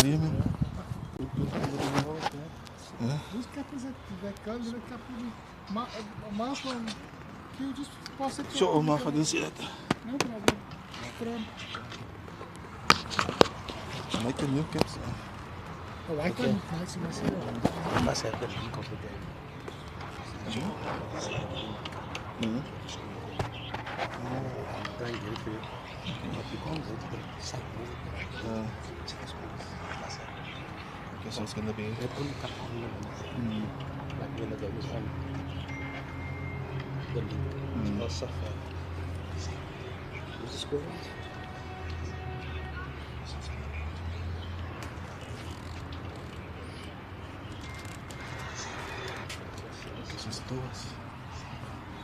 you, man? Whose cap is it? That girl with a cap with Mark from Can you just pass it? Sure, Omar, I didn't see that. No problem. Put on. Make a new caps. Oh, why can't you nice myself? I must have the link of the game. Mm-hmm. Try and get it for you. But you can't go to the site. Okay, so it's going to be... They only cut on the like when the game is on. The link. Or software. What's the score?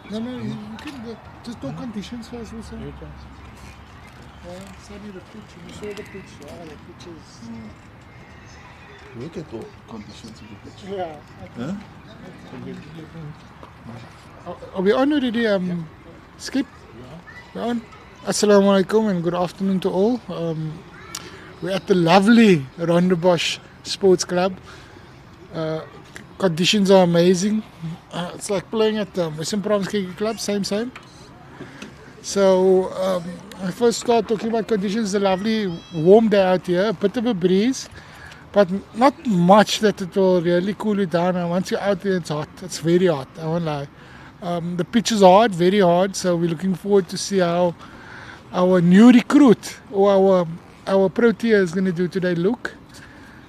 No, you can just talk conditions first. Also. Yeah, study the pitch. You saw the pitch. Yeah, the pitch is. Look at all conditions of the pitch. Yeah. Huh? Are we on already? Skip? We're on. Assalamu alaikum and good afternoon to all. We're at the lovely Rondebosch Sports Club. Conditions are amazing. It's like playing at the Western Province Cricket Club, same. So I first start talking about conditions. A lovely warm day out here, a bit of a breeze, but not much that it will really cool you down. And once you're out there, it's hot. It's very hot, I won't lie. The pitch is hard, very hard. So we're looking forward to see how our new recruit or our Protea is going to do today, Luke.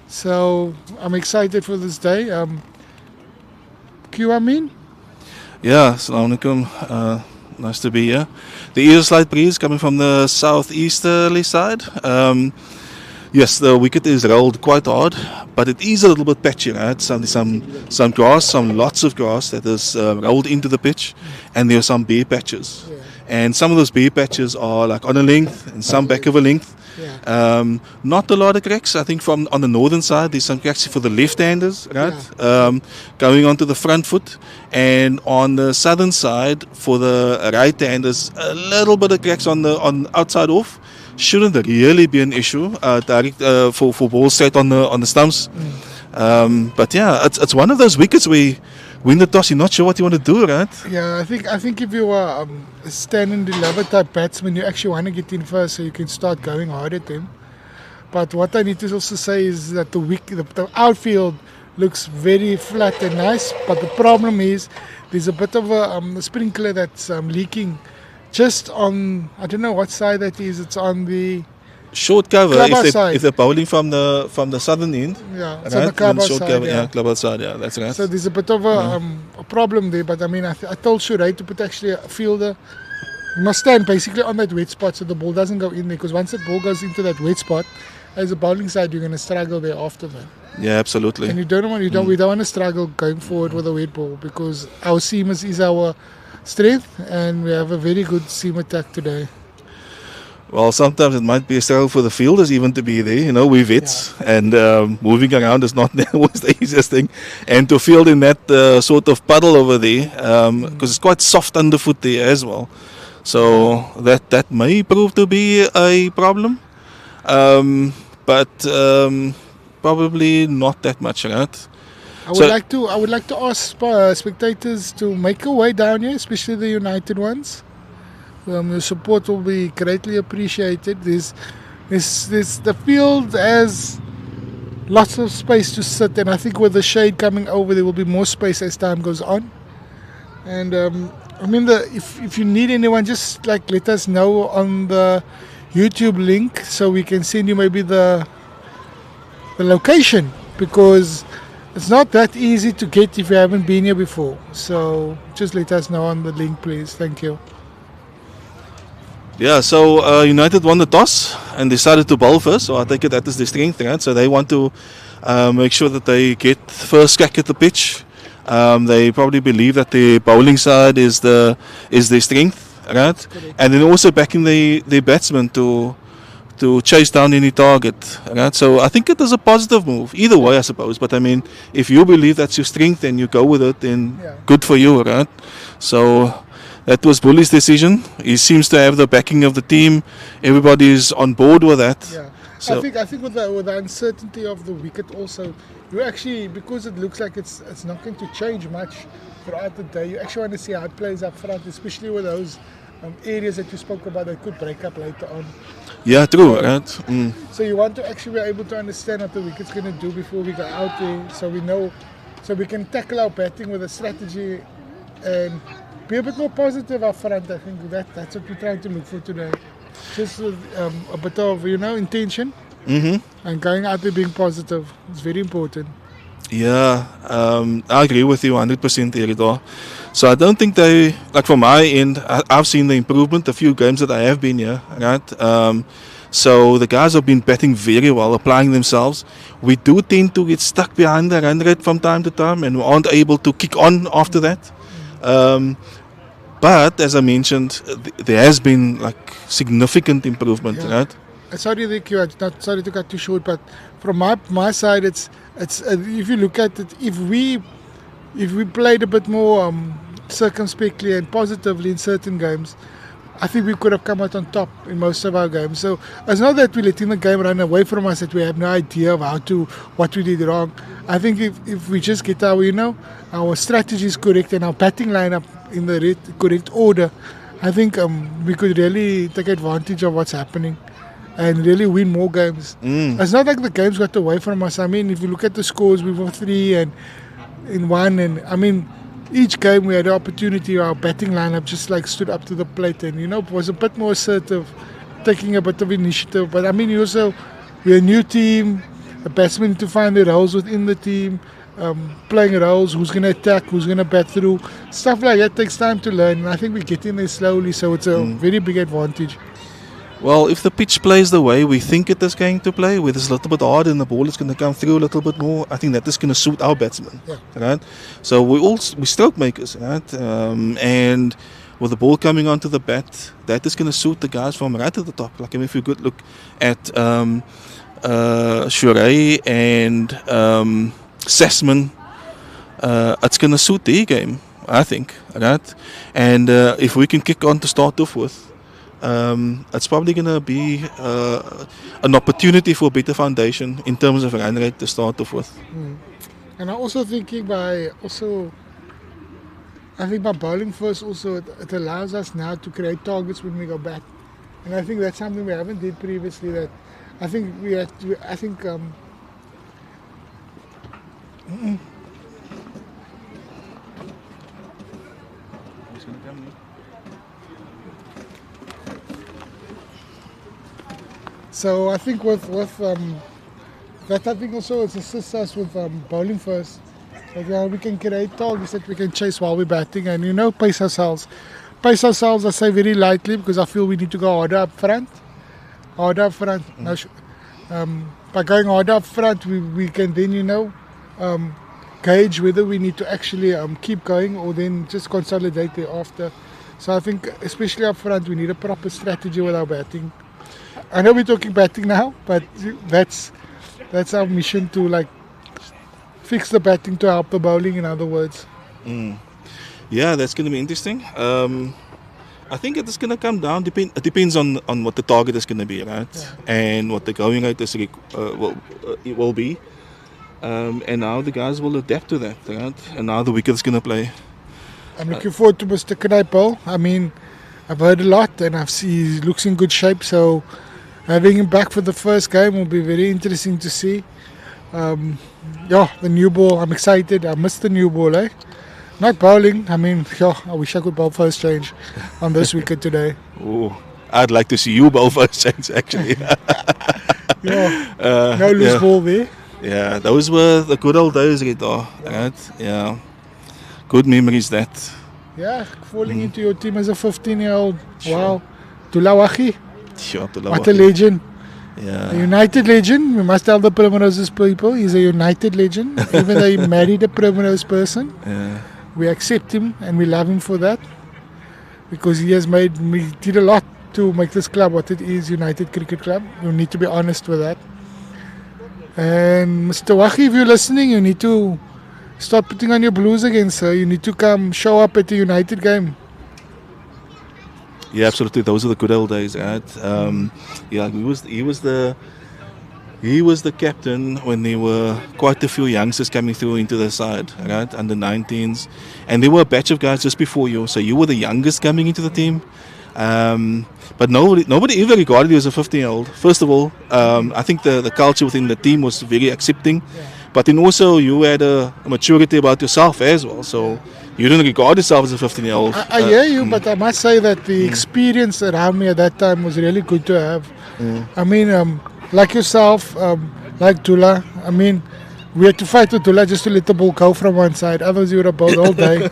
So I'm excited for this day. Amin? Yeah, assalamu alaikum. Nice to be here. There is a slight breeze coming from the southeasterly side. Yes, the wicket is rolled quite hard, but it is a little bit patchy, right? Some grass, lots of grass that is rolled into the pitch, and there are some bare patches. Yeah. And some of those bare patches are like on a length, and some back of a length. Yeah. Not a lot of cracks. I think from on the northern side there's some cracks for the left-handers, right? Yeah. Going onto the front foot, and on the southern side for the right-handers, a little bit of cracks on outside off. Shouldn't really be an issue. Direct for balls straight on the stumps. But yeah, it's one of those wickets where win the toss, you're not sure what you want to do, right? Yeah, I think if you are a stand-and deliver type batsman, you actually want to get in first so you can start going hard at them. But what I need to also say is that the outfield looks very flat and nice, but the problem is there's a bit of a sprinkler that's leaking just on, I don't know what side that is. It's on the short cover side. if they're bowling from the southern end. Yeah, it's right? on the clubhouse short side. cover, Yeah, clubhouse side. Yeah, that's right. so there's a bit of a problem there. But I mean, I told Shuray to put actually a fielder. You must stand basically on that wet spot so the ball doesn't go in there. Because once the ball goes into that wet spot, as a bowling side, you're going to struggle there after that. Yeah, absolutely. And we don't want to struggle going forward with a wet ball because our seamers is our strength, and we have a very good seam attack today. Well, sometimes it might be a struggle for the fielders even to be there. You know, we're vets, and moving around is not always the easiest thing. And to field in that sort of puddle over there, because it's quite soft underfoot there as well. So that may prove to be a problem. But probably not that much, right? I would like to ask spectators to make a way down here, especially the United ones. Your support will be greatly appreciated. The field has lots of space to sit, and I think with the shade coming over, there will be more space as time goes on. And I mean, if you need anyone, just like let us know on the YouTube link, so we can send you maybe the location, because it's not that easy to get if you haven't been here before. So just let us know on the link, please. Thank you. Yeah, so United won the toss and decided to bowl first. So I take it that is their strength, right? So they want to make sure that they get first crack at the pitch. They probably believe that the bowling side is their strength, right? Correct. And then also backing the batsmen to chase down any target, right? So I think it is a positive move either way, I suppose. But I mean, if you believe that's your strength and you go with it, then good for you, right? So that was Bully's decision. He seems to have the backing of the team. Everybody's on board with that. Yeah. So I think with the uncertainty of the wicket also, you actually, because it looks like it's not going to change much throughout the day, you actually want to see how it plays up front, especially with those areas that you spoke about that could break up later on. yeah, true, right? So you want to actually be able to understand what the wicket's going to do before we go out there, so we know, so we can tackle our batting with a strategy and be a bit more positive up front. I think that's what we're trying to look for today. Just with, a bit of intention and going out there being positive. It's very important. Yeah, I agree with you 100% Eridor. So I don't think they, like from my end, I've seen the improvement a few games that I have been here, right? So the guys have been batting very well, applying themselves. We do tend to get stuck behind the run rate from time to time and we aren't able to kick on after that. But as I mentioned, there has been like significant improvement, right? Sorry, Rick, not sorry to cut you short, but from my side, it's if you look at it, if we played a bit more circumspectly and positively in certain games, I think we could have come out on top in most of our games. So it's not that we're letting the game run away from us, that we have no idea of what we did wrong. I think if we just get our strategies correct and our batting lineup in the correct order, I think we could really take advantage of what's happening and really win more games. It's not like the games got away from us. I mean, if you look at the scores, we were 3 and in 1, and I mean, each game we had the opportunity. Our batting lineup just like stood up to the plate and was a bit more assertive, taking a bit of initiative. But I mean, we're a new team. The batsmen need to find their roles within the team, playing roles. Who's going to attack? Who's going to bat through? Stuff like that takes time to learn. And I think we're getting there slowly. So it's a very big advantage. Well, if the pitch plays the way we think it is going to play, where it's a little bit hard and the ball is going to come through a little bit more, I think that is going to suit our batsmen, right? So we stroke makers, right? And with the ball coming onto the bat, that is going to suit the guys from right at the top. Like if you could look at Shuray and Sassman, it's going to suit their game, I think, right? And if we can kick on to start off with, it's probably going to be an opportunity for a better foundation in terms of run rate to start off with. And I'm also thinking by bowling first also, it allows us now to create targets when we go back. And I think that's something we haven't did previously. That I think So I think with that, I think also it assists us with bowling first. Like, we can create targets that we can chase while we're batting and pace ourselves. Pace ourselves, I say very lightly, because I feel we need to go harder up front. Now, by going harder up front, we can then gauge whether we need to actually keep going or then just consolidate thereafter. So I think especially up front, we need a proper strategy with our batting. I know we're talking batting now, but that's our mission, to like fix the batting to help the bowling, in other words. Yeah, that's going to be interesting. I think it is going to come down. It depends on what the target is going to be, right? Yeah. And what the going rate is it will be, and how the guys will adapt to that, right? And how the wicket is going to play. I'm looking forward to Mr. Knijpel. I mean, I've heard a lot, and I've seen he looks in good shape. So having him back for the first game will be very interesting to see. The new ball. I'm excited. I missed the new ball, eh? Not bowling. I mean, I wish I could bowl first change on this wicket today. Oh, I'd like to see you bowl first change, actually. No loose ball there. Yeah, those were the good old days, Rita, right? Yeah, good memories that. Yeah, falling into your team as a 15-year-old. Sure. Wow. Tulawahi. Sure, what a legend. Yeah. A United legend. We must tell the Primroses people he's a United legend. Even though he married a Primrose person. Yeah. We accept him and we love him for that. Because he did a lot to make this club what it is, United Cricket Club. You need to be honest with that. And Mr. Wahi, if you're listening, you need to start putting on your blues again, sir. You need to come show up at the United game. Yeah, absolutely. Those are the good old days, right? Yeah, he was the He was the captain when there were quite a few youngsters coming through into the side, right, under 19s, and there were a batch of guys just before you. So you were the youngest coming into the team, but nobody ever regarded you as a 15-year-old. First of all, I think the culture within the team was very accepting, but then also you had a maturity about yourself as well. So you didn't regard yourself as a 15-year-old. I hear you, but I must say that the experience around me at that time was really good to have. I mean, like yourself, like Dula, I mean, we had to fight with Dula just to let the ball go from one side. Otherwise, you would have bowled all day.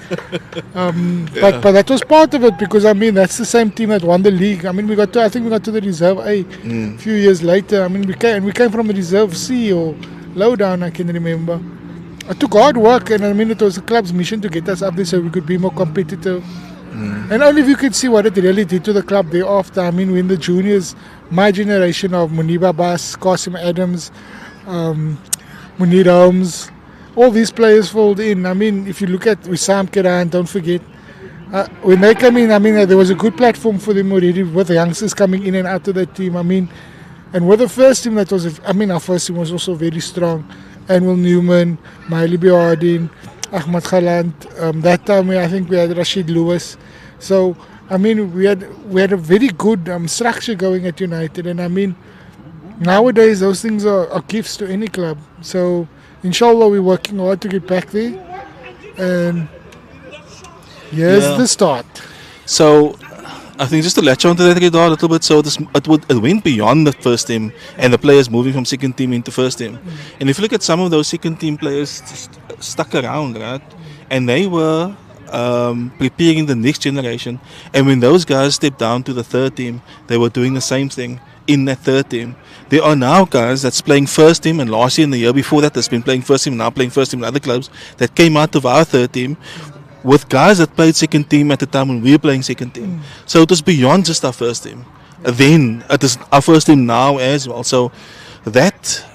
But that was part of it, because I mean that's the same team that won the league. I mean, I think we got to the reserve A a few years later. I mean, we came from the reserve C or low down. I can remember. It took hard work, and I mean it was the club's mission to get us up there so we could be more competitive. And only if you could see what it really did to the club thereafter. I mean, when the juniors, my generation of Muniba Bas, Qasim Adams, Munir Holmes, all these players fold in. I mean, if you look at Wissam Kiran, don't forget, when they come in, I mean, there was a good platform for them already with the youngsters coming in and out of that team. I mean, and with the first team, our first team was also very strong. Anwar Newman, Maili Biardin, Ahmad Khalant. That time, I think we had Rashid Lewis. So, I mean, we had a very good structure going at United. And I mean, nowadays, those things are gifts to any club. So, inshallah, we're working hard to get back there. And here's the start. So, I think just to latch on to that regard a little bit, so it went beyond the first team and the players moving from second team into first team. And if you look at some of those second team players stuck around, right, and they were preparing the next generation. And when those guys stepped down to the third team, they were doing the same thing in that third team. There are now guys that's playing first team, and last year and the year before that that's been playing first team, now playing first team in other clubs, that came out of our third team with guys that played second team at the time when we were playing second team. So it was beyond just our first team. Then it is our first team now as well. So that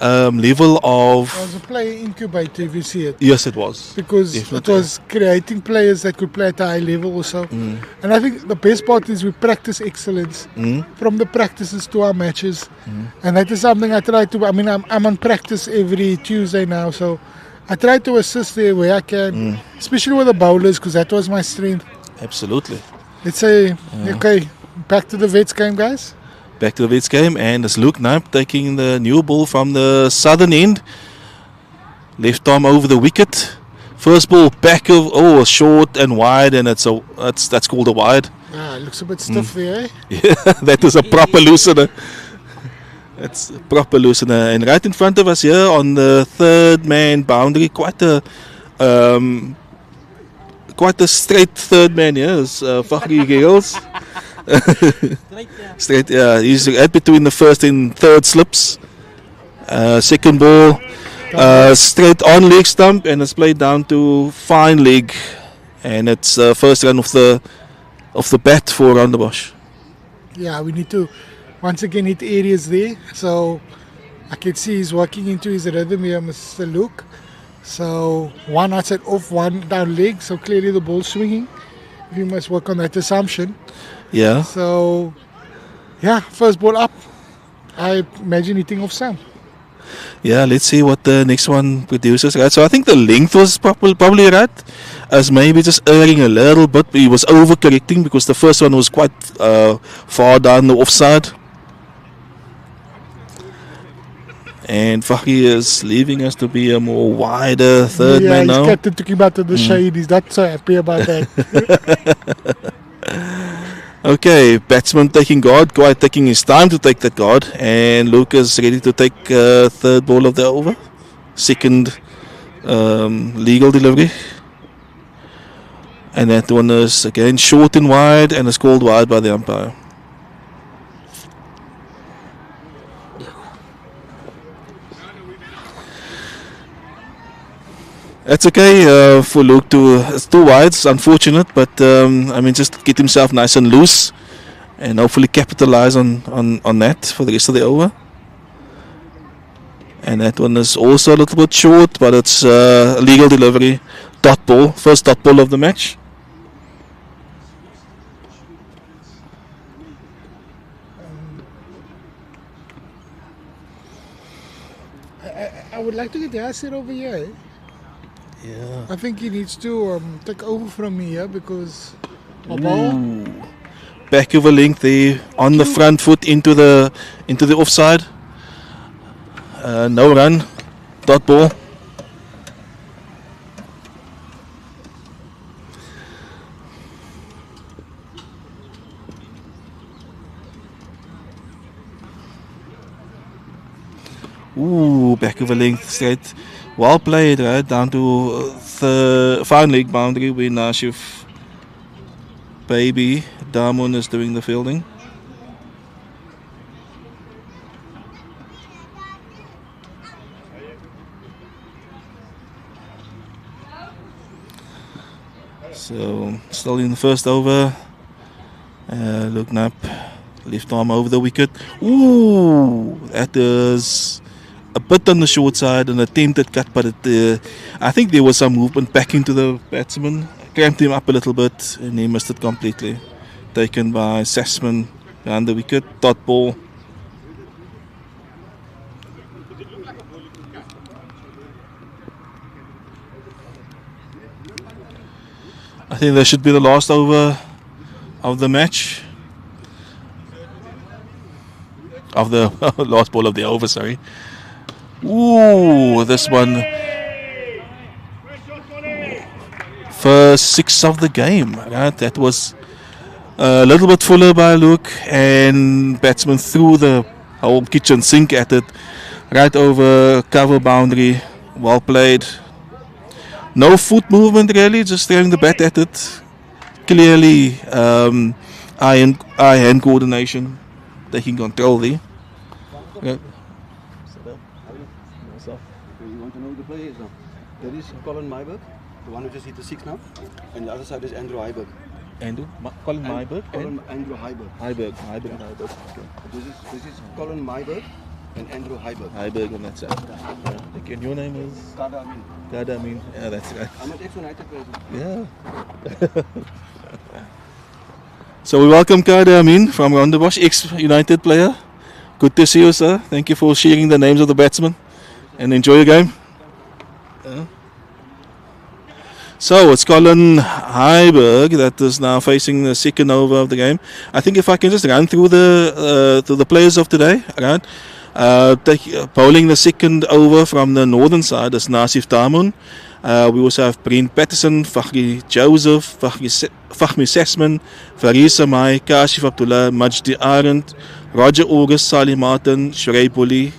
level of... It was a player incubator, if you see it. Yes, it was. Because Definitely. it was creating players that could play at a high level also. And I think the best part is we practice excellence from the practices to our matches. And that is something I try to... I mean, I'm on practice every Tuesday now, so I try to assist there where I can, especially with the bowlers, because that was my strength. Absolutely. Let's say, okay, back to the Vets game, guys. Back to the Vets game, and it's Luke Knipe taking the new ball from the southern end. Left arm over the wicket. First ball back of short and wide, and that's called a wide. It looks a bit stiff there, eh? Yeah, that is a proper loosener. That's a proper loosener, and right in front of us here on the third man boundary, quite a straight third man here is Fakhri Gales. Straight, yeah. He's at between the first and third slips. Second ball, straight on leg stump, and it's played down to fine leg, and it's first run of the bat for Rondebosch. Yeah, we need to once again hit areas there. So I can see he's working into his rhythm here, Mr. Luke. So one outside off, one down leg. So clearly the ball's swinging. We must work on that assumption. Yeah. So, yeah, first ball up. I imagine hitting off some. Yeah, let's see what the next one produces. Right. So I think the length was probably right, as maybe just erring a little bit. He was overcorrecting because the first one was quite far down the offside. And Fakhri is leaving us to be a more wider third man now. Yeah, he's captain took him out of the shade. He's not so happy about that. Okay, batsman taking guard, quite taking his time to take that guard, and Lucas ready to take third ball of the over. Second legal delivery. And that one is again short and wide, and is called wide by the umpire. It's okay for Luke it's too wide, it's unfortunate, but just get himself nice and loose and hopefully capitalize on that for the rest of the over. And that one is also a little bit short, but it's legal delivery, dot ball, first dot ball of the match. I would like to get Yasser over here. Yeah. I think he needs to take over from me here because my ball. Back of a length there on the front foot into the offside. No run. Dot ball. Ooh, back of a length straight. Well played, right? Down to the fine leg boundary where Nashif Baby Damon is doing the fielding. So, still in the first over. Looking up. Left arm over the wicket. Ooh, that is a bit on the short side, an attempted cut, but I think there was some movement back into the batsman. Cramped him up a little bit, and he missed it completely. Taken by Sassman behind the wicket. Dot ball. I think that should be the last over of the match. Of the last ball of the over, sorry. Ooh, this one. First 6 of the game. Right? That was a little bit fuller by Luke, and batsman threw the whole kitchen sink at it. Right over cover boundary. Well played. No foot movement really, just throwing the bat at it. Clearly eye-hand coordination. Taking control there. You want to know who the player is now? That is Colin Myberg, the one who just hit the 6 now. And the other side is Andrew Heiberg. Colin Myberg and Andrew Heiberg. Heiberg. Okay. This is Colin Myberg and Andrew Heiberg. Heiberg on that side. Yeah. And your name is? Kada Amin. Kada Amin. Yeah, that's right. I'm an ex-United player. Yeah. So we welcome Kada Amin from Rondebosch, ex-United player. Good to see you, sir. Thank you for sharing the names of the batsmen. And enjoy your game. Yeah. So it's Colin Heiberg that is now facing the second over of the game. I think if I can just run through the players of today, right? Bowling the second over from the northern side is Nasif Tamun. We also have Brent Patterson, Fakhri Joseph, Fahmi Sassman, Faris Samai, Kashif Abdullah, Majdi Arendt, Roger August, Salih Martin, Shrey Puli,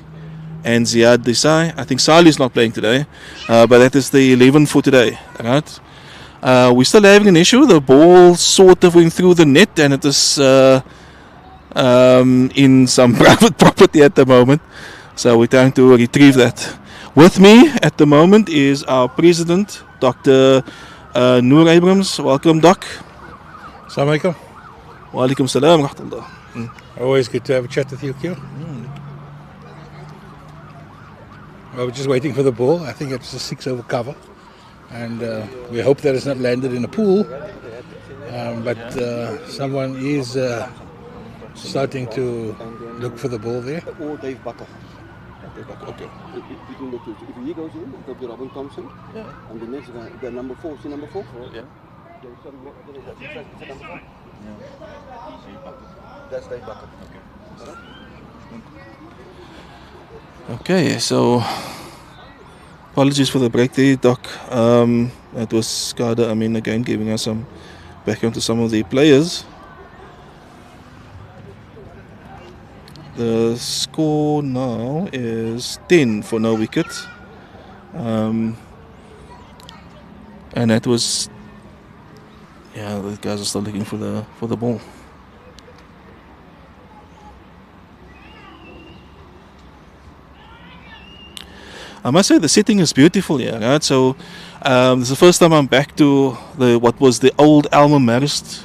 and Ziad Desai. I think Salih is not playing today, but that is the 11 for today. Right? We're still having an issue. The ball sort of went through the net, and it is in some private property at the moment. So we're trying to retrieve that. With me at the moment is our president, Dr. Noor Abrams. Welcome, Doc. Assalamu alaikum. Wa alaikum salam wa rahmatullah. Always good to have a chat with you, Q. Well, we're just waiting for the ball. I think it's a 6 over cover. And we hope that it's not landed in a pool. But someone is starting to look for the ball there. Or Dave Bakker. Okay. Between the two. If he goes in, it'll be Robin Thompson. Yeah. And the next guy, the number 4. See number 4? Yeah. Sorry, what is that? Is that number 4? Yeah. That's Dave Bakker. Okay, so apologies for the break there, Doc. That was Skada Amin again giving us some background to some of the players. The score now is 10 for no wicket. And that was, yeah, the guys are still looking for the ball. I must say the setting is beautiful here, right? So this is the first time I'm back to what was the old Alma Marist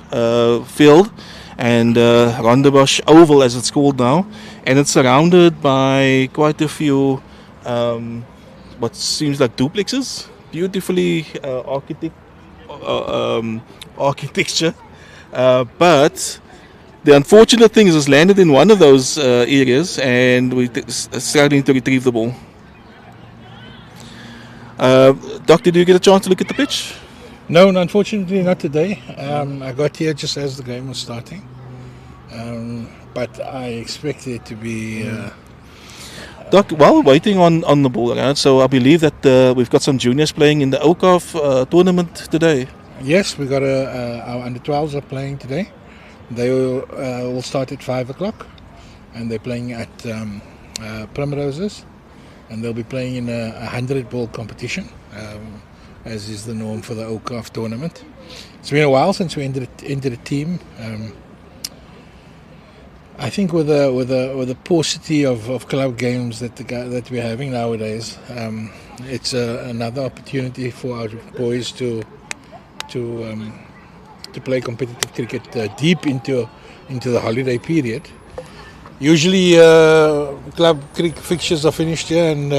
field, and Rondebosch Oval as it's called now, and it's surrounded by quite a few what seems like duplexes, beautifully architecture, but the unfortunate thing is it's landed in one of those areas, and we're starting to retrieve the ball. Doc, did you get a chance to look at the pitch? No, unfortunately not today. I got here just as the game was starting. But I expect it to be... Doc, while we're waiting on the ball around, so I believe that we've got some juniors playing in the OCAF tournament today. Yes, we got our under-12s are playing today. They will start at 5 o'clock, and they're playing at Primroses, and they'll be playing in a 100-ball competition, as is the norm for the OCAF tournament. It's been a while since we entered a team. I think with the paucity of club games that we're having nowadays, it's another opportunity for our boys to play competitive cricket deep into the holiday period. Usually, club cricket fixtures are finished here, and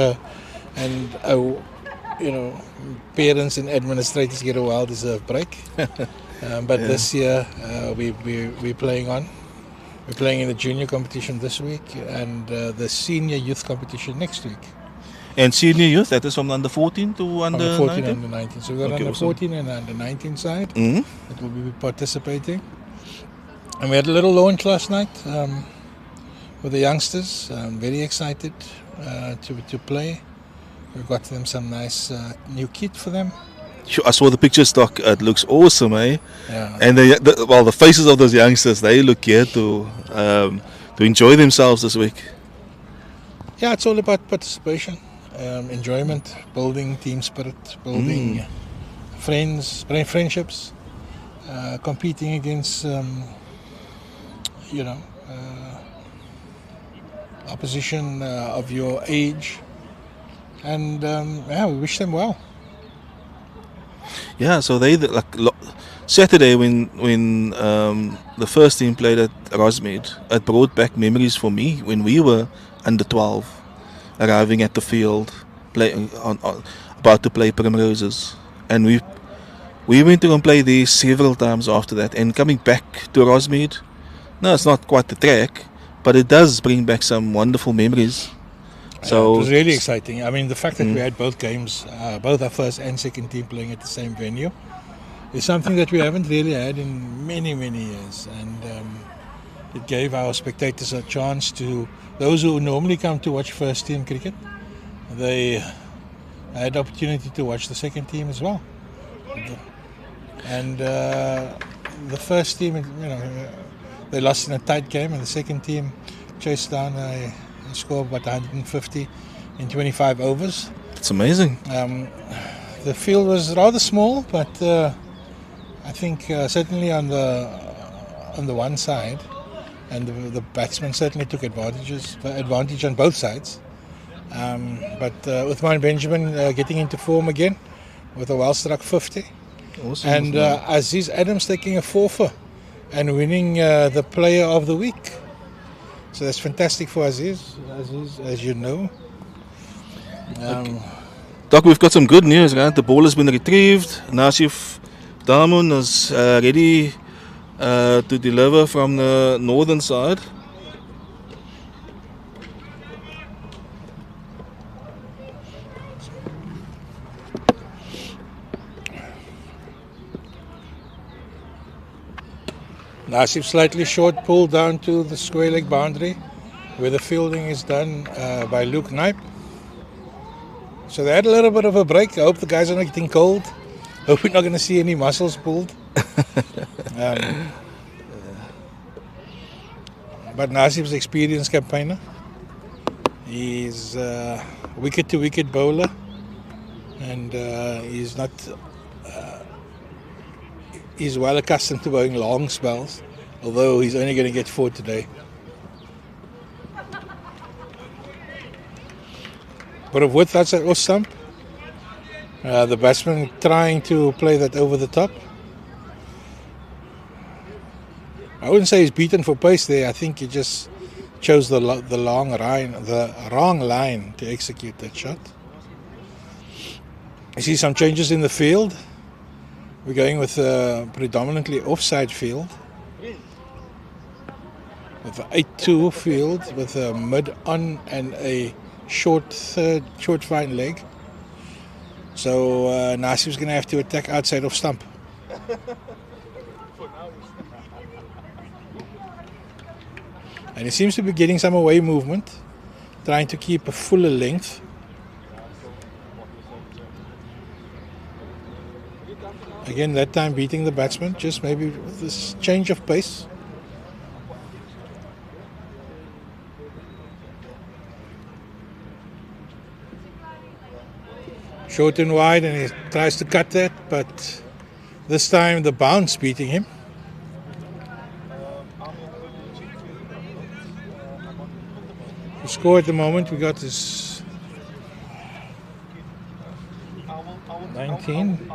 parents and administrators get a well-deserved break. But this year, we're playing on. We're playing in the junior competition this week and the senior youth competition next week. And senior youth, that is from under 14 to under 14 19? and under 19. So we've got under awesome. 14 and under 19 side Mm-hmm. that will be participating. And we had a little launch last night with the youngsters. I'm very excited to play. We've got them some nice new kit for them. Sure, I saw the pictures, Doc. It looks awesome, eh? Yeah. And the faces of those youngsters, they look here to enjoy themselves this week. Yeah, it's all about participation, enjoyment, building team spirit, building friendships, competing against, opposition of your age, and we wish them well. Yeah, so Saturday when the first team played at Rosmead, it brought back memories for me when we were under 12, arriving at the field, about to play Primroses, and we went to go and play there several times after that, and coming back to Rosmead. No, it's not quite the track, but it does bring back some wonderful memories. So it was really exciting. I mean, the fact that we had both games, both our first and second team playing at the same venue, is something that we haven't really had in many, many years. And it gave our spectators a chance to, those who normally come to watch first team cricket, they had the opportunity to watch the second team as well. And the first team, they lost in a tight game, and the second team chased down a score of about 150 in 25 overs. It's amazing. The field was rather small, but I think certainly on the one side, and the batsmen certainly took advantage on both sides. But Uthman Benjamin getting into form again with a well-struck 50. Awesome. And Aziz Adams taking a 4-for and winning the Player of the Week. So that's fantastic for Aziz, as you know. Doc, we've got some good news, right? The ball has been retrieved. Nasif Damun is ready to deliver from the northern side. Nasif slightly short pull down to the square leg boundary, where the fielding is done by Luke Knipe. So they had a little bit of a break. I hope the guys are not getting cold. Hope we're not going to see any muscles pulled. But Nasif's experienced campaigner. He's a wicket-to-wicket bowler, and he's not. He's well accustomed to bowling long spells, although he's only going to get 4 today. But of width, that's an off stump. The batsman trying to play that over the top. I wouldn't say he's beaten for pace there. I think he just chose the wrong line to execute that shot. You see some changes in the field. We're going with a predominantly offside field, with an 8-2 field with a mid-on and a short fine leg. So Nasif's going to have to attack outside of stump. And he seems to be getting some away movement, trying to keep a fuller length. Again, that time beating the batsman, just maybe with this change of pace. Short and wide, and he tries to cut that, but this time the bounce beating him. The score at the moment we got is 19.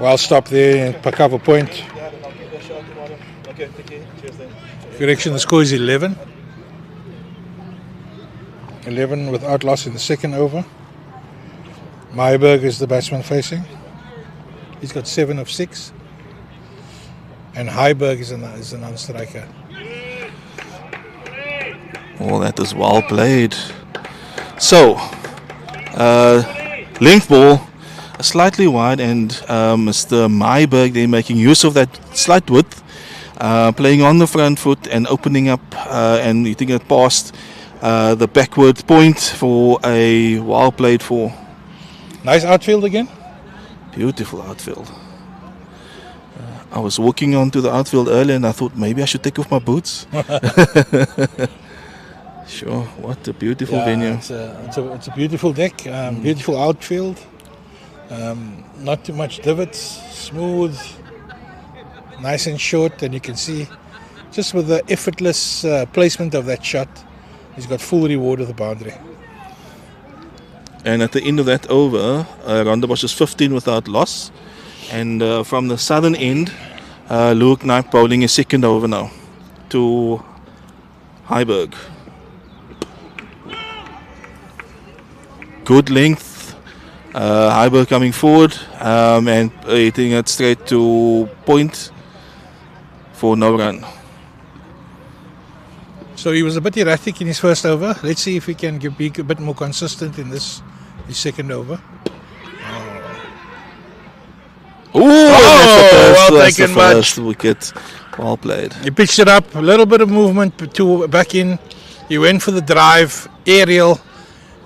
Well, stop there and pick up a point. Correction, the score is 11. 11 without loss in the second over. Myberg is the batsman facing. He's got 7 of 6. And Heiberg is a non-striker. Oh, that is well played. So, length ball, slightly wide, and Mr. Myberg, they're making use of that slight width, playing on the front foot and opening up and hitting it past the backward point for a well played 4. Nice outfield again. Beautiful outfield. I was walking onto the outfield earlier and I thought maybe I should take off my boots. Sure, what a beautiful venue. It's a beautiful deck, beautiful outfield. Not too much divots, smooth, nice and short, and you can see just with the effortless placement of that shot, he's got full reward of the boundary. And at the end of that over, Rondebosch is 15 without loss. And from the southern end, Luke Knipe bowling his second over now to Heiberg. Good length. Heiberg coming forward and hitting it straight to point for no run. So he was a bit erratic in his first over. Let's see if he can be a bit more consistent in his second over. That's the first wicket. Well played. He pitched it up, a little bit of movement to back in. He went for the drive, aerial.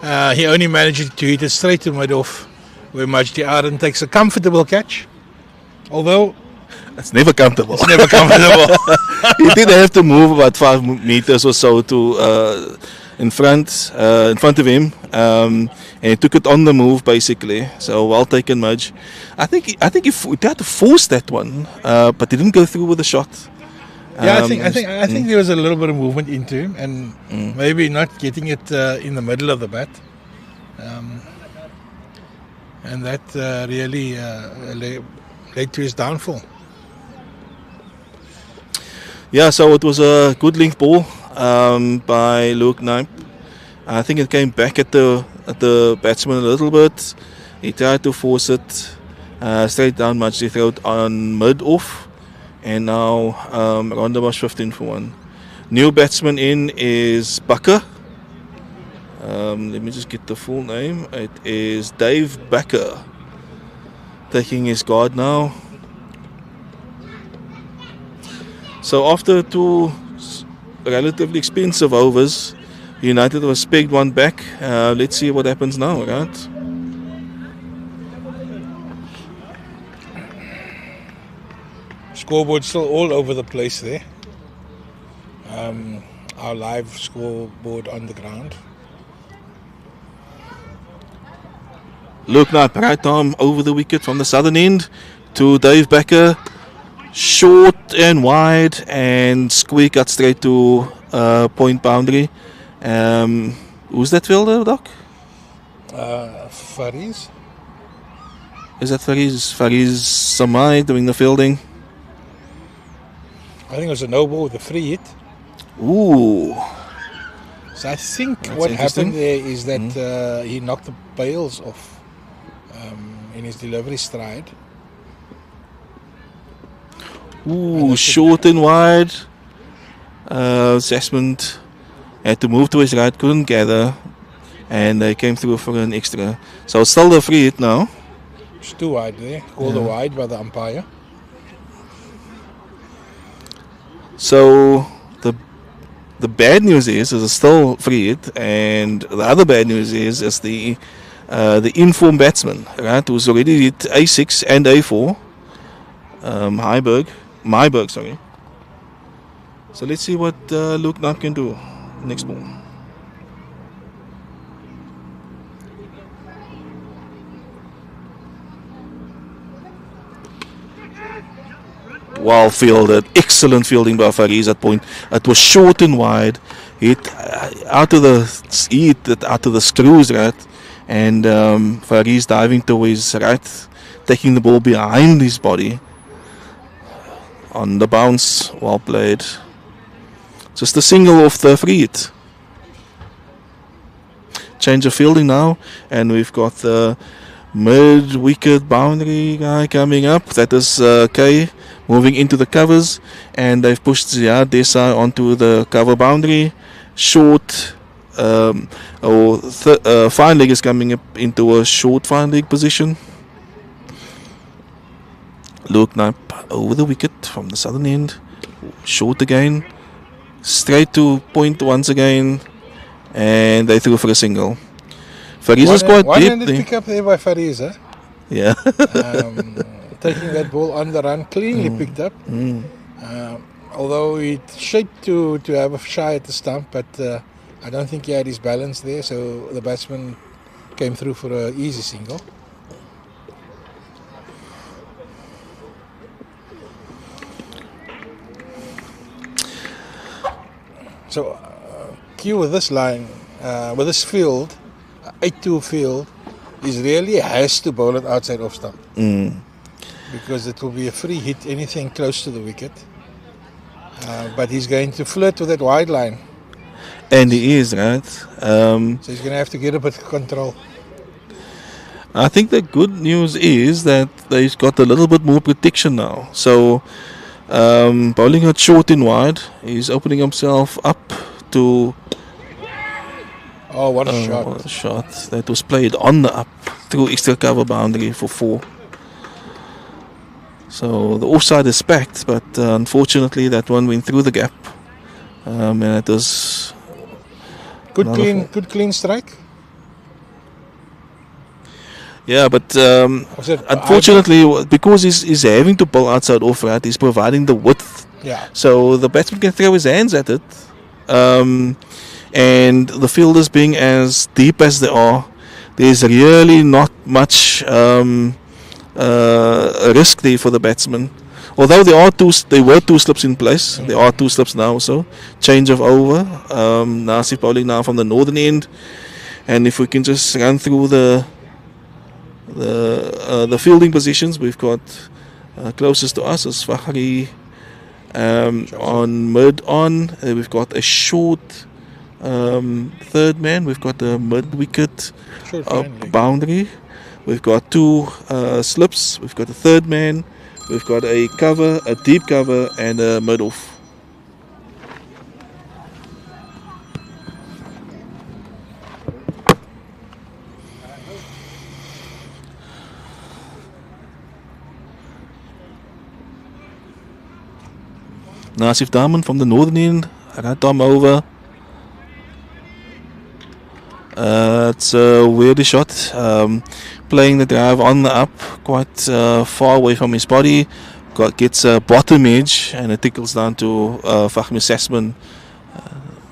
He only managed to hit it straight to mid-off, where Majdi Aaron takes a comfortable catch. Although it's never comfortable. It's never comfortable. He did have to move about 5 meters or so to in front of him, and he took it on the move basically. So well taken, Mudge. I think he tried to force that one, but he didn't go through with the shot. Yeah, I think there was a little bit of movement into him, and maybe not getting it in the middle of the bat, and that really led to his downfall. Yeah, so it was a good length ball by Luke Knipe. I think it came back at the batsman a little bit. He tried to force it straight down much. He threw it on mid-off. And now Rondebosch 15 for 1. New batsman in is Bakker. Let me just get the full name. It is Dave Bakker. Taking his guard now. So after 2 relatively expensive overs, United was pegged 1 back. Let's see what happens now, right? Scoreboard still all over the place there. Our live scoreboard on the ground. Luke Knipe, right arm over the wicket from the southern end to Dave Bakker. Short and wide, and squeak cut straight to point boundary. Who's that fielder, Doc? Fariz. Is that Fariz? Fariz Samai doing the fielding. I think it was a no ball with a free hit. Ooh. So I think That's what happened there is that he knocked the bails off in his delivery stride. Ooh, short and wide. Assessment Had to move to his right, couldn't gather, and they came through for an extra. So it's still a free hit now. It's too wide there. Called a wide by the umpire. So the bad news is it's still free hit, and the other bad news is the informed batsman, right, who's already hit A6 and A4. Myberg, sorry. So let's see what Luke Knapp can do next ball. Well fielded, excellent fielding by Faris at point. It was short and wide. Hit out of the screws, right? And Faris diving to his right, taking the ball behind his body. On the bounce, well played. Just a single off the free hit. Change of fielding now, and we've got the mid-wicket boundary guy coming up. That is Kay moving into the covers, and they've pushed Ziad Desai onto the cover boundary. Short, fine leg is coming up into a short fine leg position. Luke Knapp over the wicket from the southern end. Short again. Straight to point once again. And they threw for a single. Faris was quite deep. One-handed pick up there by Faris, eh? Yeah. Taking that ball on the run, cleanly picked up. Although he shaped to have a shy at the stump, but I don't think he had his balance there, so the batsman came through for an easy single. So, Q with this line, with this field, 8-2 field, is really has to bowl it outside off stump. Because it will be a free hit, anything close to the wicket. But he's going to flirt with that wide line. And he is, right? So he's going to have to get a bit of control. I think the good news is that he's got a little bit more protection now. So, bowling it short and wide, he's opening himself up to... Oh, what a shot. What a shot. That was played on the up through extra cover boundary for 4. So the offside is packed, but unfortunately that one went through the gap. And it was... Good clean strike. Yeah, but unfortunately, because he's having to bowl outside off, right, he's providing the width. Yeah. So the batsman can throw his hands at it. And the fielders being as deep as they are, there's really not much risk there for the batsman. Although there were 2 slips in place, there are 2 slips now also. Change of over. Nasif bowling now from the northern end, and if we can just run through the fielding positions, we've got closest to us is Fakhri on mid on. We've got a short third man. We've got a mid wicket boundary. We've got 2 slips. We've got a third man. We've got a cover, a deep cover, and a mid off. Nasif Daman from the northern end. Right arm over. It's a weird shot. Playing the drive on the up, quite far away from his body. Gets a bottom edge, and it tickles down to Fahmi Sasman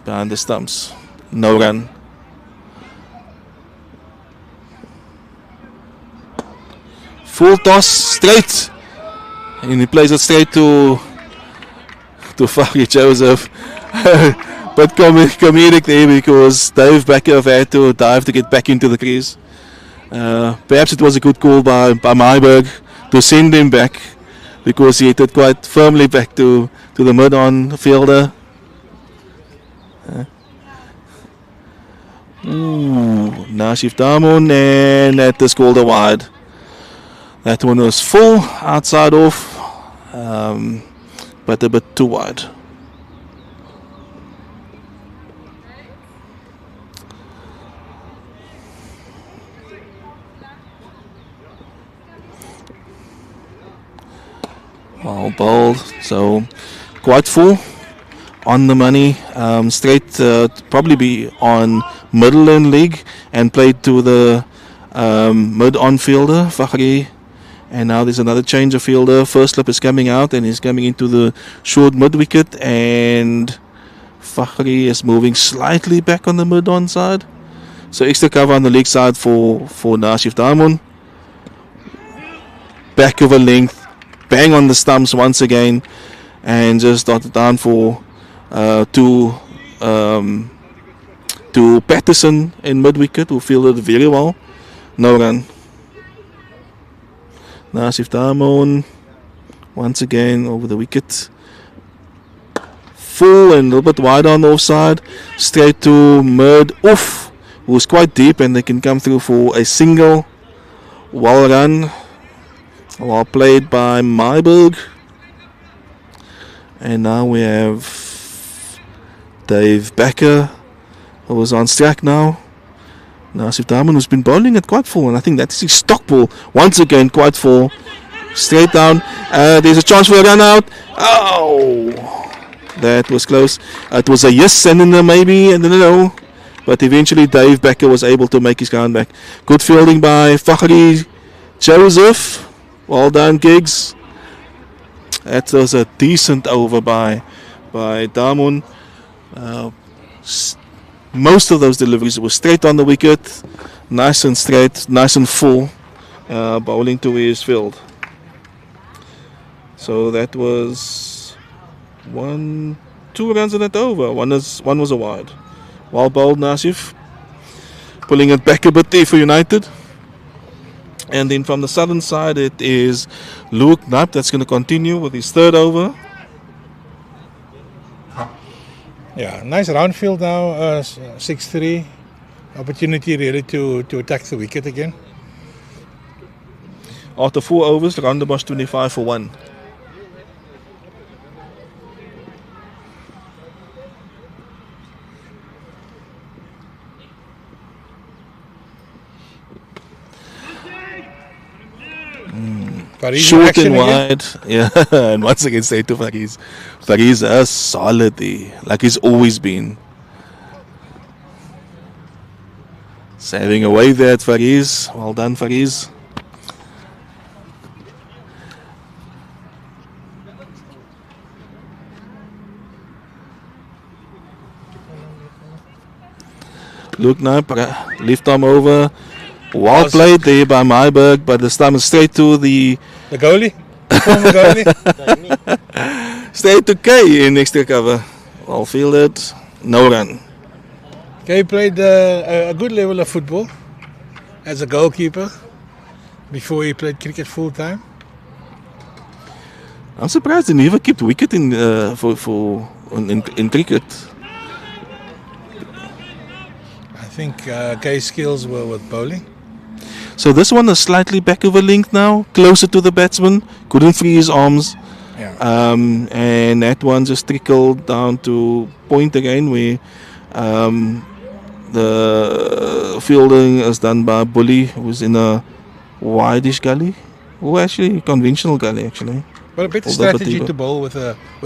behind the stumps. No run. Full toss straight, and he plays it straight to Fahri Joseph. But comedic there, because Dave Becker had to dive to get back into the crease. Perhaps it was a good call by Myberg to send him back, because he hit it quite firmly back to the mid-on fielder. Nasif Daman, and that is called a wide. That one was full, outside off, but a bit too wide. Well bowled. So quite full. On the money, straight probably be on middle in league and played to the mid-on fielder, Fakhri. And now there's another change of fielder. First slip is coming out and he's coming into the short mid-wicket, and Fakhri is moving slightly back on the mid-on side. So extra cover on the leg side for Nasif Diamond. Back over length, bang on the stumps once again, and just dotted down for to Patterson in mid-wicket, who fielded very well. No run. Nasif Diamond once again over the wicket. Full and a little bit wide on the offside. Straight to mid. Oof, who's quite deep, and they can come through for a single. Well run. Well played by Myburg. And now we have Dave Becker, who was on strike now. Nasif Diamond, who's been bowling at quite full, and I think that's his stock ball. Once again, quite full. Straight down. There's a chance for a run out. Oh, that was close. It was a yes and then maybe, and then no. But eventually Dave Becker was able to make his comeback. Good fielding by Fakhri Joseph. Well done, Giggs. That was a decent over by Diamond. Most of those deliveries were straight on the wicket, nice and straight, nice and full, bowling to his field. So that was 2 runs in that over. One was a wide. Well bowled, Nasif, pulling it back a bit there for United. And then from the southern side, it is Luke Knapp that's going to continue with his third over. Yeah, nice round field now, 6-3. Opportunity really to attack the wicket again. After 4 overs, Rondebosch 25 for 1. Short and wide, yeah, and once again say to Fariz is solid, like he's always been. Saving away there at Fariz. Well done, Fariz. Look now, left arm over. Well played there by Myburg, but this time straight to the goalie. Former goalie. Straight to K in extra cover. Well fielded, no run. K played a good level of football as a goalkeeper before he played cricket full time. I'm surprised he never kept wicket in cricket. I think K's skills were with bowling. So this one is slightly back over length now, closer to the batsman. Couldn't free his arms. Yeah. And that one just trickled down to point again, where the fielding is done by Bully, who's in a wideish gully. Or actually, conventional gully, actually. But a better strategy to bowl with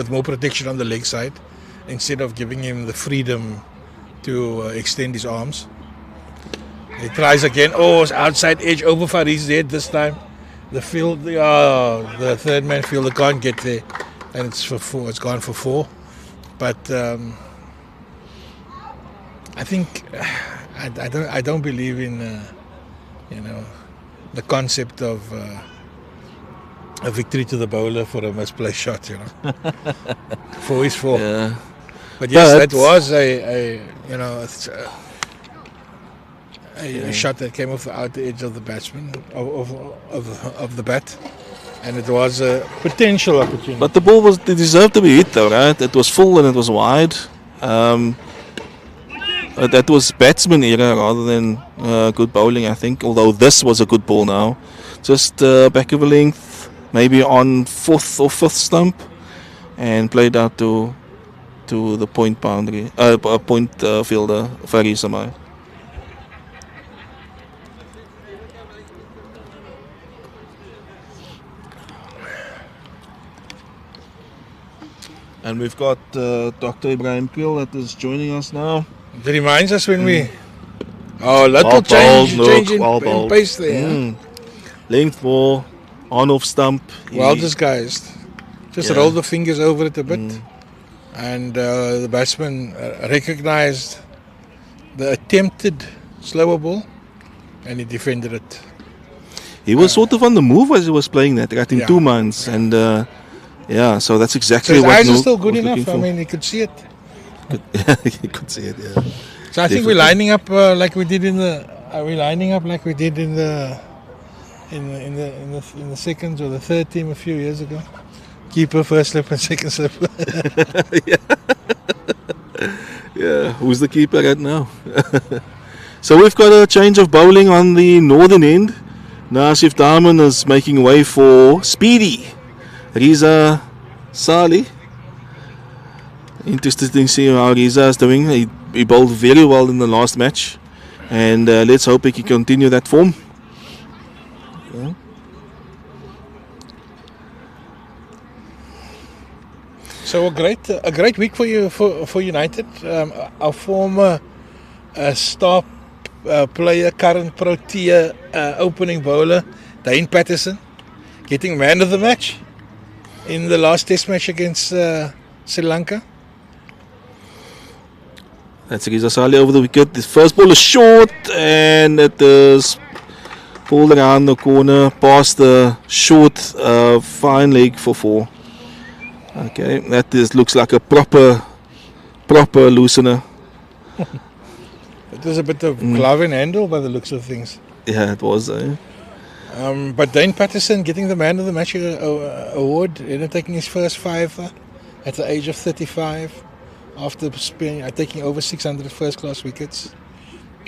more protection on the leg side, instead of giving him the freedom to extend his arms. He tries again. Oh, it's outside edge over Farid's head this time. The third man fielder can't get there, and it's for 4. It's gone for 4. But I think I don't believe in the concept of a victory to the bowler for a misplaced shot. 4 is 4. Yeah. But yes, that was a shot that came off the outer edge of the batsman, of the bat, and it was a potential opportunity. But the ball deserved to be hit though, right? It was full and it was wide. That was batsman error rather than good bowling, I think. Although this was a good ball now, just back of a length, maybe on 4th or 5th stump, and played out to the point boundary, point fielder Farid Samai. And we've got Dr. Ibrahim Pil that is joining us now. It reminds us when we... Oh, little Well change bowled, in pace there. Length ball, on off stump. Well disguised. Just Yeah. roll the fingers over it a bit. And the batsman recognized the attempted slower ball and he defended it. He was sort of on the move as he was playing that, right, in Yeah. 2 months. And so that's So exactly his what eyes are Noel still good was looking enough. I for. mean, he could see it. You could see it, yeah. So I think we're lining up like we did in the. Are we lining up like we did in the second or the third team a few years ago? Keeper, first slip, and second slip. Yeah, who's the keeper right now? So we've got a change of bowling on the northern end. Nasif Daman is making way for Speedy Riza Saleh. Interested to see how Riza is doing. He bowled very well in the last match, and let's hope he can continue that form. Yeah. So a great week for you for United. Our former star player, current Protea opening bowler, Dane Patterson, getting man of the match in the last Test match against Sri Lanka. That's Riza Saleh over the wicket. The first ball is short, and it is pulled around the corner past the short fine leg for 4. Okay, that looks like a proper loosener. It was a bit of glove and handle by the looks of things. Yeah, it was. But Dane Patterson getting the man of the match award, taking his first 5 at the age of 35 after taking over 600 first-class wickets.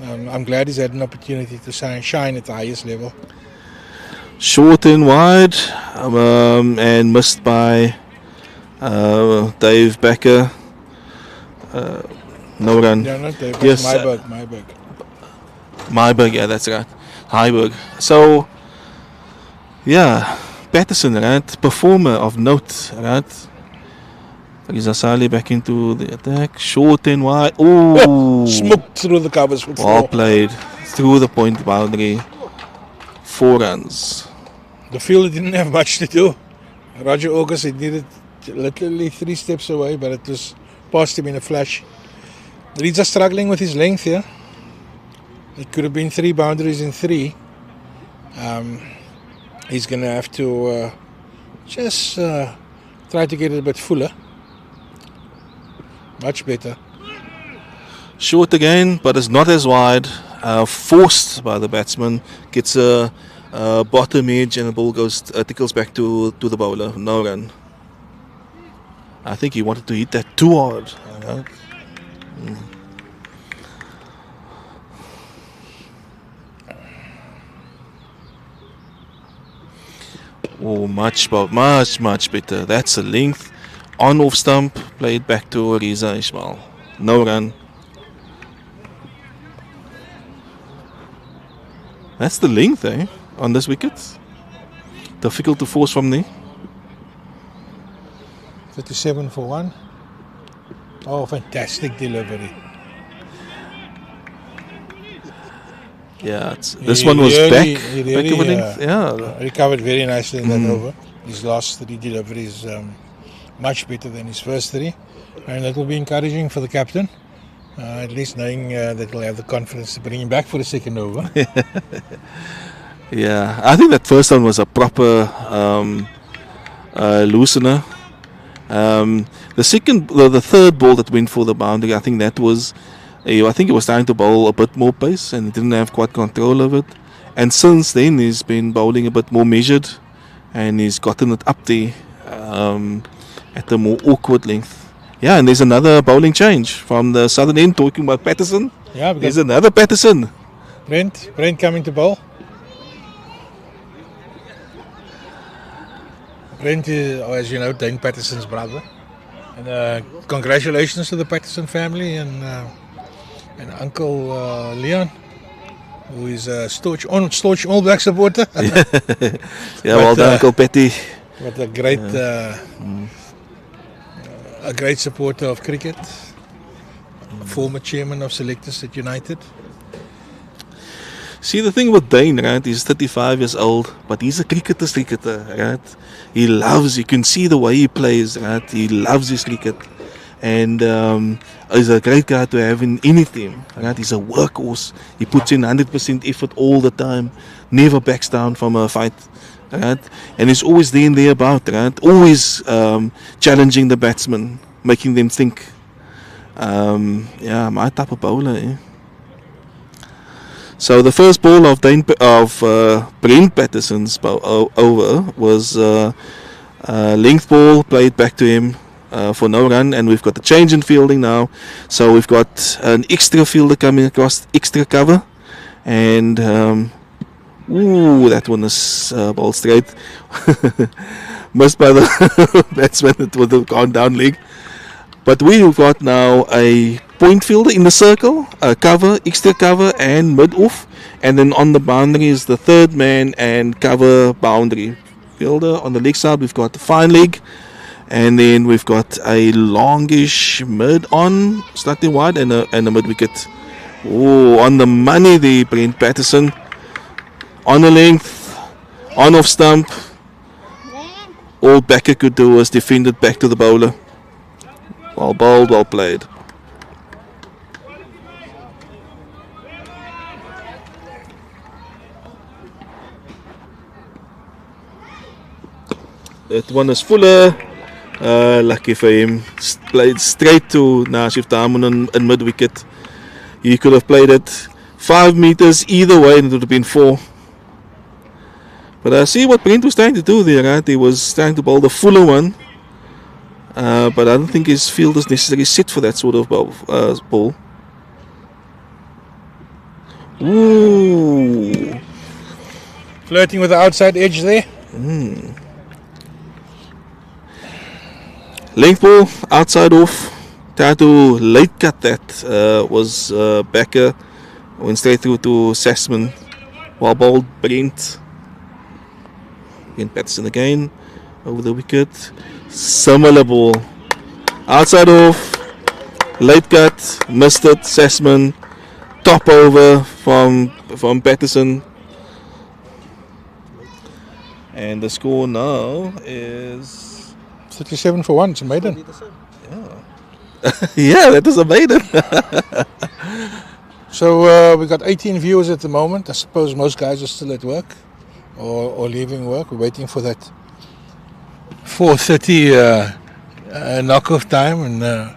I'm glad he's had an opportunity to shine at the highest level. Short and wide, and missed by Dave Becker. No run. Yeah, not Dave, Yes, Myberg, yeah, that's right. Heiberg. So, yeah, Patterson, right? Performer of note, right? Riza Saleh back into the attack. Short and wide. Ooh. Smoked through the covers for 4. Well played. Through the point boundary. 4 runs. The fielder didn't have much to do. Roger August, he needed literally 3 steps away, but it was past him in a flash. Riza struggling with his length here. It could have been 3 boundaries in 3. He's going to have to just try to get it a bit fuller. Much better. Short again, but it's not as wide. Forced by the batsman. Gets a bottom edge, and the ball goes tickles back to the bowler. No run. I think he wanted to hit that too hard. Oh, much better. That's a length. On off stump, played back to Riza Ismail. No run. That's the length, on this wicket. Difficult to force from there. 57 for 1. Oh, fantastic delivery. Yeah, this one was back He of a length. Yeah. recovered very nicely in that over. His last 3 deliveries much better than his first 3, and that will be encouraging for the captain, at least knowing that he'll have the confidence to bring him back for the second over. Yeah, I think that first one was a proper loosener. The third ball that went for the boundary, I think that was, I think he was trying to bowl a bit more pace and he didn't have quite control of it. And since then, he's been bowling a bit more measured, and he's gotten it up there at a more awkward length. Yeah, and there's another bowling change from the southern end, talking about Patterson. Yeah, There's another Patterson. Brent coming to bowl. Brent is, as you know, Dane Patterson's brother. And congratulations to the Patterson family and Uncle Leon, who is a staunch All Black supporter. Yeah, well done, Uncle Petty. What a great a great supporter of cricket, former chairman of selectors at United. See, the thing with Dane, right, he's 35 years old, but he's a cricketer, right? He loves, you can see the way he plays, right? He loves his cricket. And he's a great guy to have in any team, right? He's a workhorse. He puts in 100% effort all the time, never backs down from a fight, right? And he's always there and thereabout, right? Always challenging the batsmen, making them think. Yeah, my type of bowler, eh? So the first ball of Brent Patterson's over was length ball played back to him for no run, and we've got the change in fielding now. So we've got an extra fielder coming across extra cover, and that one is ball straight, missed by the batsman. It would have gone down leg. But we've got now a point fielder in the circle, a cover, extra cover, and mid-off. And then on the boundary is the third man and cover boundary fielder. On the leg side, we've got the fine leg. And then we've got a longish mid-on, slightly wide, and a mid-wicket. Oh, on the money there, Brent Patterson. On the length, on off stump. All backer could do was defend it back to the bowler. Well bowled, well played. That one is Fuller. Lucky for him. Played straight to Nashif Daman in mid-wicket. He could have played it 5 meters either way and it would have been 4. But I see what Brent was trying to do there, right? He was trying to bowl the Fuller one. But I don't think his field is necessarily set for that sort of ball. Ooh. Flirting with the outside edge there. Length ball, outside off. Tried to late cut that. Was backer. Went straight through to Sassman. Well bowled, Brent. Brent Patterson again. Over the wicket. Similar ball. Outside off. Late cut. Missed it. Sassman. Top over from Patterson. And the score now is 37 for 1. It's a maiden. yeah, that is a maiden. So we got 18 viewers at the moment. I suppose most guys are still at work or leaving work. We're waiting for that 4:30 knockoff time, and the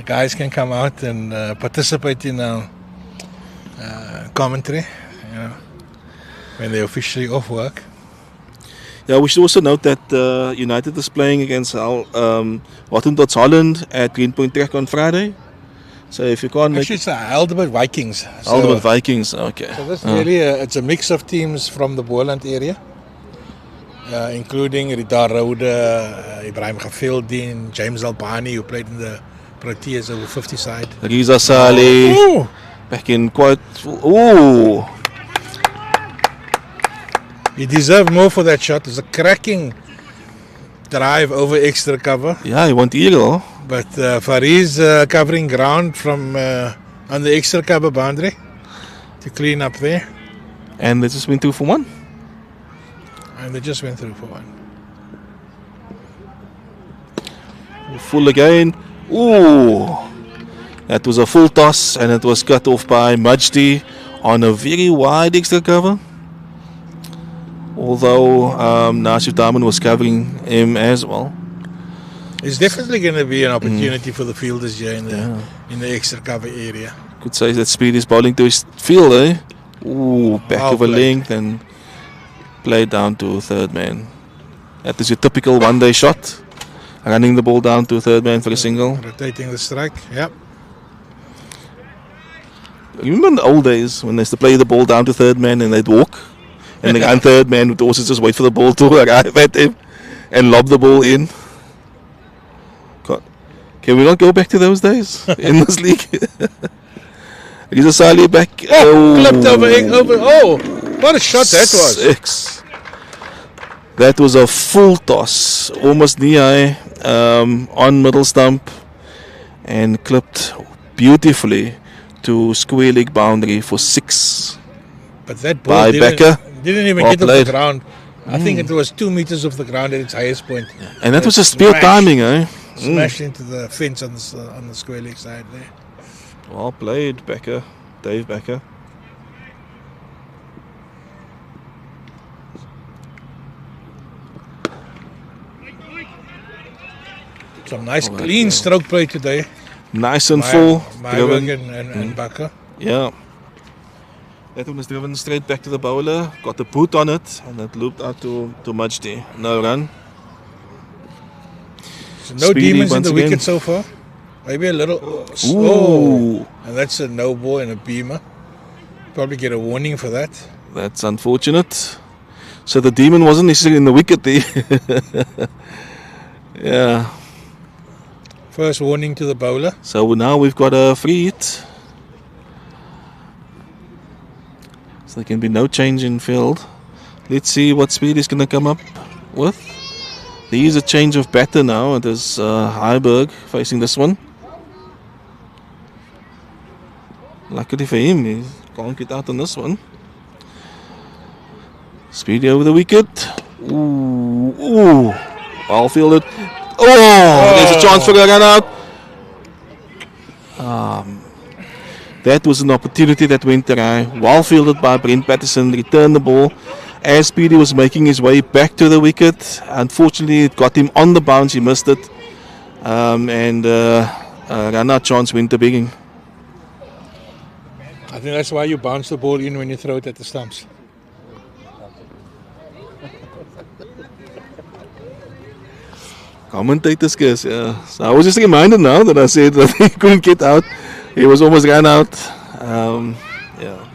guys can come out and participate in our commentary, when they're officially off work. Yeah, we should also note that United is playing against Hottentots Holland at Greenpoint Track on Friday. So if you can't Actually, it's the Helderberg Vikings. Helderberg Vikings, okay. So that's really it's a mix of teams from the Boland area, including Ridar Rode, Ibrahim Gafieldin, James Albani, who played in the Proteas over 50 side. Riza Saleh, back in quite... Ooh! He deserved more for that shot. It's a cracking drive over extra cover. Yeah, he went eagle. But Fariz covering ground from on the extra cover boundary to clean up there. And they just went 2 for 1. And they just went through for 1. Full again. Ooh! That was a full toss and it was cut off by Majdi on a very wide extra cover. Although Nashif Daman was covering him as well. It's definitely going to be an opportunity for the fielders here in the extra cover area. Could say that Speed is bowling to his field, eh? Ooh, back over length and played down to third man. That is your typical one-day shot. Running the ball down to third man for a single. Rotating the strike, yep. Remember in the old days when they used to play the ball down to third man and they'd walk? And the third man would also just wait for the ball to arrive at him and lob the ball in. God. Can we not go back to those days in this league? Riza Saleh back. Clipped over. Oh, what a shot that was. 6. That was a full toss. Almost knee high. on middle stump and clipped beautifully to square leg boundary for 6 But that ball by didn't, Becker. didn't even Well get off played. the ground. I think it was 2 meters off the ground at its highest point. And that was just Smashed. pure timing, eh? Smashed into the fence on the square leg side there. Well played, Becker. Dave Becker. Some nice Alright, clean yeah. stroke play today. Nice and full. Myberg Driven. and Bakker. Yeah. That one was driven straight back to the bowler. Got a boot on it. And it looped out to Majdi. No run. So no Speedy demons in once the again. wicket so far. Maybe a little. Ooh. And that's a no ball and a beamer. Probably get a warning for that. That's unfortunate. So the demon wasn't necessarily in the wicket there. Yeah. First warning to the bowler. So now we've got a free hit. So there can be no change in field. Let's see what Speed is going to come up with. There is a change of batter now. It is Heiberg facing this one. Luckily for him, he can't get out on this one. Speedy over the wicket. Ooh. Well fielded. Oh, there's a chance for a run out. That was an opportunity that went awry. Well fielded by Brent Patterson. Returned the ball as Speedy was making his way back to the wicket. Unfortunately, it got him on the bounce. He missed it. And run out chance went to bigging. I think that's why you bounce the ball in when you throw it at the stumps. Commentators guess, yeah. So I was just reminded now that I said that he couldn't get out. He was almost ran out. Yeah.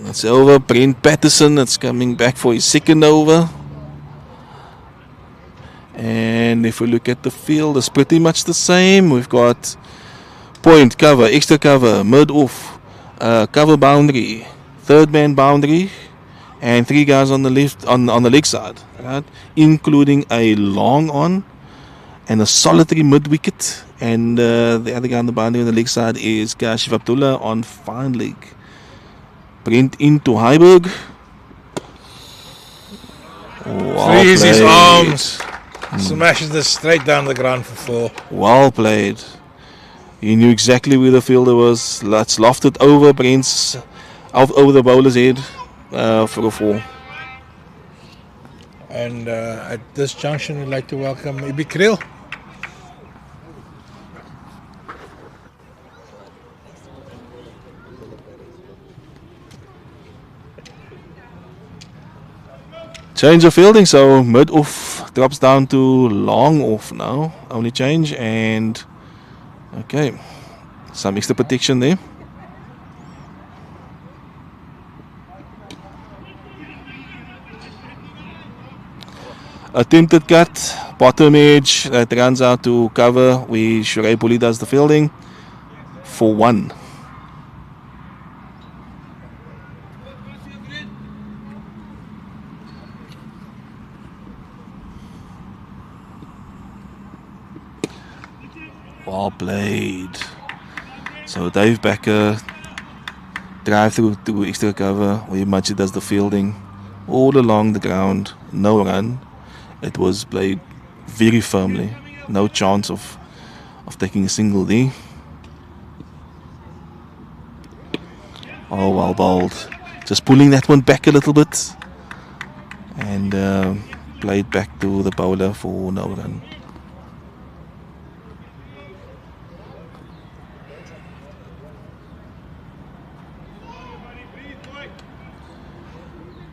That's over. Brent Patterson, that's coming back for his second over. And if we look at the field, it's pretty much the same. We've got point, cover, extra cover, mid off, cover boundary, third man boundary, and 3 guys on the left on the leg side, right? Including a long on and a solitary mid wicket, and the other guy on the boundary on the leg side is Kashif Abdullah on fine leg. Brent into Heiberg. Well Frees his played. arms. Smashes this straight down the ground for 4. Well played. He knew exactly where the fielder was. Let's loft it over Brent's over the bowler's head for a 4. And at this junction, we'd like to welcome Ibi Kriel. Change of fielding, so mid off drops down to long off now. Only change, and okay, some extra protection there. Attempted cut, bottom edge that runs out to cover where Shuray Puli does the fielding for 1. Well played. So Dave Becker drive through to extra cover where Machi does the fielding all along the ground. No run. It was played very firmly. No chance of taking a single D. Oh, well bowled. Just pulling that one back a little bit. And played back to the bowler for no run.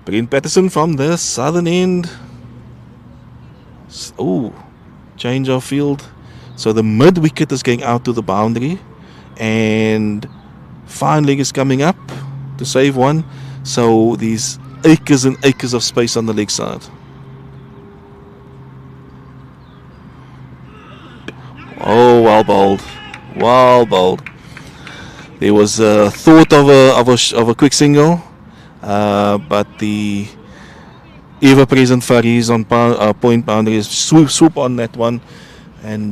Brent Patterson from the southern end. Oh, change of field. So the mid wicket is going out to the boundary, and fine leg is coming up to save 1. So these acres and acres of space on the leg side. Oh, well bowled, well bowled. There was a thought of a quick single. But the ever-present Faris on point boundaries. Swoop on that one. And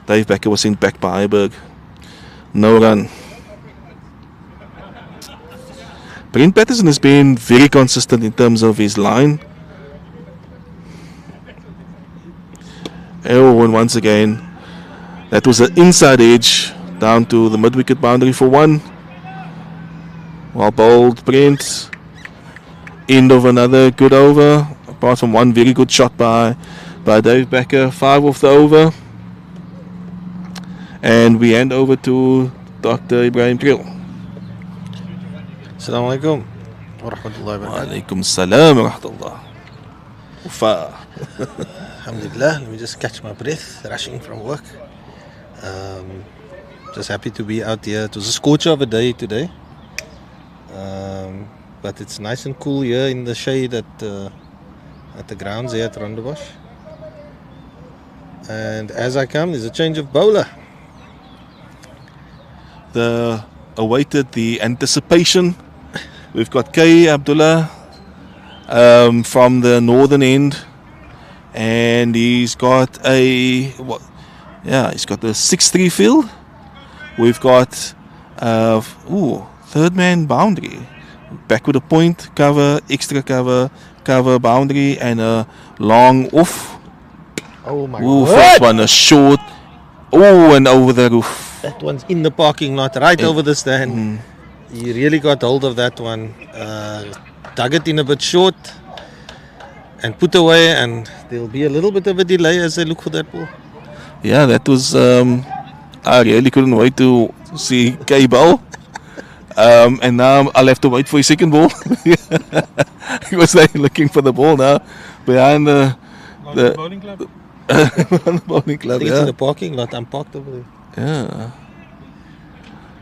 Dave Becker was sent back by Heiberg. No run. Brent Patterson has been very consistent in terms of his line. Oh, and once again, that was an inside edge down to the mid-wicket boundary for one. Well bowled, Brent. End of another good over. Apart from one very good shot by Dave Becker. 5 off the over. And we hand over to Dr. Ibrahim Kriel. Assalamu alaikum wa rahmatullahi wa barakatuh. Alaikum salam wa rahmatullah. Ufa. Alhamdulillah, let me just catch my breath, rushing from work. Just happy to be out here. It was a scorcher of a day today. But it's nice and cool here in the shade at the grounds here at Rondebosch. And as I come, there's a change of bowler. The anticipation. We've got K. Abdullah from the northern end, and he's got he's got the 6-3 field. We've got third man boundary, back with a point, cover, extra cover, boundary, and a long off. Oh my First one a short. And over the roof. That one's in the parking lot, right over the stand. He really got hold of that one. Dug it in a bit short and put away, and there'll be a little bit of a delay as they look for that ball. Yeah, that was. I really couldn't wait to see K bowl. And now I'll have to wait for his second ball. He was like looking for the ball now behind the bowling club. the bowling I club. think it's in the parking lot. I'm parked over there. Yeah.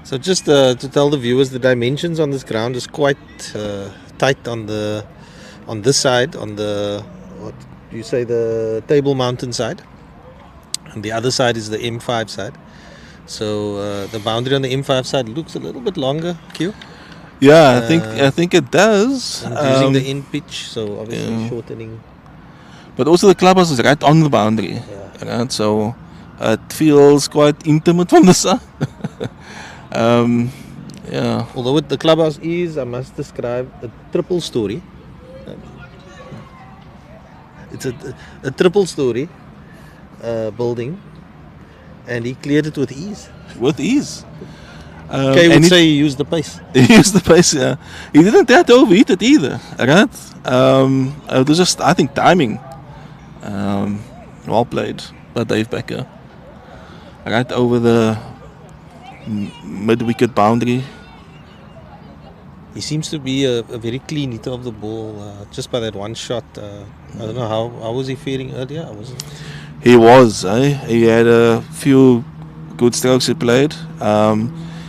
So just to tell the viewers, the dimensions on this ground is quite tight on this side, on the the Table Mountain side, and the other side is the M5 side. So the boundary on the M5 side looks a little bit longer. Q. Yeah, I think it does. And using the end pitch, so obviously shortening. But also the clubhouse is right on the boundary, right? So it feels quite intimate from the side. Although what the clubhouse is, I must describe, a triple story. It's a triple story building, and he cleared it with ease. With ease. Kay would say he used the pace. He used the pace, yeah. He didn't dare to overheat it either, right? It was just, I think, timing. Well played by Dave Becker. Right over the mid-wicket boundary. He seems to be a very clean hitter of the ball, just by that one shot. I don't know how was he faring earlier? He was, He had a few good strokes he played.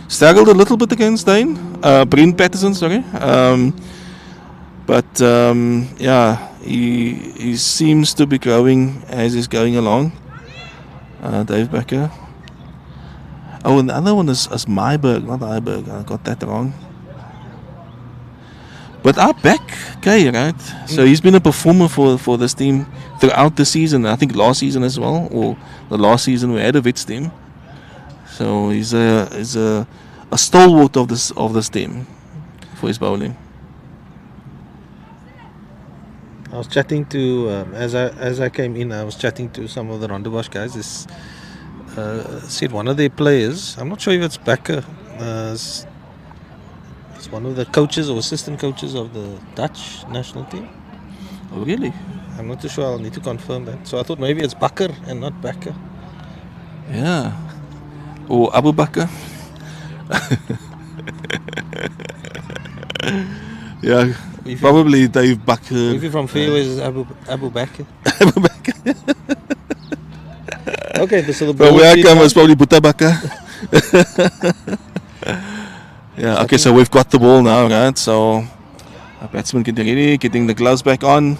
Struggled a little bit against Brent Patterson, sorry. But he seems to be growing as he's going along. Dave Becker. Oh, and the other one is Myberg, not Heiberg. I got that wrong. But our back, okay, right? So he's been a performer for this team throughout the season. I think last season as well, or the last season we had a Wits team. So he's a stalwart of this team for his bowling. I was chatting to as I came in. I was chatting to some of the Rondebosch guys. This said one of their players. I'm not sure if it's Becker. It's one of the coaches or assistant coaches of the Dutch national team. Oh, really? I'm not too sure. I'll need to confirm that. So I thought maybe it's Bakker and not Becker. Yeah. Or Abu Bakr. Yeah. Probably Dave Bakker. If you're from Fairways, it's Abu Bakr. Abu Bakr. Okay, so the But where I come is probably Buta Bakar. Yeah, okay, so we've got the ball now, right? So our batsman getting ready, getting the gloves back on.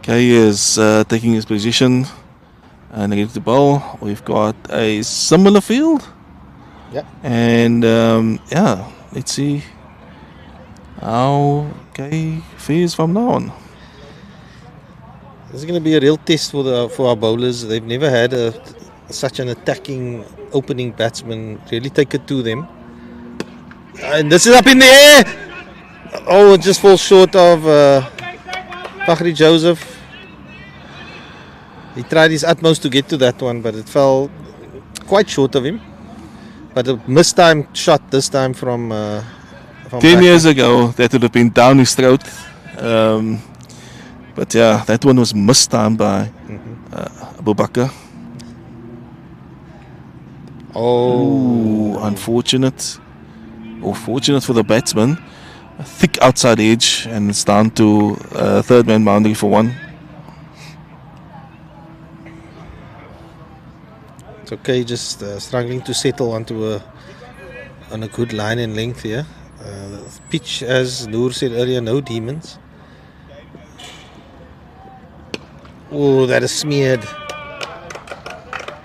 Kay is taking his position and ready to bowl. We've got a similar field. Yeah. And let's see how Kay fares from now on. This is going to be a real test for our bowlers. They've never had such an attacking opening batsman really take it to them. And this is up in the air. Oh, it just falls short of Fakhri Joseph. He tried his utmost to get to that one, but it fell quite short of him. But a mistimed shot this time from 10 years ago, that would have been down his throat. But yeah, that one was mistimed by Abu Bakr. Oh, unfortunate. Or fortunate for the batsman. A thick outside edge, and it's down to third man boundary for 1. It's okay, just struggling to settle onto on a good line and length here. The pitch, as Noor said earlier, no demons. Oh, that is smeared.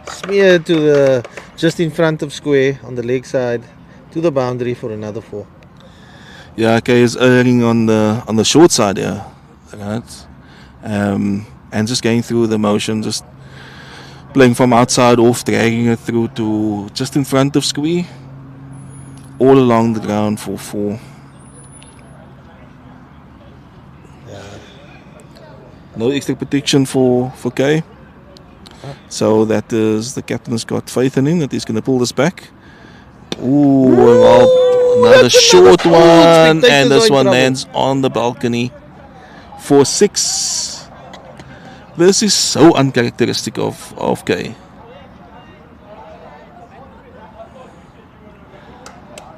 Smeared to the just in front of square on the leg side to the boundary for another 4. Yeah, okay, is erring on the short side here, right? And just going through the motion, just playing from outside off, dragging it through to just in front of square, all along the ground for 4. No extra protection for K. So that is, the captain has got faith in him that he's going to pull this back. Ooh, well, another short one, and this one lands on the balcony for 6. This is so uncharacteristic of K.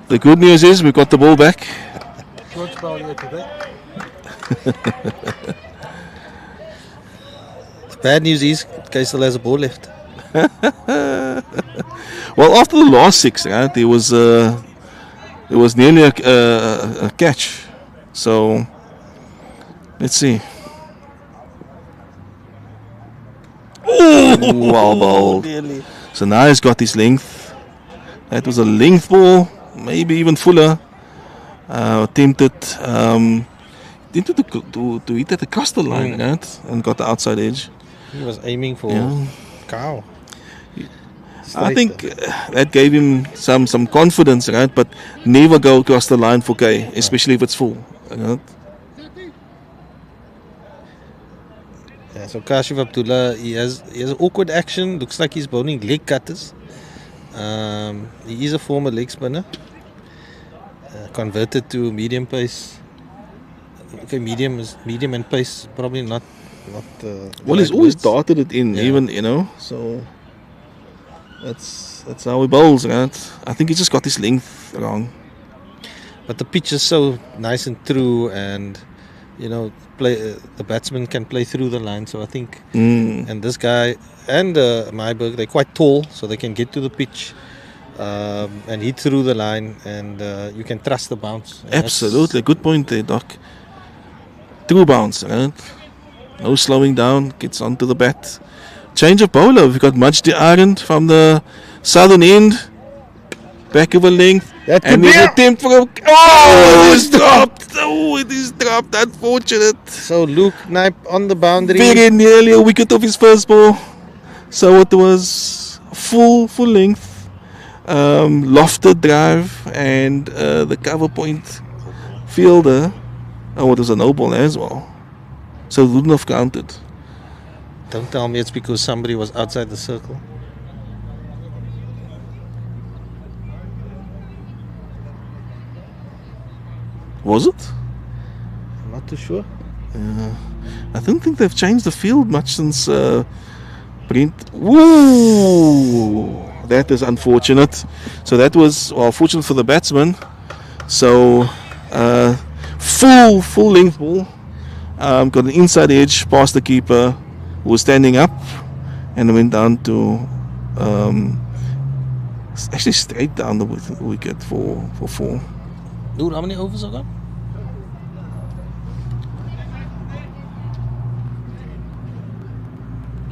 The good news is we've got the ball back. Short spell here today. The bad news is K still has a ball left. Well, after the last 6, right, there was nearly a catch. So let's see. Oh, well bowled. So now he's got his length. That was a length ball, maybe even fuller. Attempted to hit that across the line, right, and got the outside edge. He was aiming for cow. I think that gave him some confidence, right? But never go across the line for K, especially if it's full. Right? Yeah, so Kashif Abdullah, he has an awkward action. Looks like he's bowling leg cutters. He is a former leg spinner, converted to medium pace. Okay, medium and pace probably not. Well, he's always darted it in, even so. That's how he bowls, right? I think he just got his length wrong. But the pitch is so nice and true, and the batsman can play through the line. So I think, and this guy and Myberg, they're quite tall, so they can get to the pitch and hit through the line, and you can trust the bounce. And absolutely, good point there, Doc. True bounce, right? No slowing down, gets onto the bat. Change of bowler. We've got Majdi Arend from the southern end. Back of a length. And his attempt for a... Oh, it is dropped. Oh, it is dropped. Unfortunate. So Luke Knipe on the boundary. Very nearly a wicket of his first ball. So it was full length. Lofted drive. And the cover point fielder. Oh, it was a no ball as well. So it wouldn't have counted. Don't tell me it's because somebody was outside the circle. Was it? I'm not too sure. I don't think they've changed the field much since Brent. Woo! That is unfortunate. So that was fortunate for the batsman. So full length ball. Got an inside edge past the keeper, who was standing up, and went down to actually straight down the wicket for 4. Dude, how many overs are gone?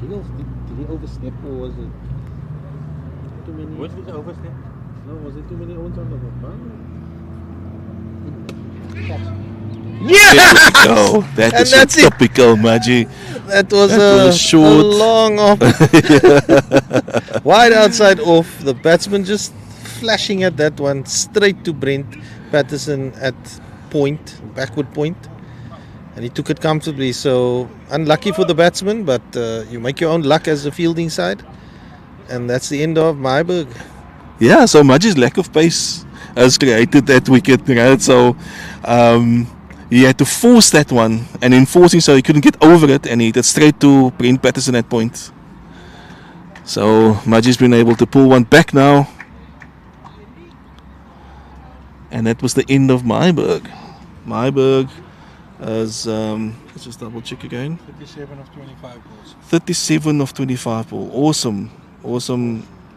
Did he overstep, or was it too many? Was it overstep? No, was it too many overs on the boundary? Yes! Oh, that And is that's a it. typical Maji. That was was a short. long off. Wide outside off. The batsman just flashing at that one straight to Brent Patterson at point, backward point. And he took it comfortably. So unlucky for the batsman, but you make your own luck as the fielding side. And that's the end of Myburg. Yeah, so Maji's lack of pace has created that wicket, right? So he had to force that one, and in forcing so he couldn't get over it, and he hit it straight to Brent Patterson at point. So Maji's been able to pull one back now. And that was the end of Myburg. Myburg is, let's just double check again. 37 of 25 balls. 37 of 25 ball. Awesome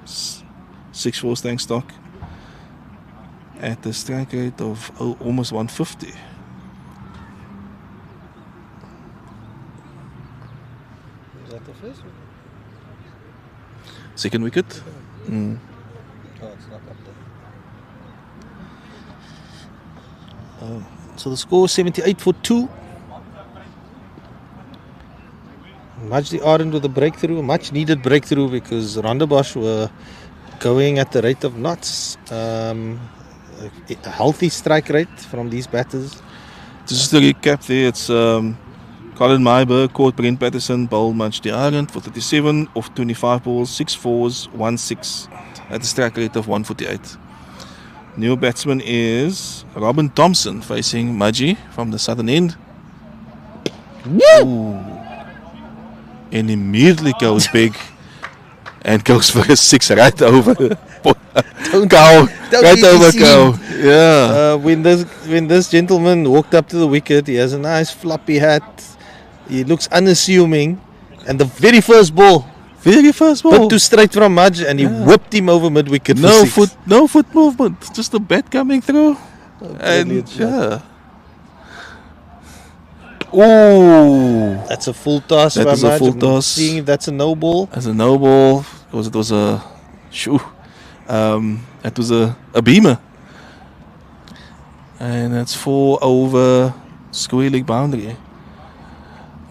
6-4 staying stock. At the strike rate of almost 150. Is that the first one? Second wicket. Mm. Oh, it's not up there. So the score 78 for 2. Much ardent with a breakthrough, much needed breakthrough because Rondebosch were going at the rate of knots. A healthy strike rate from these batters. Just to recap there, it's Colin Myburg caught Brent Patterson, bowled Much Ardent for 37 of 25 balls, 6 fours, 1 6 at a strike rate of 148. New batsman is Robin Thompson facing Mudgy from the southern end. Ooh. And immediately goes big and goes for a 6 right over cow. Right over cow. Yeah. When this gentleman walked up to the wicket, he has a nice floppy hat. He looks unassuming, and the very first ball, put to straight from Mudge, and he whipped him over mid wicket. No foot movement, just the bat coming through. And yeah. Ooh, that's a full toss. That is a full toss. Seeing if that's a no ball. As a no ball, because it was a shoo. It was a beamer, and that's 4 over square leg boundary.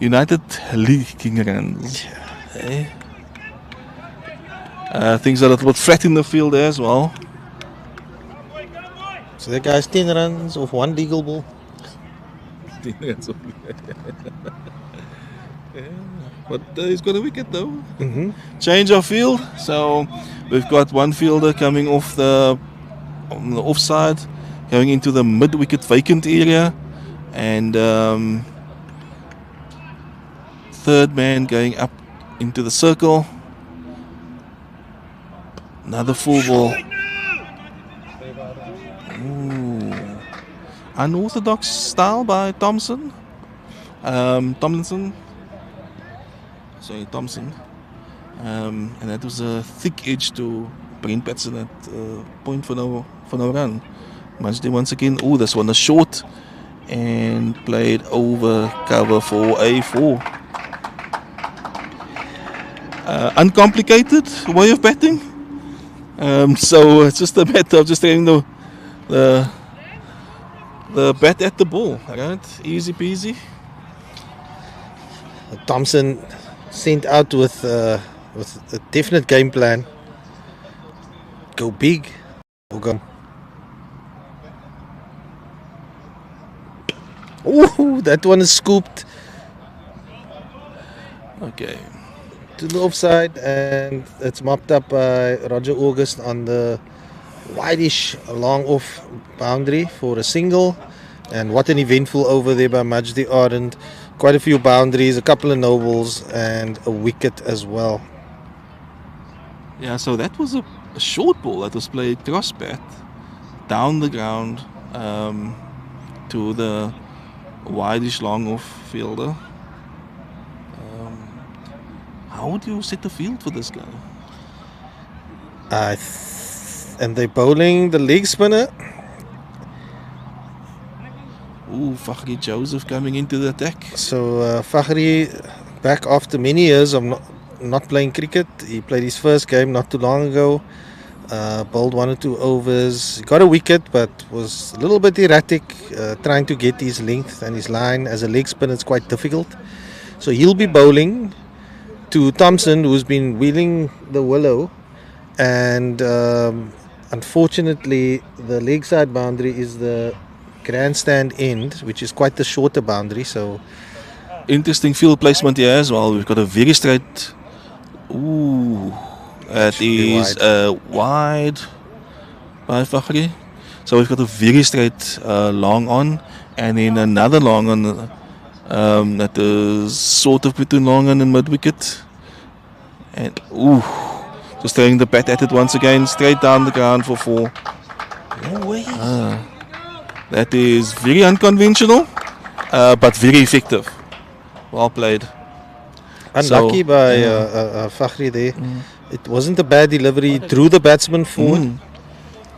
United leaking runs. Okay. Things are a little bit flat in the field there as well. So that guy's 10 runs off 1 legal ball. Yeah, but he's got a wicket though. Mm-hmm. Change of field. So we've got one fielder coming off on the offside, going into the mid-wicket vacant area, and third man going up into the circle. Another full ball. Ooh. Unorthodox style by Tomlinson. And that was a thick edge to Brent Patterson at point for no run. Majdi once again. Oh, this one is short and played over cover for a 4. Uncomplicated way of batting. So it's just a matter of just getting the bat at the ball, right? Easy peasy. Thompson sent out with a definite game plan. Go big or go. Oh, that one is scooped. Okay. To the offside, and it's mopped up by Roger August on the wideish long off boundary for a single. And what an eventful over there by Majdi Ardent. Quite a few boundaries, a couple of nobles, and a wicket as well. Yeah, so that was a short ball that was played cross bat down the ground to the wideish long off fielder. How would you set the field for this guy? And they're bowling the leg spinner. Ooh, Fakhri Joseph coming into the attack. So Fakhri, back after many years of not playing cricket. He played his first game not too long ago. Bowled 1 or 2 overs. Got a wicket, but was a little bit erratic, trying to get his length and his line. As a leg spinner, it's quite difficult. So he'll be bowling to Thompson, who's been wheeling the willow, and unfortunately the leg side boundary is the grandstand end, which is quite the shorter boundary. So Interesting field placement here as well. We've got a very straight. Ooh, that is wide by Fakhri. So we've got a very straight long on, and then another long on that is sort of between long on and mid wicket. And just throwing the bat at it once again, straight down the ground for 4. no way. That is very unconventional, but very effective. Well played. Unlucky by Fakhri there. It wasn't a bad delivery. Threw the batsman forward,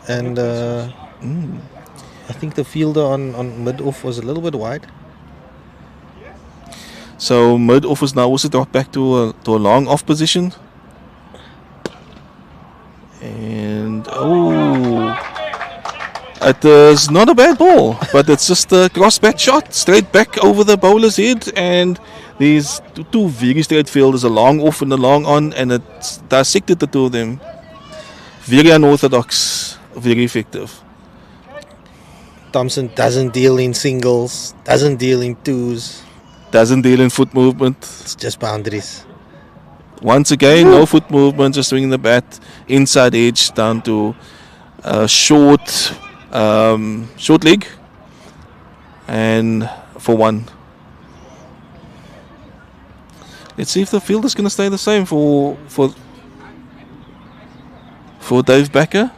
and I think the fielder on mid-off was a little bit wide. So mid-off is now also dropped back to a long off position. And it is not a bad ball, but it's just a cross bat shot straight back over the bowler's head. And these two very straight fielders, a long off and a long on, and it dissected the two of them. Very unorthodox, very effective. Thompson doesn't deal in singles, doesn't deal in twos. Doesn't deal in foot movement. It's just boundaries. Once again, no foot movement, just swinging the bat inside edge down to short leg, and for 1. Let's see if the field is going to stay the same for Dave Becker.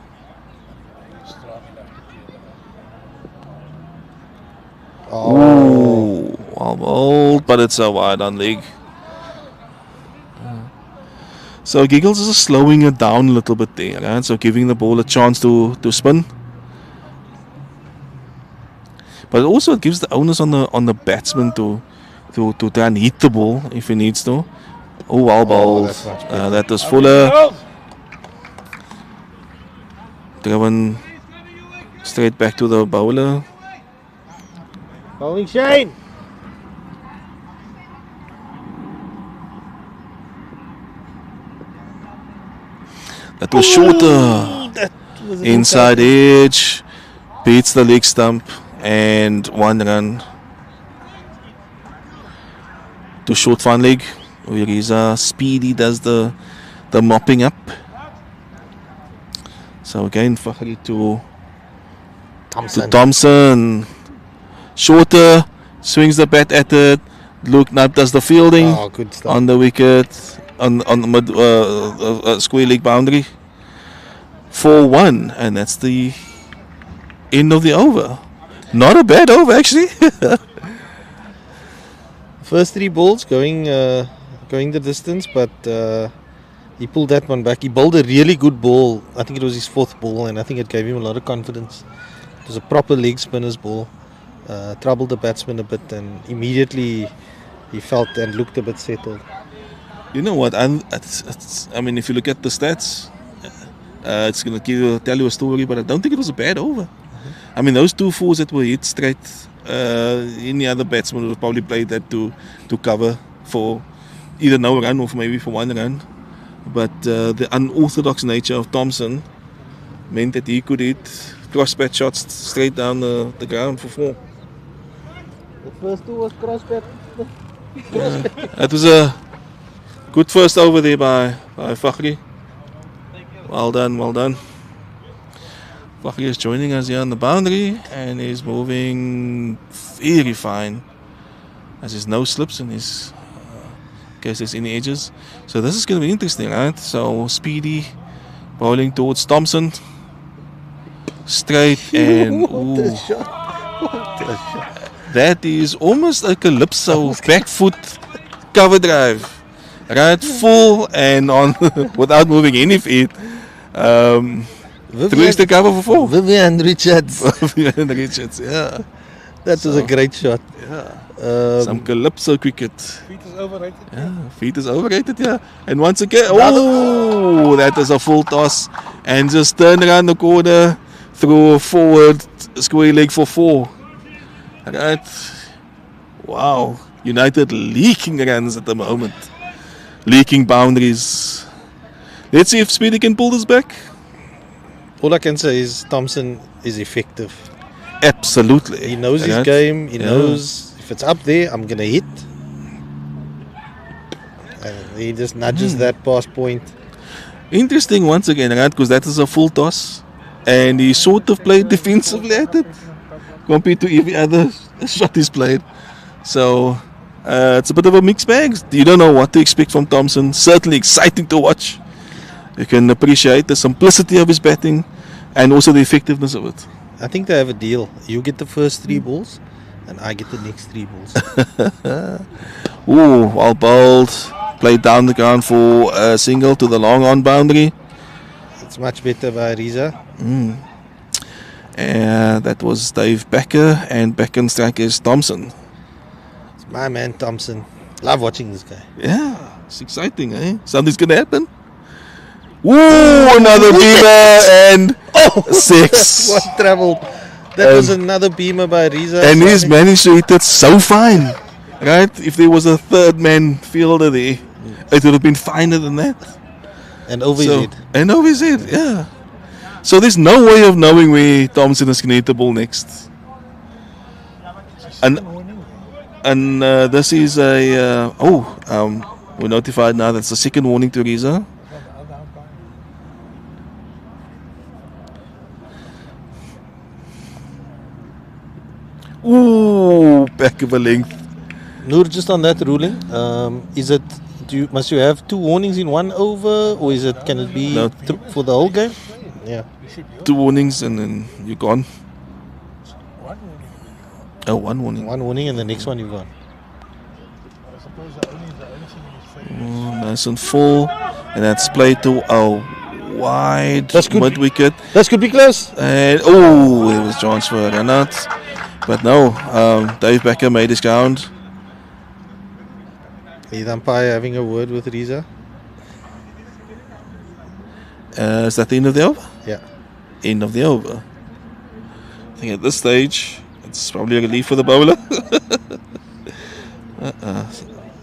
Well bowled, but it's a wide on leg. So Giggles is slowing it down a little bit there, right? So giving the ball a chance to spin. But also it gives the onus on the batsman to try and hit the ball if he needs to. Well bowled. That is Fuller. Driven straight back to the bowler. Bowling Shane. That was shorter. Inside edge. Beats the leg stump. And 1 run. To short fine leg. Where is Speedy does the mopping up. So again, Fakhri to Thompson. Shorter. Swings the bat at it. Luke Knapp does the fielding Good stuff. on the wicket. On the mid square leg boundary. 4-1, and that's the end of the over. Not a bad over, actually. First 3 balls going the distance, but he pulled that one back. He bowled a really good ball. I think it was his 4th ball, and I think it gave him a lot of confidence. It was a proper leg spinner's ball. Troubled the batsman a bit, and immediately he felt and looked a bit settled. You know what? I mean, if you look at the stats, it's going to tell you a story, but I don't think it was a bad over. I mean, those 2 fours that were hit straight, any other batsman would have probably played that to cover for either no run or maybe for 1 run. But the unorthodox nature of Thompson meant that he could hit cross-bat shots straight down the ground for 4. The first 2 was cross-bat. That was a good first over there by Fakhri. Well done. Fakhri is joining us here on the boundary and is moving very fine. As his nose slips in his case there's any edges. So this is going to be interesting, right? So Speedy bowling towards Thompson. Straight and What a shot. that is almost a calypso back foot cover drive. Right, full and on without moving any feet. Through the cover for 4. Vivian Richards. Vivian Richards, yeah. That was a great shot. Yeah. Some calypso cricket. Feet is overrated. Yeah, feet is overrated, yeah. And once again, that is a full toss. and just turn around the corner, throw a forward square leg for 4. Right? Wow. United leaking runs at the moment. Leaking boundaries. Let's see if Speedy can pull this back. All I can say is Thompson is effective. Absolutely. He knows his Right? game. He Yeah. knows if it's up there, I'm going to hit. And he just nudges that pass point. Interesting once again, right? Because that is a full toss. And he sort of played defensively at it compared to every other shot he's played. So it's a bit of a mixed bag. You don't know what to expect from Thompson. Certainly exciting to watch. You can appreciate the simplicity of his batting and also the effectiveness of it. I think they have a deal. You get the first 3 balls, and I get the next 3 balls. Ooh, well bowled. Played down the ground for a single to the long on boundary. It's much better by Riza. That was Dave Becker, and Becken's striker is Thompson. It's my man Thompson. Love watching this guy. Yeah, it's exciting, eh? Something's gonna happen. Ooh, another beamer and 6. What trouble. That was another beamer by Riza. And he's managed to hit it so fine, right? If there was a third man fielder there, it would have been finer than that. And over his head. And over his head, yeah. So there's no way of knowing where Thompson is going to hit the ball next. And this is a we're notified now that's the second warning to Riza. Ooh, back of a length. Noor, just on that ruling, is it? Must you have 2 warnings in 1 over, or can it be No. for the whole game? Yeah. 2 warnings and then you're gone. Oh, 1 warning. 1 warning and the next one you've gone. Nice and full, and that's played to a wide mid wicket. That could be close. And there was chance for a run out, but no. Dave Becker made his count. Is the umpire having a word with Riza? Is that the end of the over? Yeah. End of the over. I think at this stage, it's probably a relief for the bowler.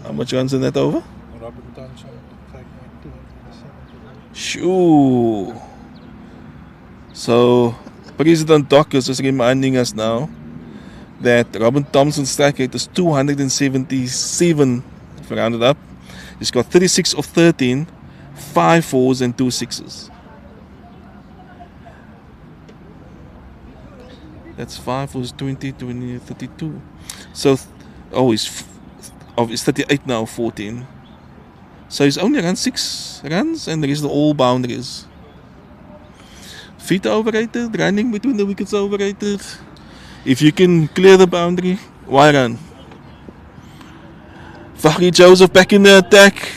How much runs in that over? Shoo. So, President Doc is just reminding us now that Robin Thompson's strike rate is 277, if we round it up. He's got 36 of 13, 5 4s and 2 6s. That's 5 was 20, 20, 32. So, he's 38 now, 14. So he's only run 6 runs, and the rest are all boundaries. Feet are overrated, running between the wickets are overrated. If you can clear the boundary, why run? Fahri Joseph back in the attack.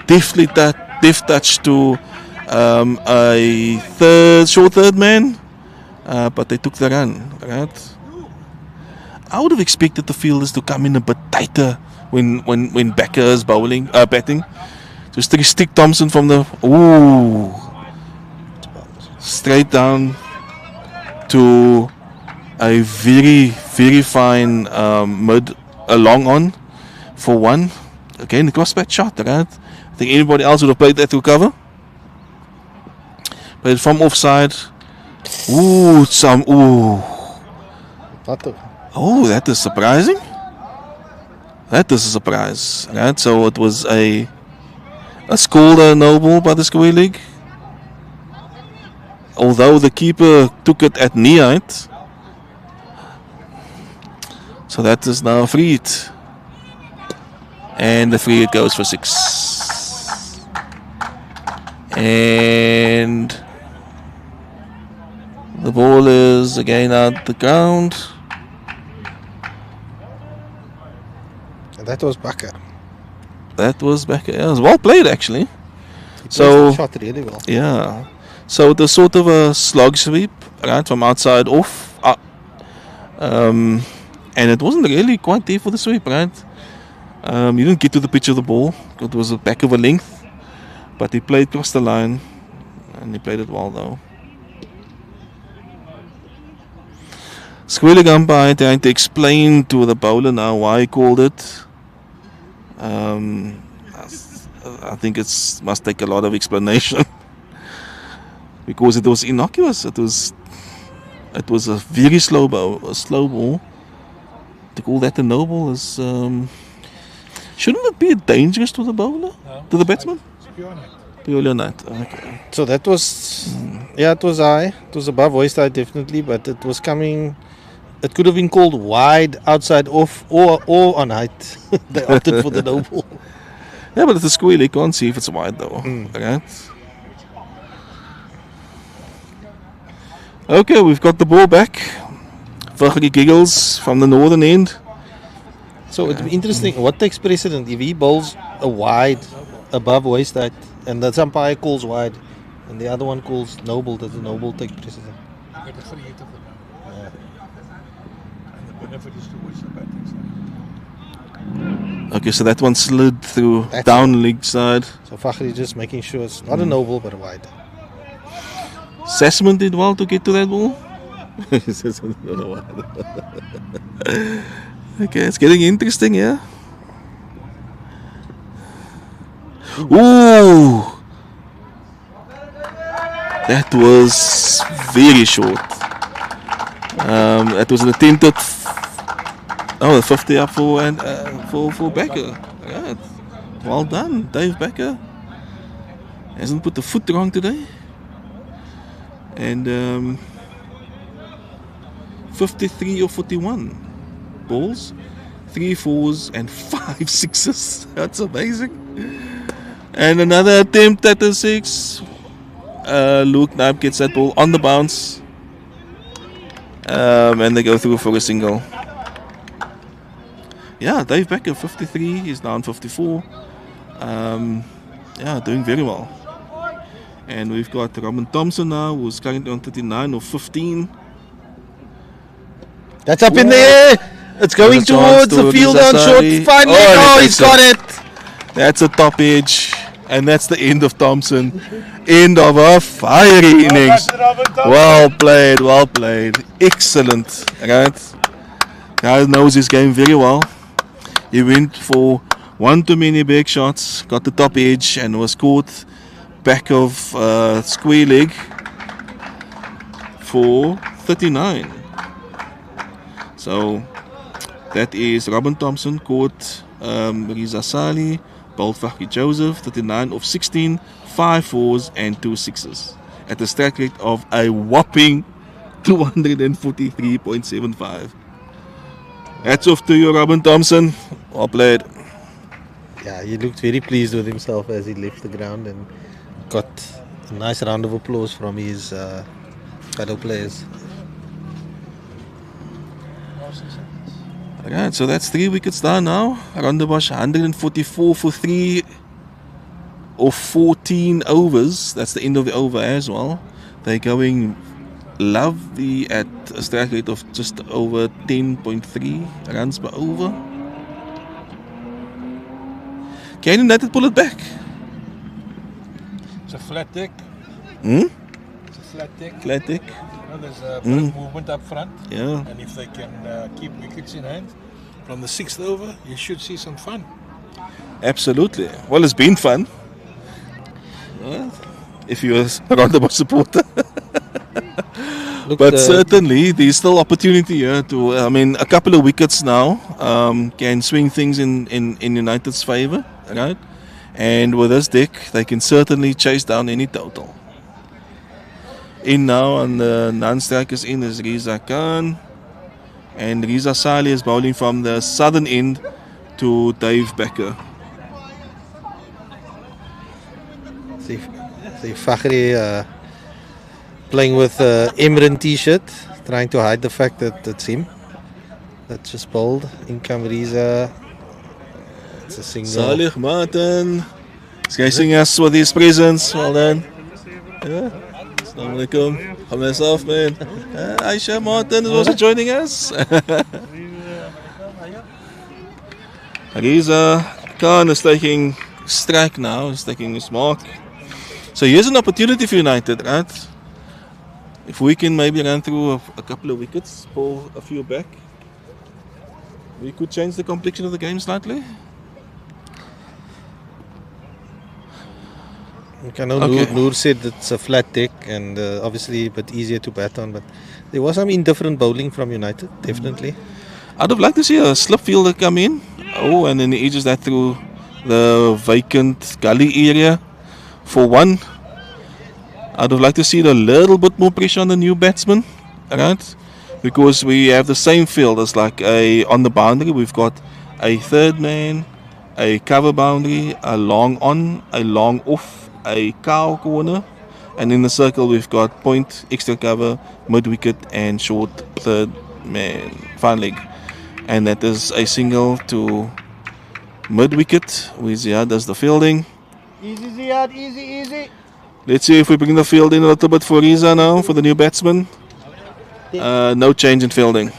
Deft touch to a short third man. But they took the run, right? I would have expected the fielders to come in a bit tighter when Becker is batting. Just to stick Thompson from the straight down to a very, very fine mid, a long on for 1. Again, it was a bad shot, right? I think anybody else would have played that to cover. But from offside. That is surprising. That is a surprise, right? So it was a scorer no ball by the square leg. Although the keeper took it at knee height. So that is now a free hit. And the free hit goes for 6. And the ball is again out the ground. And that was Becker. That was Becker. Yeah, it was well played actually. He shot really well. Yeah. So it was sort of a slog sweep, right, from outside off. And it wasn't really quite there for the sweep, right? He didn't get to the pitch of the ball. It was a back of a length. But he played across the line. and he played it well though. Squealing umpire trying to explain to the bowler now why he called it. I think it must take a lot of explanation because it was innocuous. It was a very slow ball. To call that a no ball is shouldn't it be dangerous to the bowler, to the batsman? It's pure net. Purely not. Okay. So that was, it was high. It was above waist height definitely, but it was coming. It could have been called wide, outside, off, or on height. They opted for the no ball. Yeah, but it's a squeal. You can't see if it's wide though. Right? Okay, we've got the ball back. Fugly giggles from the northern end. So it'd be interesting. What takes precedent if he bowls a wide, above waist height, and the umpire calls wide, and the other one calls no ball? Does the no ball take precedent? You get the free hit of the no. And the benefit is to watch the batting side. Okay, so that one slid through That's down leg side. So Fakhri just making sure it's not a no ball but a wide. Sasman did well to get to that ball. Okay, it's getting interesting, yeah. Ooh, that was very short. It was an attempted 50 up for Becker. Right. Well done, Dave Becker. Hasn't put the foot wrong today. And 53 or 41 balls, 3 4s and 5 6s. That's amazing. And another attempt at a 6. Luke Knipe gets that ball on the bounce. And they go through for a single. Yeah, Dave Becker 53, he's down 54. Yeah, doing very well. And we've got Robin Thompson now, who's currently on 39 or 15. That's up in the air. It's going towards the field on short. Finally, he's got it. That's a top edge. And that's the end of Thompson. End of a fiery innings. Well played, well played. Excellent. Right? Guy knows his game very well. He went for one too many big shots, got the top edge, and was caught back of square leg for 39. So that is Robin Thompson caught Riza Sali, bowled Fakhri Joseph, 39 of 16, 5 4s and 2 6s at a strike rate of a whopping 243.75. Hats off to you, Robin Thompson. Well played. Yeah, he looked very pleased with himself as he left the ground and got a nice round of applause from his fellow players. Alright, so that's 3 wickets down now. Rondebosch 144 for 3 of 14 overs. That's the end of the over as well. They're going lovely at a strike rate of just over 10.3 runs per over. Can United pull it back? It's a flat deck. Hmm? It's a flat deck. Flat deck? There's a bit of movement up front. Yeah. And if they can keep wickets in hand from the 6th over, you should see some fun. Absolutely. Well, it's been fun. If you're a Rondebosch supporter. Look, But certainly, there's still opportunity here to, a couple of wickets now can swing things in United's favour, right? And with this deck, they can certainly chase down any total. In now, and the non-strikers in is Riza Khan. And Riza Sali is bowling from the southern end to Dave Becker. see Fakhri playing with Emran t-shirt, trying to hide the fact that it's him. That's just bowled. Income Riza. It's a single. Salih Martin is gracing us with his presence. Well done. Yeah. Assalamu alaikum. From myself, man. Aisha Martin is also joining us. Riza Khan is taking strike now. He's taking his mark. So here's an opportunity for United, right? If we can maybe run through a couple of wickets, pull a few back, we could change the complexion of the game slightly. I know Okay. Noor said it's a flat deck and obviously a bit easier to bat on, but there was some indifferent bowling from United, definitely. I'd have liked to see a slip fielder come in. Oh, and then he edges that through the vacant gully area for one. I'd have liked to see a little bit more pressure on the new batsman, right? Because we have the same field as like on the boundary. We've got a third man, a cover boundary, a long on, a long off, a cow corner, and in the circle we've got point, extra cover, mid wicket, and short third man, fine leg. And that is a single to mid wicket, where Ziad does the fielding. Easy, Ziad, easy, easy. Let's see if we bring the field in a little bit for Riza now, for the new batsman. No change in fielding.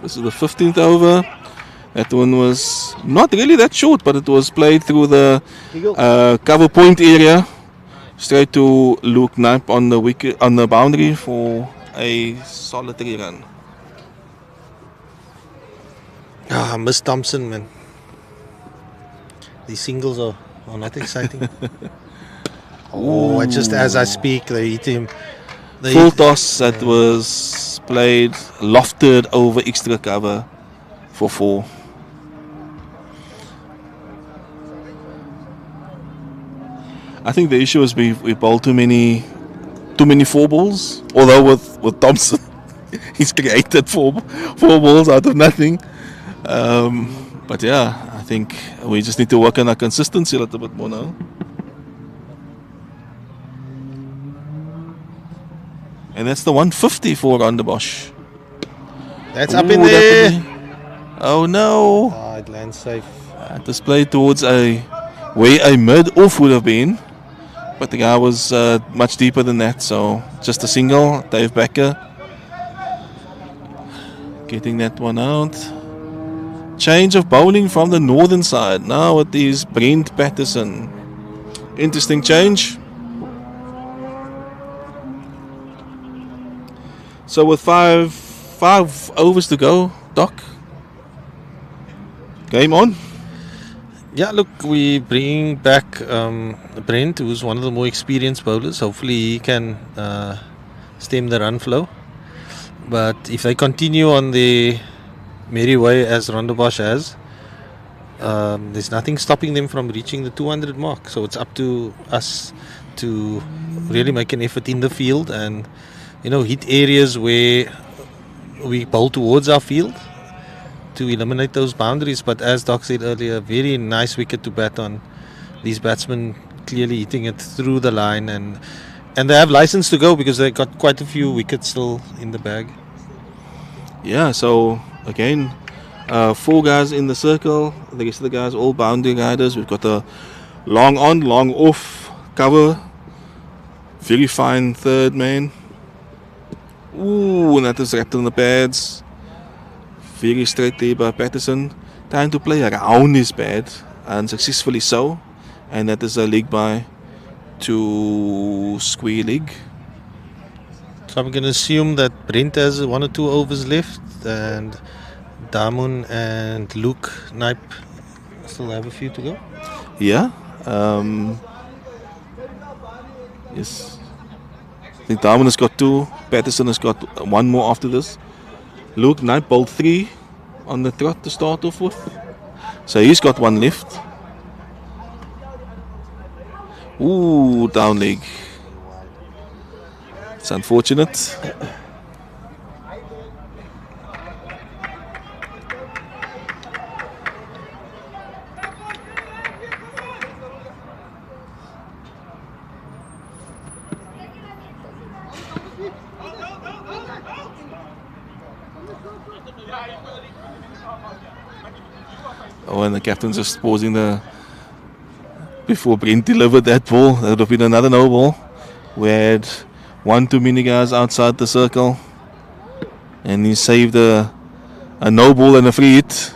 This is the 15th over. That one was not really that short, but it was played through the cover point area, straight to Luke Knipe on the wicket, on the boundary for a solitary run. Ah, Miss Thompson, man. These singles are not exciting. Oh, just as I speak, they hit him. Full toss that was played, lofted over extra cover for 4. I think the issue is we bowl too many 4 balls. Although with Thompson, he's created 4 balls out of nothing. But yeah, I think we just need to work on our consistency a little bit more now. And that's the 150 for Rondebosch. That's up in there. Oh no! Ah, it lands safe. This played towards where a mid-off would have been. But the guy was much deeper than that, so just a single. Dave Becker getting that one out. Change of bowling from the northern side. Now it is Brent Patterson. Interesting change. So with five overs to go, Doc, game on. Yeah, look, we bring back Brent, who's one of the more experienced bowlers. Hopefully he can stem the run flow. But if they continue on the merry way as Rondebosch has, there's nothing stopping them from reaching the 200 mark. So it's up to us to really make an effort in the field and, hit areas where we bowl towards our field to eliminate those boundaries. But as Doc said earlier, very nice wicket to bat on. These batsmen clearly hitting it through the line, and they have license to go because they got quite a few wickets still in the bag. Yeah, so again, 4 guys in the circle. The rest of the guys all boundary riders. We've got a long on, long off cover. Very fine third man. Ooh, and that is wrapped on the pads. Very straight there by Patterson. Trying to play around his pad, and successfully so. And that is a leg by to square leg. So I'm going to assume that Brent has 1 or 2 overs left, and Damun and Luke Knipe still have a few to go. Yeah. Yes. I think Darwin has got 2. Patterson has got 1 more after this. Luke Knipe bowled 3 on the trot to start off with. So he's got 1 left. Ooh, down leg. It's unfortunate. Oh, and the captain's just pausing before Brent delivered that ball. That would have been another no ball. We had 1 too many guys outside the circle, and he saved a A no ball and a free hit.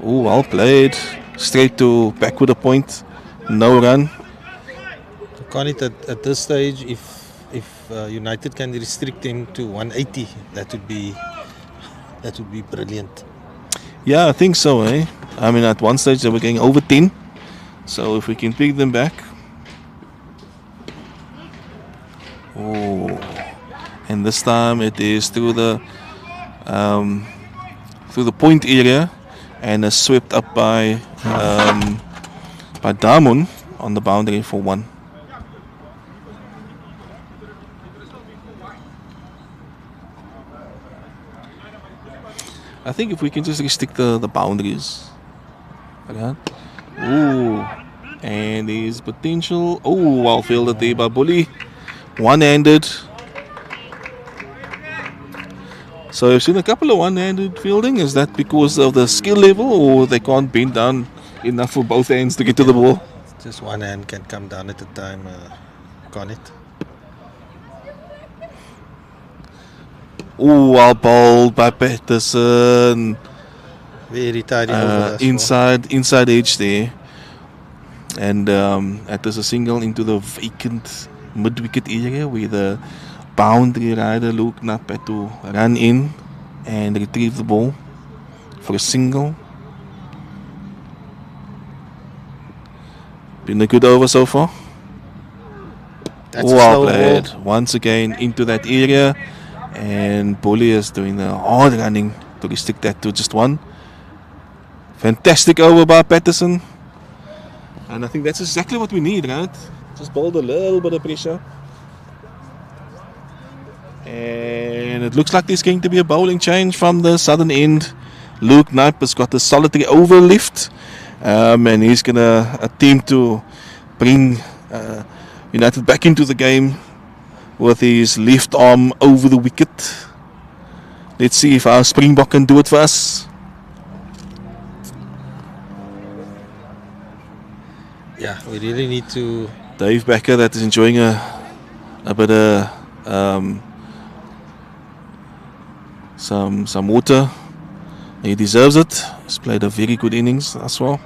Oh, well played. Straight to back with a point. No run. Can't it at this stage, if United can restrict him to 180, that would be brilliant. Yeah, I think so, eh? I mean, at one stage they were getting over 10. So if we can pick them back. Oh, and this time it is through the point area, and is swept up by Damon on the boundary for 1. I think if we can just restrict the boundaries. Right? Ooh, and there's potential. Oh, well fielded there by Bully. One-handed. So you've seen a couple of one-handed fielding. Is that because of the skill level, or they can't bend down enough for both hands to get to the ball? Just one hand can come down at a time, can't it? Oh, well bowled by Patterson. Very tidy over Inside edge there. And that is a single into the vacant mid-wicket area where the boundary rider Luke Knapp had to run in and retrieve the ball for a single. Been a good over so far. Well played. Once again into that area. And Bully is doing the hard running to restrict that to just 1. Fantastic over by Patterson. And I think that's exactly what we need, right? Just bowled a little bit of pressure. And it looks like there's going to be a bowling change from the southern end. Luke Knapp has got a solitary over lift. And he's going to attempt to bring United back into the game with his left arm over the wicket. Let's see if our Springbok can do it for us. Yeah, we really need to. Dave Becker, that is enjoying a bit of some water. He deserves it. He's played a very good innings as well.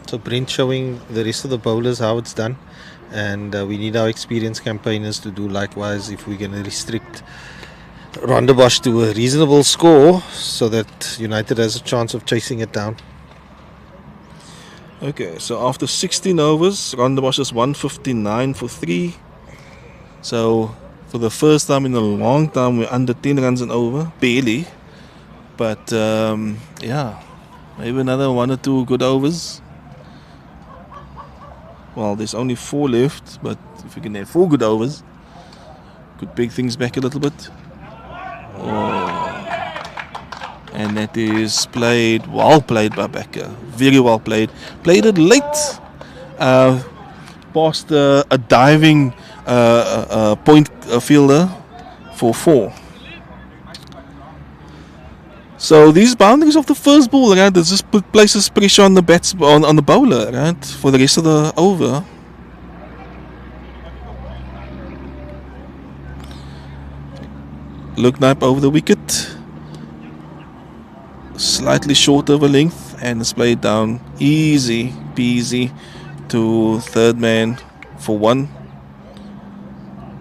So Brent showing the rest of the bowlers how it's done, and we need our experienced campaigners to do likewise if we're going to restrict Rondebosch to a reasonable score so that United has a chance of chasing it down. Okay, so after 16 overs, Rondebosch is 159 for 3. So for the first time in a long time, we're under 10 runs and over, barely. But yeah, maybe another 1 or 2 good overs. Well, there's only 4 left, but if we can have 4 good overs, could big things back a little bit. Oh. And that is well played by Becker. Very well played. Played it late. Past a diving point fielder for 4. So these boundaries of the first ball, right, this just places pressure on the on the bowler, right, for the rest of the over. Luke Knapp over the wicket. Slightly short over length, and it's played down easy peasy to third man for 1.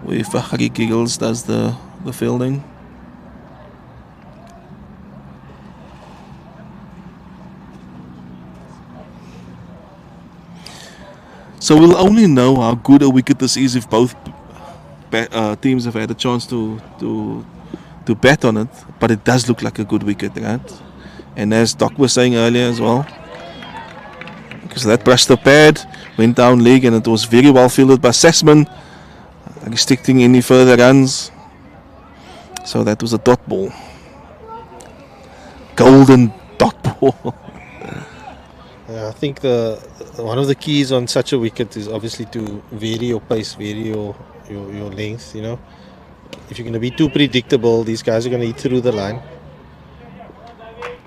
Where Fahari Giggles does the fielding. So we'll only know how good a wicket this is if both teams have had a chance to bat on it. But it does look like a good wicket, right? And as Doc was saying earlier as well, because that brushed the pad, went down leg, and it was very well fielded by Sassman, restricting any further runs. So that was a dot ball. Golden dot ball. I think one of the keys on such a wicket is obviously to vary your pace, vary your length. You know, if you're going to be too predictable, these guys are going to eat through the line.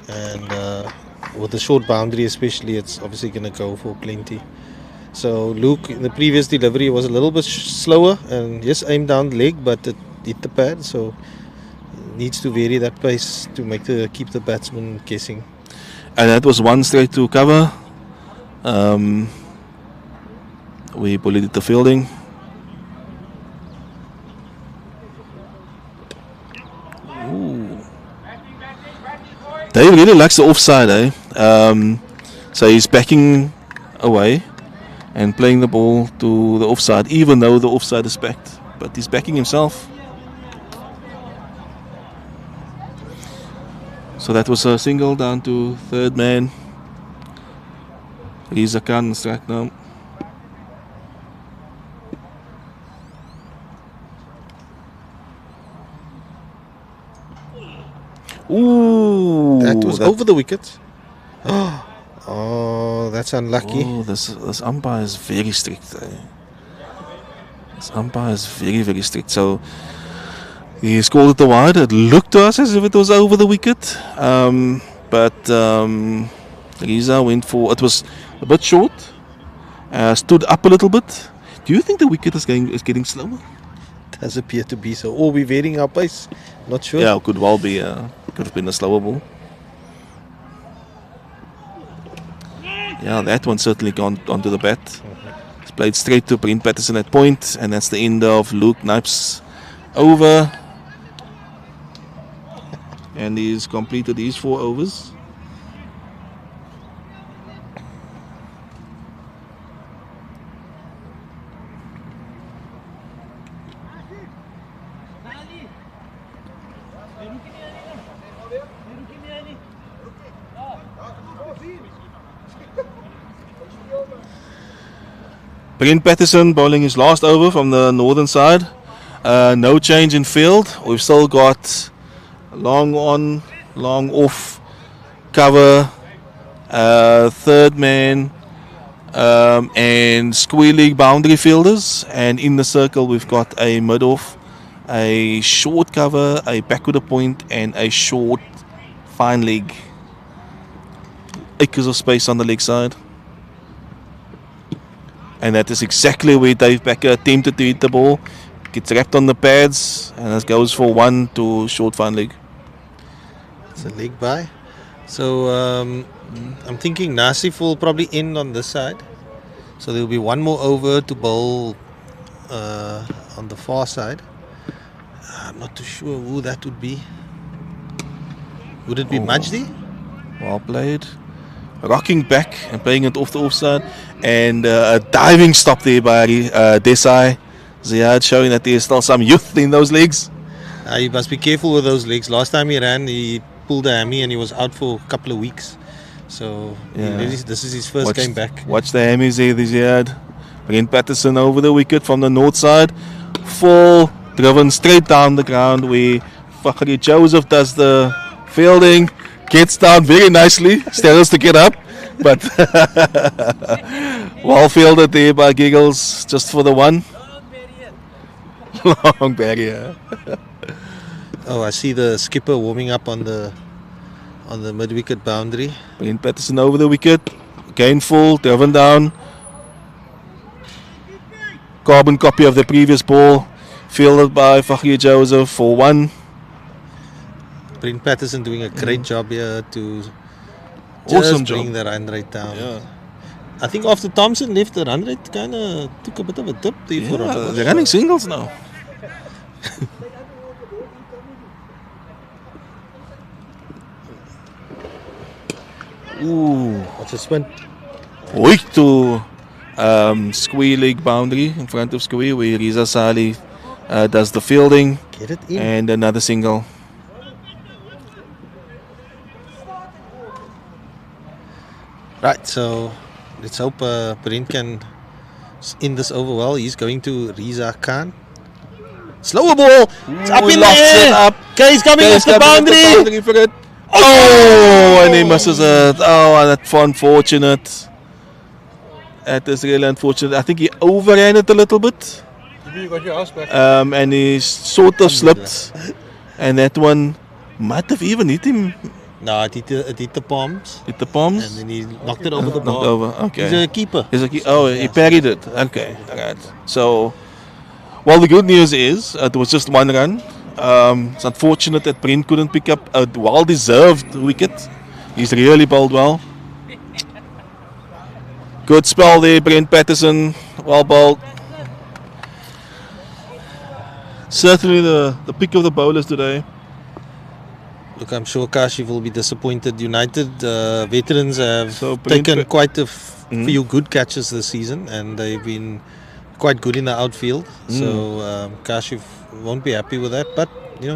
And with the short boundary especially, it's obviously going to go for plenty. So Luke, in the previous delivery, was a little bit slower and just aimed down the leg, but it hit the pad. So needs to vary that pace to keep the batsman guessing. And that was one straight to cover. We bullied the fielding. Ooh. Dave really likes the offside, so he's backing away and playing the ball to the offside, even though the offside is backed. But he's backing himself. So that was a single down to third man. Riza Khan strike now. Ooh, That was over the wicket. Oh, that's unlucky. Oh, this umpire is very strict. This umpire is very, very strict. So he scored it wide. It looked to us as if it was over the wicket. But Riza went for, it was a bit short. Stood up a little bit. Do you think the wicket is getting slower? Does appear to be so. Or we're varying our pace. Not sure. Yeah, could well be. Could have been a slower ball. Yeah, that one certainly gone onto the bat. It's played straight to Brent Patterson at point, and that's the end of Luke Knipes' over. And he's completed his 4 overs. Brent Patterson bowling his last over from the northern side. No change in field. We've still got long on, long off cover, third man, and square leg boundary fielders. And in the circle we've got a mid off, a short cover, a backward a point, and a short fine leg. Acres of space on the leg side. And that is exactly where Dave Becker attempted to hit the ball. Gets wrapped on the pads, and it goes for 1 to short fine leg. It's a leg by. So I'm thinking Nasif will probably end on this side. So there will be one more over to bowl on the far side. I'm not too sure who that would be. Would it be Majdi? Well played. Rocking back and playing it off the offside. And a diving stop there by Desai Ziad, showing that there's still some youth in those legs. You must be careful with those legs. Last time he ran, he pulled a hammy and he was out for a couple of weeks. So this is his first game back. Watch the hammies there, Ziad. Brent Patterson over the wicket from the north side. Full, driven straight down the ground where Fakhri Joseph does the fielding. Gets down very nicely, struggles to get up, but well fielded there by Giggles, just for the 1. Long barrier. Oh, I see the skipper warming up on the mid-wicket boundary. Brent Patterson over the wicket, again full, driven down. Carbon copy of the previous ball, fielded by Fakhri Joseph for 1. Brent Patterson doing a great job here to Awesome bring job. the run rate down. Yeah. I think after Thompson left, the run rate kind of took a bit of a dip there for Rondebosch. They're running singles now. Ooh, What's a spin? weak to square leg boundary in front of square where Riza Sali does the fielding. Get it in. And another single. Right, so let's hope Brent can end this over well. He's going to Riza Khan. Slower ball. It's up in the air. Okay, he's coming off the boundary. For it. Oh, and he misses it. Oh, that's unfortunate. That is really unfortunate. I think he overran it a little bit. You got your house back. And he sort of slipped. And that one might have even hit him No, it hit the palms. Hit the palms? And then he knocked it over the bar. Knocked over, okay. He's a keeper. He parried it. Okay, alright. So, well, the good news is it was just 1 run. It's unfortunate that Brent couldn't pick up a well-deserved wicket. He's really bowled well. Good spell there, Brent Patterson. Well bowled. Certainly the pick of the bowlers today. Look, I'm sure Kashif will be disappointed. United veterans have Brent taken quite a few good catches this season, and they've been quite good in the outfield. So Kashif won't be happy with that, but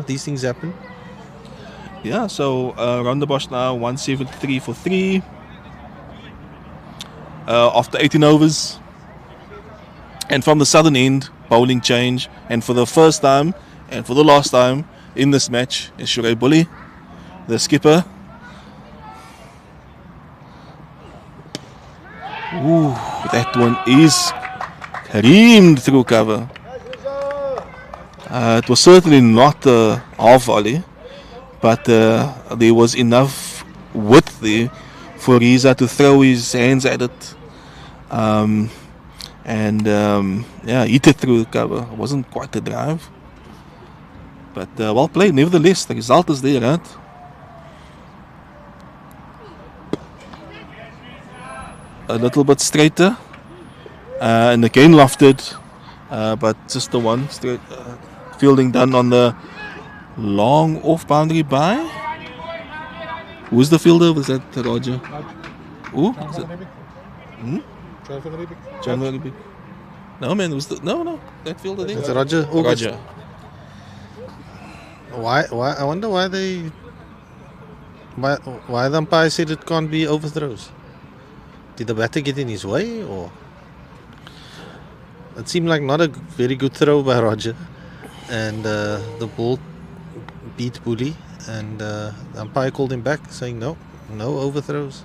these things happen. Yeah, so Rondebosch now 173 for 3 after 18 overs. And from the southern end, bowling change. And for the first time and for the last time in this match is Shoaib Bully, the skipper. Ooh, that one is creamed through cover. It was certainly not a half volley, but there was enough width there for Riza to throw his hands at it. Hit it through the cover. It wasn't quite a drive, but well played nevertheless. The result is there, right? A little bit straighter, and again lofted, but just the one straight fielding done on the long off boundary by. Who's the fielder? Was that Roger? Who? John Rugby. No man, it was that fielder there. It's Roger. Roger. Why? I wonder why the umpire said it can't be overthrows. Did the batter get in his way, or it seemed like not a very good throw by Roger, and the ball beat Bully, and the umpire called him back, saying no overthrows.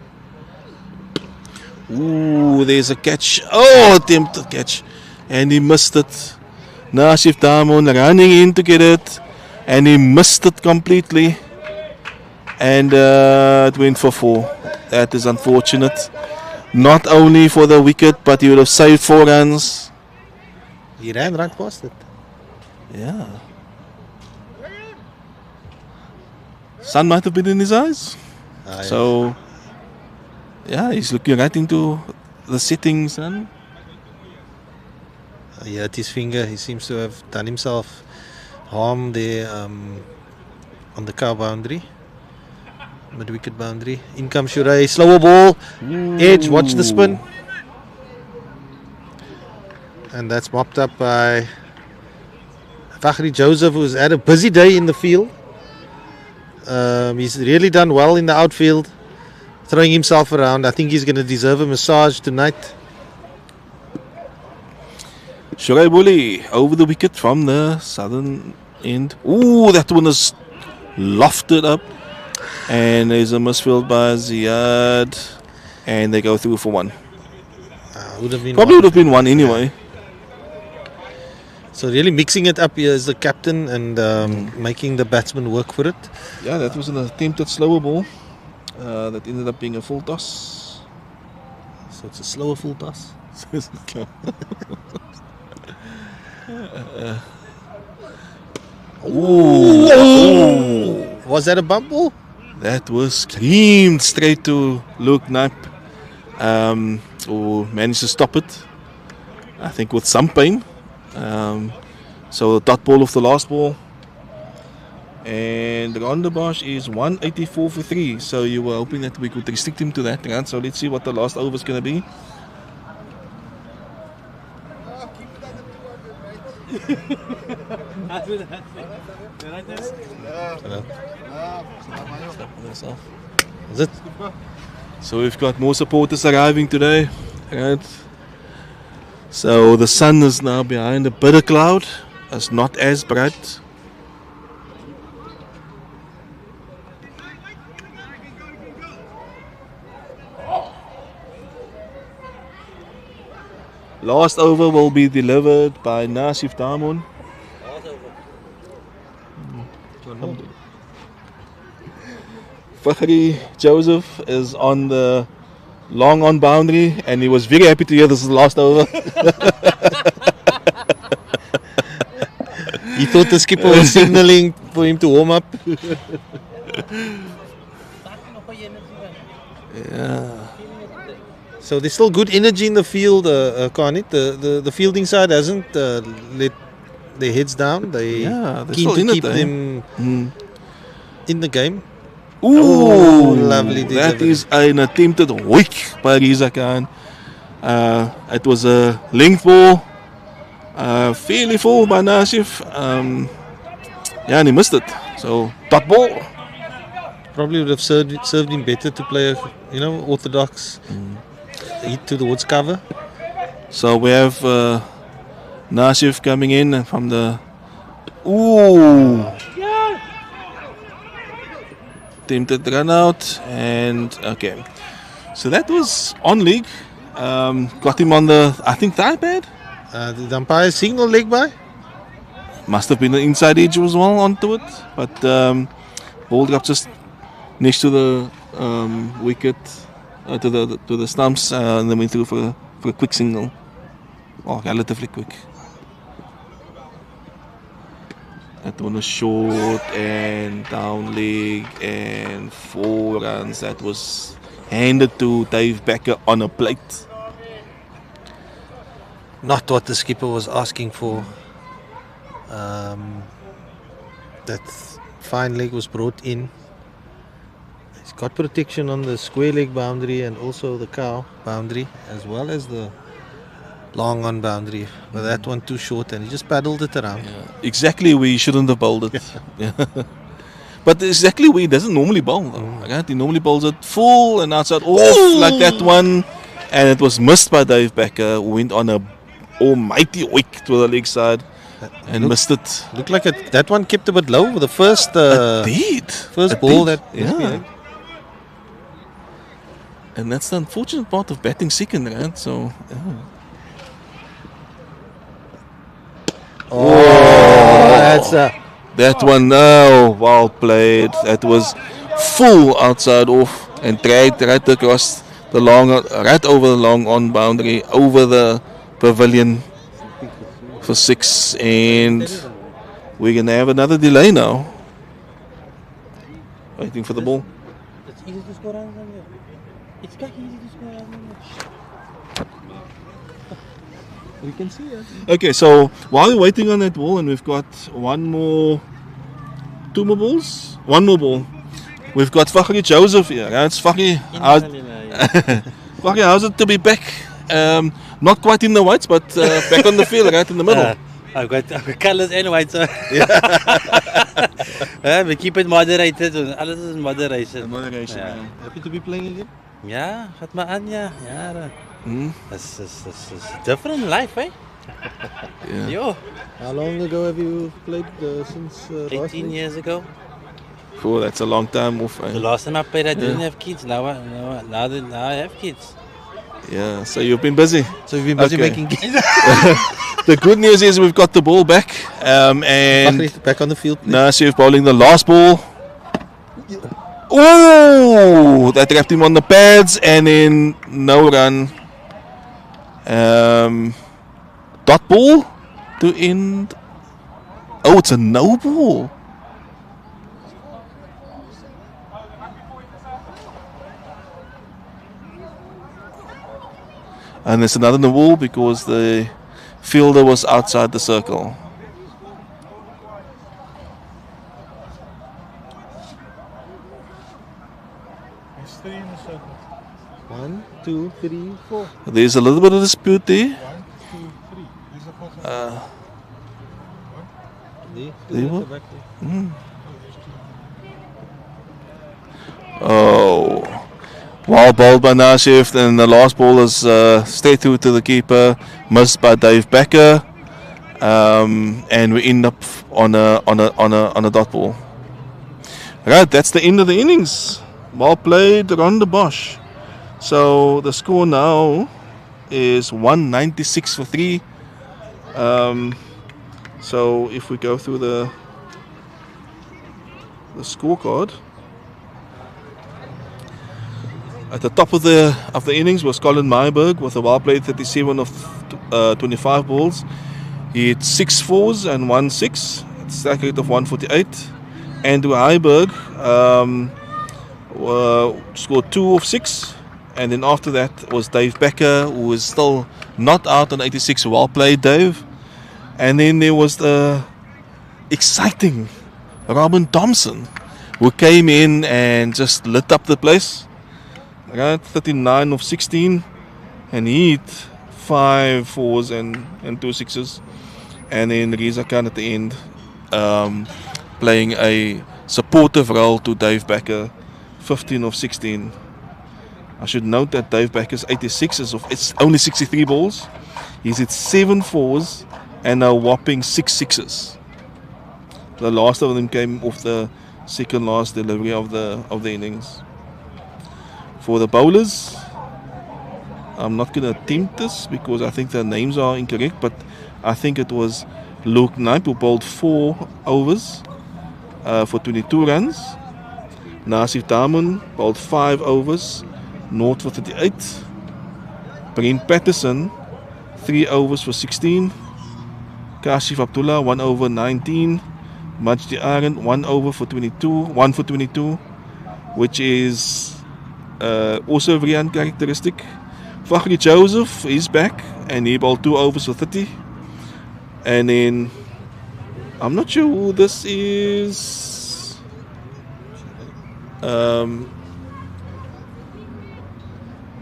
Ooh, there's a catch. Oh, attempted catch, and he missed it. Nasif Damon running in to get it, and he missed it completely, and it went for 4. That is unfortunate. Not only for the wicket, but he would have saved 4 runs. He ran right past it. Yeah. Sun might have been in his eyes. So, yeah, he's looking right into the setting sun. He hurt his finger. He seems to have done himself harm there on the cow boundary. Mid-wicket boundary. In comes Shurai. Slower ball. Edge. Watch the spin. And that's mopped up by Fakhri Joseph, who's had a busy day in the field. He's really done well in the outfield, throwing himself around. I think he's going to deserve a massage tonight. Shoaib Bully over the wicket from the southern end. Ooh, that one is lofted up. And there's a misfield by Ziad. And they go through for 1. Probably would have been 1 anyway. Yeah. So really mixing it up here is the captain and making the batsman work for it. Yeah, that was an attempted slower ball that ended up being a full toss. So it's a slower full toss. Ooh. Was that a bump ball? That was screamed straight to Luke Knapp, who managed to stop it, I think with some pain. So the dot ball of the last ball. And Rondebosch is 184 for 3. So you were hoping that we could restrict him to that, right? So let's see what the last over is going to be. Is it? So we've got more supporters arriving today, right? So the sun is now behind a bit of cloud. It's not as bright. Last over will be delivered by Nasif Damon. Fakhri Joseph is on the long on boundary, and he was very happy to hear this is the last over. He thought the skipper was signaling for him to warm up. Yeah. So there's still good energy in the field, Carney. The fielding side hasn't let their heads down. They Yeah, they're keen still to in it, keep eh? them in the game. Ooh, lovely that delivery. is an attempted wick by Riza Khan. It was a length ball, fairly full by Nasif. Yeah, and he missed it. So, dot ball. Probably would have served him better to play a orthodox hit towards cover. So we have Nasif coming in from the. Ooh. Attempted run out, and okay. So that was on league. Got him on the, I think, thigh pad. The umpire signal leg by. Must have been an inside edge as well onto it, but ball dropped just next to the wicket, to the stumps, and then went through for a quick single, or relatively quick. That one was short and down leg and 4 runs. That was handed to Dave Becker on a plate. Not what the skipper was asking for. That fine leg was brought in. He's got protection on the square leg boundary and also the cow boundary, as well as the long on boundary. But that one too short, and he just paddled it around. Exactly where he shouldn't have bowled it. Yeah. But exactly where he doesn't normally bowl. Right? He normally bowls it full and outside off like that one. And it was missed by Dave Becker, who went on a almighty wick to the leg side and missed it. Looked like that one kept a bit low. The first It ball did. that Yeah. And that's the unfortunate part of batting second, right? So, yeah. that's That one, no, well played. That was full outside off and dragged right across the long, right over the long on boundary, over the pavilion for 6. And we're going to have another delay now. Waiting for the ball. It's easy to score runs on you. It's quite easy to score runs on you. We can see it. Okay, so while we're waiting on that ball, and we've got one more ball. We've got Fakhri Joseph here. Right? It's Fakhri. Fakhri, how's it to be back? Not quite in the whites, but back on the field, right in the middle. I've got colours and white, so we keep it moderated. Alles is moderation. Moderation. Yeah. happy to be playing again. Ja, gaat maar aan, ja. It's different life, eh? Yeah. Yo, How long ago have you played since last 18 week? years ago. Oh, that's a long time off. The last time I played, I didn't have kids. Now I have kids. Yeah, so you've been busy. So you've been busy Okay. making games. The good news is we've got the ball back, and Back on the field. Nasif bowling the last ball. Oh, that wrapped him on the pads, and then no run. Dot ball to end. Oh, it's a no ball. And there's another no ball because the fielder was outside the circle. There's 3 in the circle. 1, 2, 3, 4. There's a little bit of dispute there. 1, 2, 3. These are 4. There you go. Oh. Well bowled by Nasif, and the last ball is straight through to the keeper, missed by Dave Becker, and we end up on a dot ball. Right, that's the end of the innings. Well played, Rondebosch. So the score now is 196 for 3. So if we go through the scorecard. At the top of the innings was Colin Myberg with a well-played 37 of 25 balls. He hit 6 fours and 1 6. Strike rate of 148. Andrew Heiberg scored 2 of 6. And then after that was Dave Becker, who was still not out on 86. Well played, Dave. And then there was the exciting Robin Thompson, who came in and just lit up the place. Right, 39 of 16, and he hit 5 fours and 2 sixes. And then Reza Khan at the end, playing a supportive role to Dave Becker, 15 of 16. I should note that Dave Becker's 86 it's only 63 balls. He's hit 7 fours and a whopping 6 sixes. The last of them came off the second last delivery of the innings. For the bowlers, I'm not going to attempt this because I think the names are incorrect, but I think it was Luke Knipe who bowled 4 overs for 22 runs. Nasif Daman bowled 5 overs, North for 38. Brent Patterson, 3 overs for 16. Kashif Abdullah, 1 over 19. Majdi Aran, 1 over for 22, 1 for 22, which is also very uncharacteristic. Fakhri Joseph is back and he bowled 2 overs for 30. And then I'm not sure who this is. The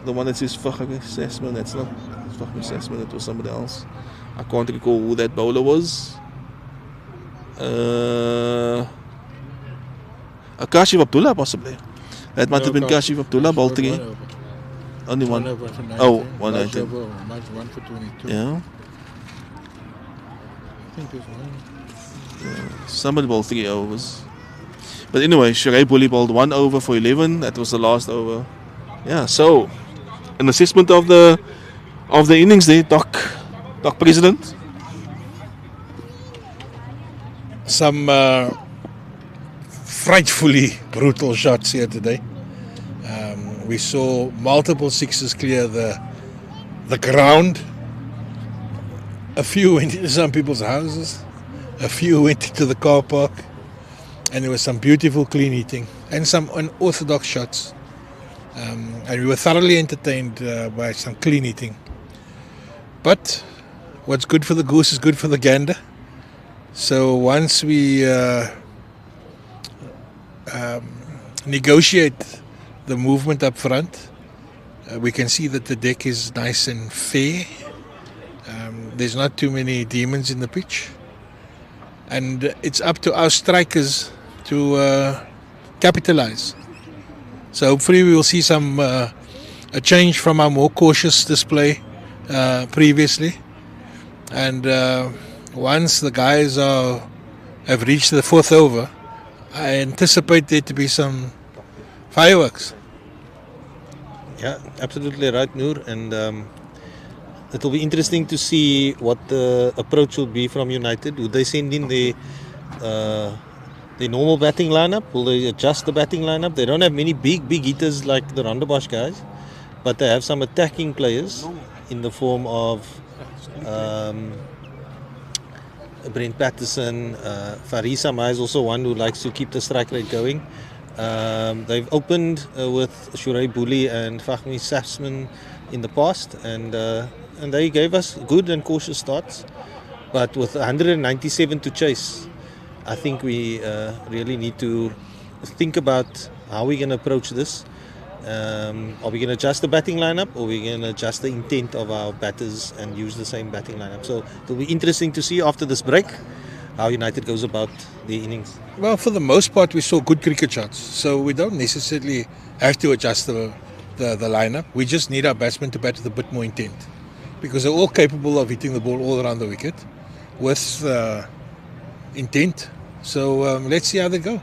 one that says Fakhri Sasman, that's not Fakhri Sasman, it was somebody else. I can't recall who that bowler was. Kashif Abdullah possibly. That might have been Kashif Abdullah, ball 3. Only one. Oh, 119. 1 for 22. Yeah. I think there's one. Somebody bowled 3 overs. But anyway, Sheree Bully bowled 1 over for 11. That was the last over. Yeah, so an assessment of the innings there, Doc President. Some frightfully brutal shots here today. We saw multiple sixes clear the ground. A few went into some people's houses. A few went into the car park. And there was some beautiful clean hitting and some unorthodox shots. And we were thoroughly entertained by some clean hitting. But what's good for the goose is good for the gander. So once we negotiate the movement up front, we can see that the deck is nice and fair. There's not too many demons in the pitch. And it's up to our strikers to capitalize. So hopefully we will see a change from our more cautious display previously. And once the guys have reached the 4th over, I anticipate there to be some fireworks. Yeah, absolutely right, Noor. And it will be interesting to see what the approach will be from United. Would they send in the normal batting lineup? Will they adjust the batting lineup? They don't have many big hitters like the Rondebosch guys, but they have some attacking players in the form of Brent Patterson. Farisa Mai is also one who likes to keep the strike rate going. They've opened with Shurey Bully and Fahmi Safsman in the past, and they gave us good and cautious starts. But with 197 to chase, I think we really need to think about how we're going to approach this. Are we going to adjust the batting lineup, or are we going to adjust the intent of our batters and use the same batting lineup? So it'll be interesting to see after this break how United goes about the innings. Well, for the most part, we saw good cricket shots, so we don't necessarily have to adjust the lineup. We just need our batsmen to bat with a bit more intent, because they're all capable of hitting the ball all around the wicket with intent. So let's see how they go.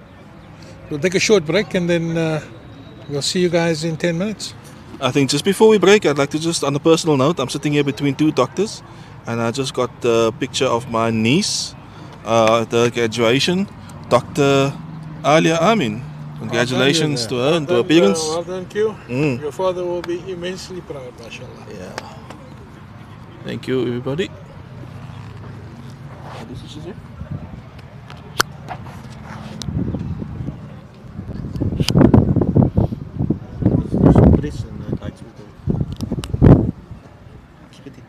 We'll take a short break and then we'll see you guys in 10 minutes. I think just before we break, I'd like to just, on a personal note, I'm sitting here between 2 doctors, and I just got the picture of my niece at the graduation, Dr. Alia Amin. Congratulations to her and to her parents. Well done, Q. Mm. Your father will be immensely proud, mashallah. Yeah. Thank you, everybody. Press and lights will go. Keep it in.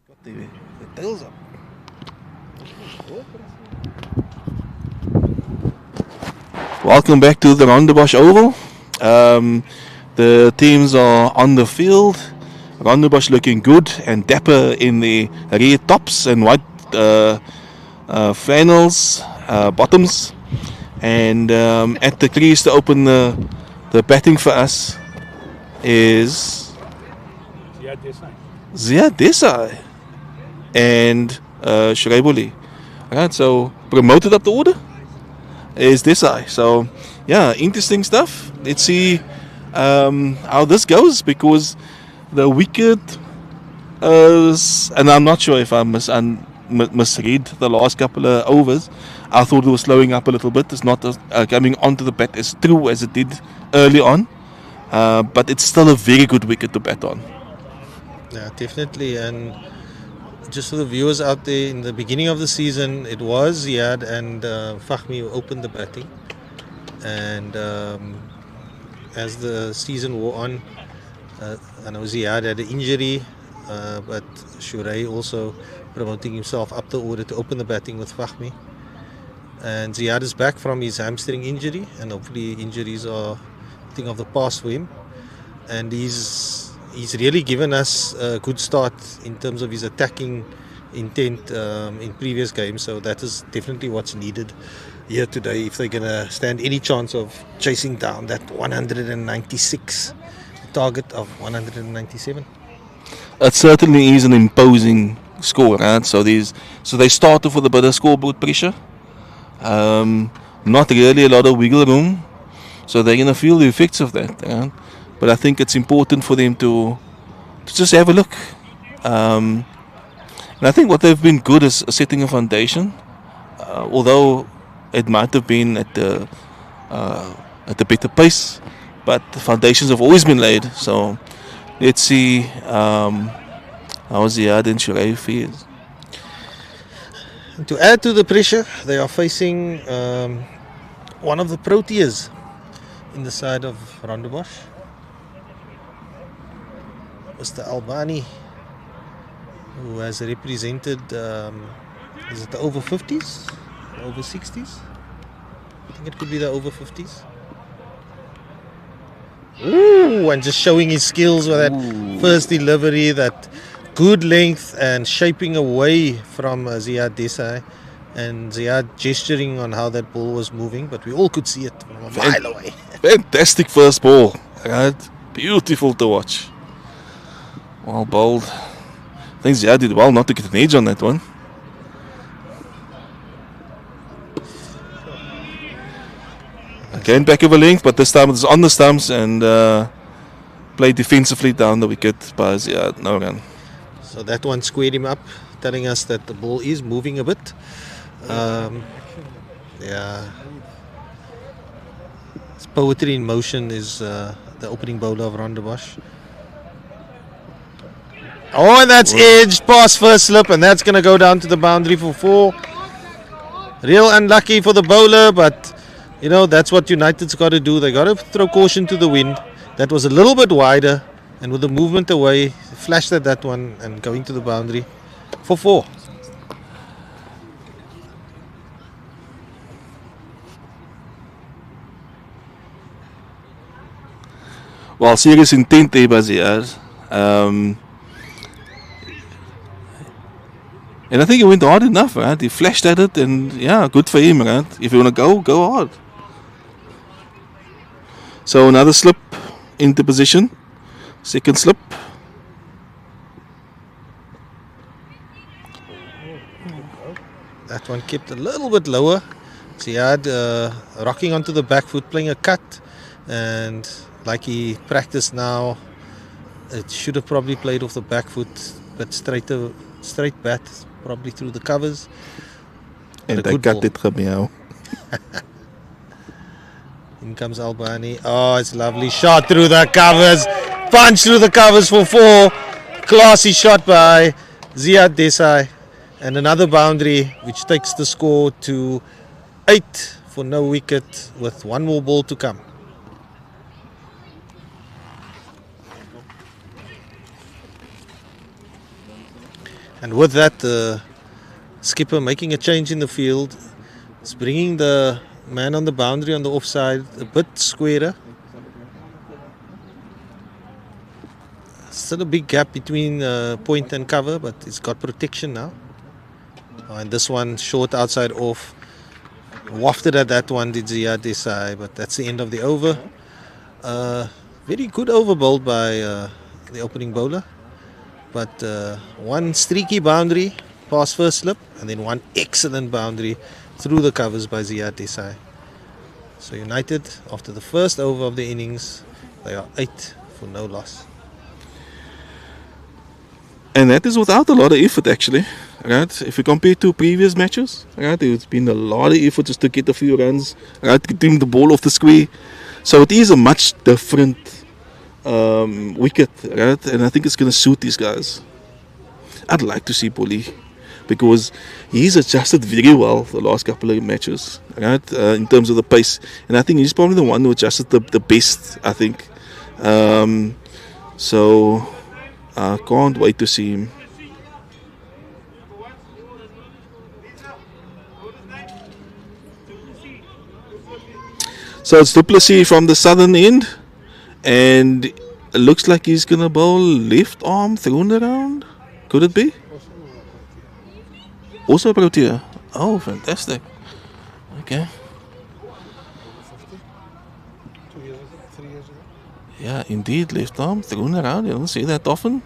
Got the tails up. Welcome back to the Rondebosch Oval. The teams are on the field. Rondebosch looking good and dapper in the red tops and white flannels bottoms. And at the crease to open the batting for us is Ziad Desai and Shreibuli. Right, so promoted up the order is Desai. So yeah, interesting stuff. Let's see how this goes, because the wicket is, and I'm not sure if I misread the last couple of overs. I thought it was slowing up a little bit. It's not coming onto the bat as true as it did early on, but it's still a very good wicket to bat on. Yeah, definitely. And just for the viewers out there, in the beginning of the season, it was Ziad and Fahmi who opened the batting. And as the season wore on, I know Ziad had an injury, but Shurey also promoting himself up the order to open the batting with Fahmi. And Ziad is back from his hamstring injury, and hopefully injuries are a thing of the past for him. And he's really given us a good start in terms of his attacking intent in previous games. So that is definitely what's needed here today if they're going to stand any chance of chasing down that 196 target of 197. It certainly is an imposing score, right? So they start off with a bit of scoreboard pressure. Not really a lot of wiggle room, so they're going to feel the effects of that. Right? But I think it's important for them to just have a look. And I think what they've been good is setting a foundation, although it might have been at the better pace, but the foundations have always been laid. So let's see how Ziad and Shurey feels. To add to the pressure, they are facing one of the Proteas in the side of Rondebosch, Mr. Albani, who has represented, is it the over 50s, over 60s? I think it could be the over 50s. Ooh, and just showing his skills with that first delivery, that good length and shaping away from Ziad Desai, and Ziad gesturing on how that ball was moving, but we all could see it from a mile away. Fantastic first ball, right? Beautiful to watch. Well bowled. I think Ziad did well not to get an edge on that one. Again, back over length, but this time it was on the stumps and played defensively down the wicket by Ziad. No run. So that one squared him up, telling us that the ball is moving a bit. Yeah. It's poetry in motion is the opening bowler of Rondebosch. Oh, and that's edged past first slip, and that's going to go down to the boundary for 4. Real unlucky for the bowler, but you know, that's what United's got to do. They got to throw caution to the wind. That was a little bit wider, and with the movement away, flashed at that one and going to the boundary for 4. Well, serious intent there by Ziad. And I think he went hard enough, right? He flashed at it, and yeah, good for him, right? If you want to go hard. So another slip into position. Second slip. That one kept a little bit lower. Ziad rocking onto the back foot, playing a cut, and like he practiced now, it should have probably played off the back foot, but straight bat, probably through the covers. And I got it from you. In comes Albani. Oh, it's a lovely shot through the covers. Punch through the covers for 4. Classy shot by Ziad Desai. And another boundary, which takes the score to 8 for no wicket, with one more ball to come. And with that, the skipper making a change in the field. It's bringing the man on the boundary on the offside a bit squarer. Still a big gap between point and cover, but it's got protection now. And this one short outside off. Wafted at that one, did Ziad Desai, but that's the end of the over. Very good over bowled by the opening bowler. But one streaky boundary past first slip, and then one excellent boundary through the covers by Ziad Desai. So United, after the first over of the innings, they are 8 for no loss. And that is without a lot of effort, actually. Right? If you compare to previous matches, right, it's been a lot of effort just to get a few runs, right, getting the ball off the square. So it is a much different wicket, right? And I think it's going to suit these guys. I'd like to see Bully, because he's adjusted very well the last couple of matches, right, in terms of the pace. And I think he's probably the one who adjusted the best, I think. So I can't wait to see him. So it's Du Plessis from the southern end, and it looks like he's going to bowl left arm thrown around. Could it be? Also Protea. Oh, fantastic. Okay. 2 years ago, 3 years ago. Yeah, indeed, left arm thrown around. You don't see that often.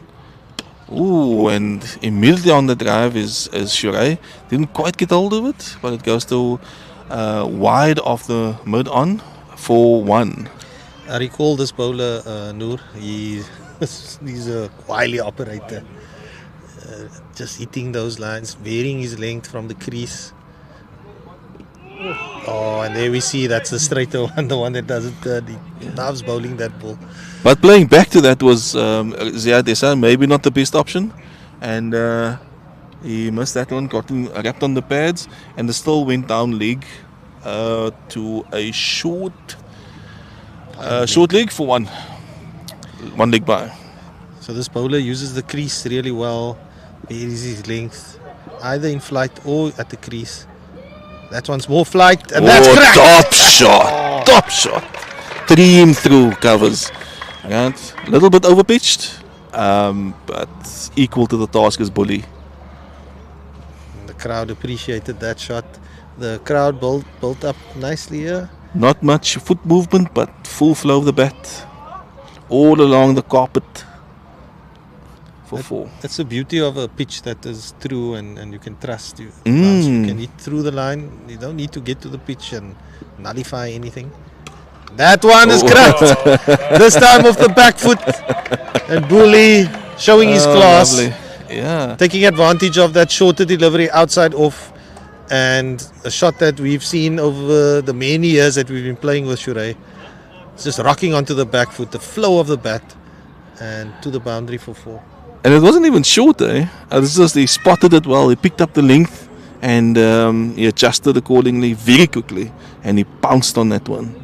Ooh, and immediately on the drive is Shurai. Didn't quite get hold of it, but it goes to wide of the mid on for 1. I recall this bowler, Noor. He's a wily operator. Just hitting those lines, varying his length from the crease. Oh, and there we see that's the straighter one, the one that doesn't turn. He loves bowling that ball. But playing back to that was Ziad Desai, maybe not the best option. And he missed that one, got wrapped on the pads, and the still went down leg to a short leg for 1 leg by. So this bowler uses the crease really well, varies his length, either in flight or at the crease. That one's more flight, and that's cracked. Top shot. 3 him through covers. Right? A little bit overpitched, but equal to the task as Bully. The crowd appreciated that shot. The crowd built up nicely here. Not much foot movement, but full flow of the bat all along the carpet for 4. That's the beauty of a pitch that is true and you can trust. You can hit through the line. You don't need to get to the pitch and nullify anything. That one is cracked. This time off the back foot. And Bully showing his class. Lovely. Yeah. Taking advantage of that shorter delivery outside off. And a shot that we've seen over the many years that we've been playing with Shurai. It's just rocking onto the back foot, the flow of the bat, and to the boundary for 4. And it wasn't even short, eh? It's just he spotted it well. He picked up the length and he adjusted accordingly very quickly, and he pounced on that one.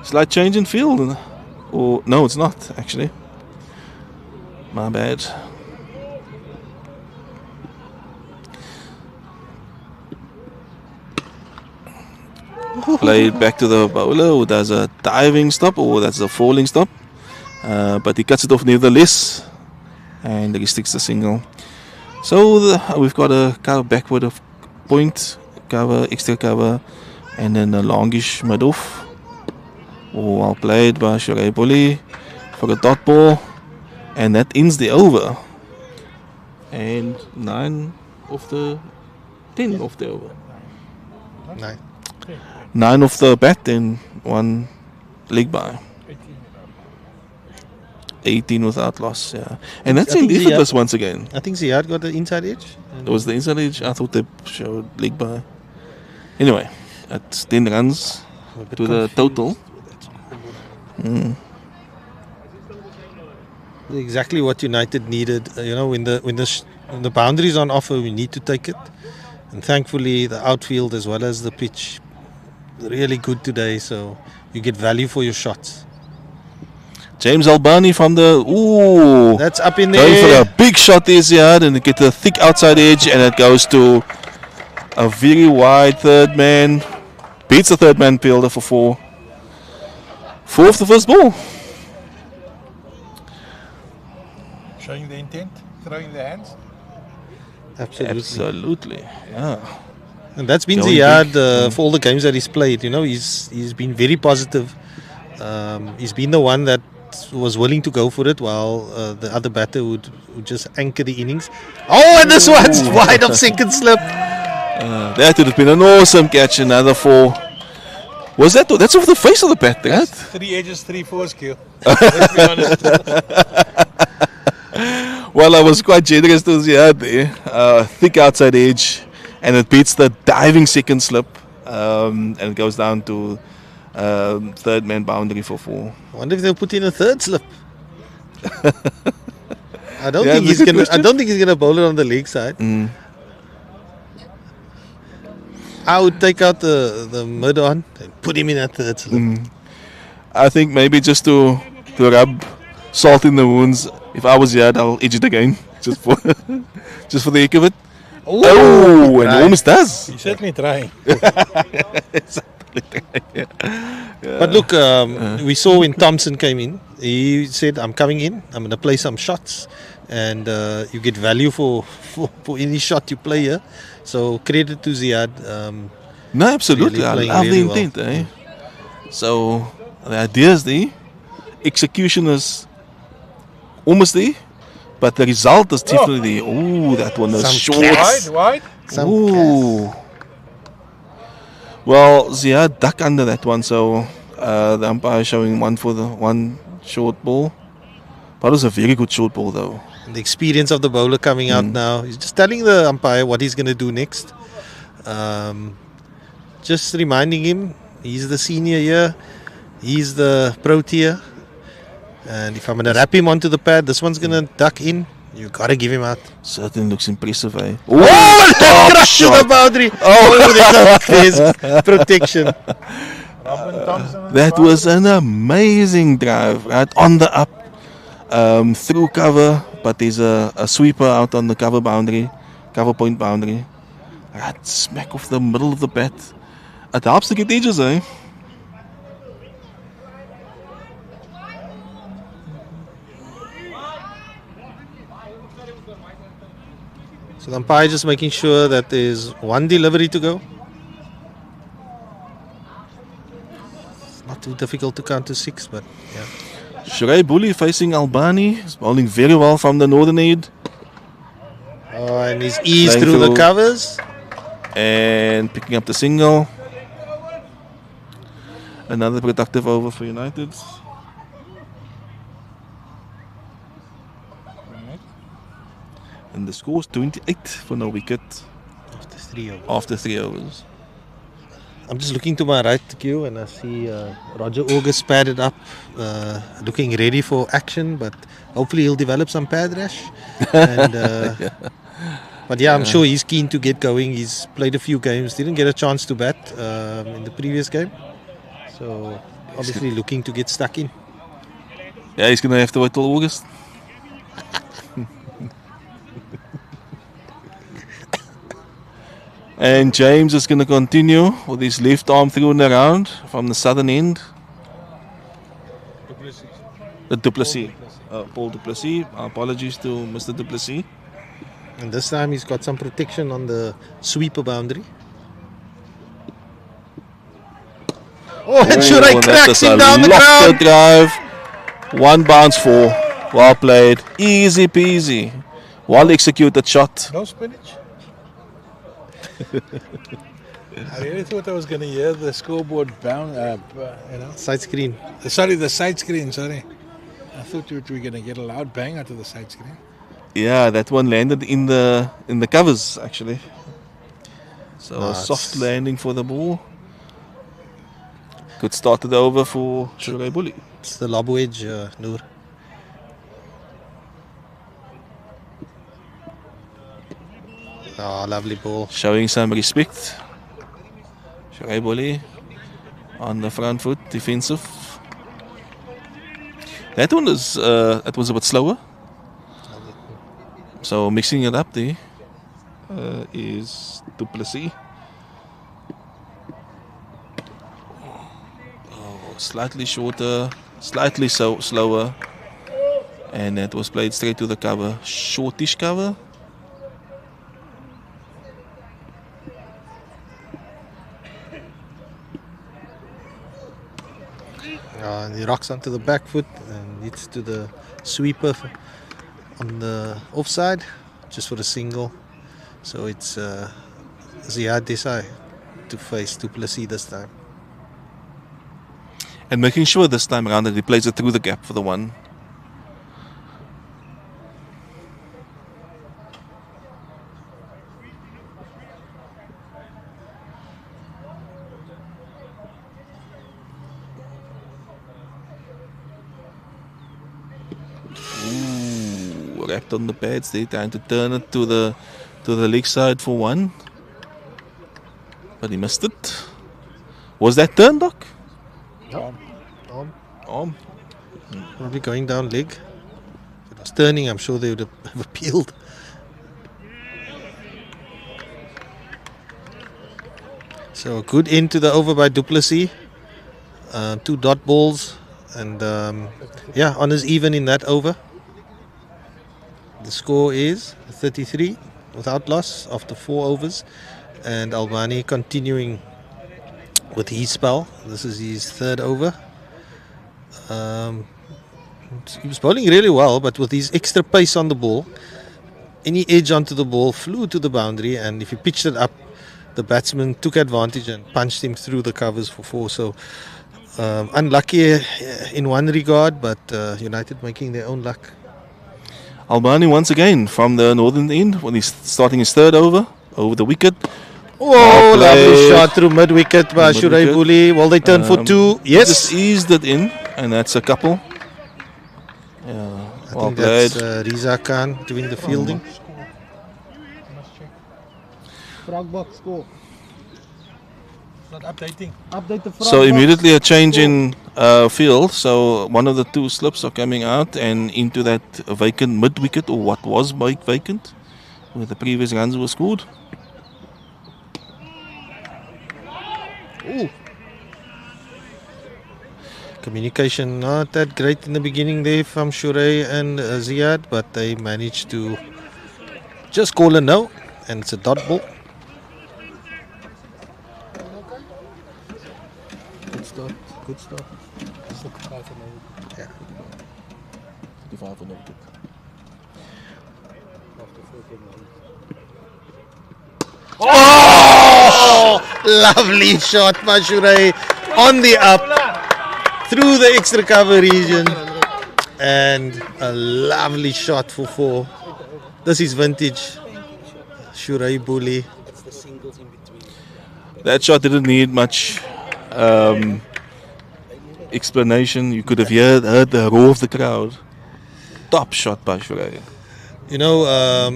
Slight change in field, or no, it's not actually. My bad. Played back to the bowler who does a diving stop, or that's a falling stop, but he cuts it off nevertheless, and he sticks the single. So we've got a cover backward of point, cover, extra cover, and then a longish mid off. Oh, well played by Shurai Bully for a dot ball, and that ends the over. And 9 off the 10 off the over. 9 off the bat and 1 leg by. 18 without loss, yeah. And that's indifference once again. I think Ziad got the inside edge. It was the inside edge. I thought they showed leg by. Anyway, that's 10 runs to the total. Exactly what United needed. When the boundaries on offer, we need to take it. And thankfully, the outfield as well as the pitch, really good today. So you get value for your shots. James Albani from the That's up in going for there. a big shot there, Ziad, and get a thick outside edge, and it goes to a very wide third man. Beats the third man fielder for 4. 4 of the first ball. Showing the intent, throwing the hands. Absolutely. Yeah. And that's been Going Ziad for all the games that he's played. You know, he's been very positive. He's been the one that was willing to go for it, while the other batter would just anchor the innings. Oh, and this one's wide of second slip. That would have been an awesome catch. Another 4. Was that? That's over the face of the bat, right? 3 edges, 3 fours, Q. Let's be honest. Well, I was quite generous to Ziad there. Thick outside edge, and it beats the diving second slip, and it goes down to third man boundary for 4. I wonder if they'll put in a third slip. I don't Yeah, think he's that's a gonna. I question. don't think he's gonna bowl it on the leg side. I would take out the mid on and put him in a third slip. I think maybe just to rub salt in the wounds. If I was Ziad, I'll edge it again, just for just for the heck of it. Oh, and right. almost does. He's certainly trying. But look, we saw when Thompson came in, he said, I'm coming in, I'm going to play some shots, and you get value for any shot you play here. So credit to Ziad. No, absolutely. Really I playing love the really well. intent, eh? So the idea is there, execution is almost there, but the result is definitely there. Ooh, that one was Some short. Wide. Some Ooh. Well, Ziad duck under that one, so the umpire showing one short ball. But it was a very good short ball, though. The experience of the bowler coming out now. He's just telling the umpire what he's going to do next. Just reminding him he's the senior here. He's the pro tier. And if I'm going to wrap him onto the pad, this one's going to duck in. You got to give him out. Certainly looks impressive, eh? Oh, that top crash to the shot. boundary. Oh, there's protection. That was an amazing drive, right on the up, through cover, but there's a sweeper out on the cover point boundary. Right smack off the middle of the bat. It helps to get edges, eh? So the umpire just making sure that there's one delivery to go. It's not too difficult to count to 6, but yeah. Shrey Bully facing Albani. He's bowling very well from the northern end. Oh, and he's eased Playing through the through. covers. And picking up the single. Another productive over for United. And the score's 28 for no wicket after 3 overs. I'm just looking to my right, Q, and I see Roger August padded up, looking ready for action, but hopefully he'll develop some pad rash. And, but yeah, I'm sure he's keen to get going. He's played a few games, didn't get a chance to bat in the previous game. So obviously looking to get stuck in. Yeah, he's going to have to wait till August. And James is going to continue with his left arm through and around from the southern end. The Duplessis. Paul Duplessis. Apologies to Mr. Duplessis. And this time he's got some protection on the sweeper boundary. Oh, and Shurai cracks him down the ground. Drive. One bounce 4. Well played. Easy peasy. Well executed shot. No spinach. I really thought I was going to hear the scoreboard Side screen. Sorry, the side screen, sorry. I thought we were going to get a loud bang out of the side screen. Yeah, that one landed in the covers actually. So a Nice. soft landing for the ball. Good start to the over for Shurai Bully. It's the lob wedge, Noor. Oh, lovely ball. Showing some respect. Shurai Bully on the front foot, defensive. That one is that was a bit slower. So mixing it up there is Du Plessis. Slightly shorter, slightly slower, and that was played straight to the cover. Shortish cover. And he rocks onto the back foot and hits to the sweeper on the offside, just for a single. So it's Ziad Desai to face Du Plessis this time. And making sure this time around that he plays it through the gap for the one. Ooh, wrapped on the pads there, trying to turn it to the leg side for one. But he missed it. Was that turn, Doc? Arm. Probably going down leg. If it was turning, I'm sure they would have appealed. So a good end to the over by Du Plessis. 2 dot balls, and honours even in that over. The score is 33 without loss after 4 overs, and Albani continuing with his spell. This is his 3rd over. He was bowling really well, but with his extra pace on the ball, any edge onto the ball flew to the boundary, and if he pitched it up, the batsman took advantage and punched him through the covers for 4. So unlucky in one regard, but United making their own luck. Albani once again from the northern end when he's starting his 3rd over the wicket. Oh, lovely shot through mid-wicket by Shurai Buli. Well, they turn for 2. Yes. Just eased it in, and that's a couple. Yeah, I think that's Riza Khan doing the fielding. Frog box score. Not updating. Update the frog So box. immediately a change in field. So one of the 2 slips are coming out and into that vacant mid-wicket, or what was vacant, where the previous runs were scored. Ooh. Communication not that great in the beginning there from Shurai and Ziad, but they managed to just call a no, and it's a dot ball. Good start. Yeah. 55 for no wicket. Oh! Lovely shot by Shurai on the up through the extra cover region, and a lovely shot for 4. This is vintage Shurai Buli. That shot didn't need much explanation. You could have heard the roar of the crowd. Top shot by Shurai. You know,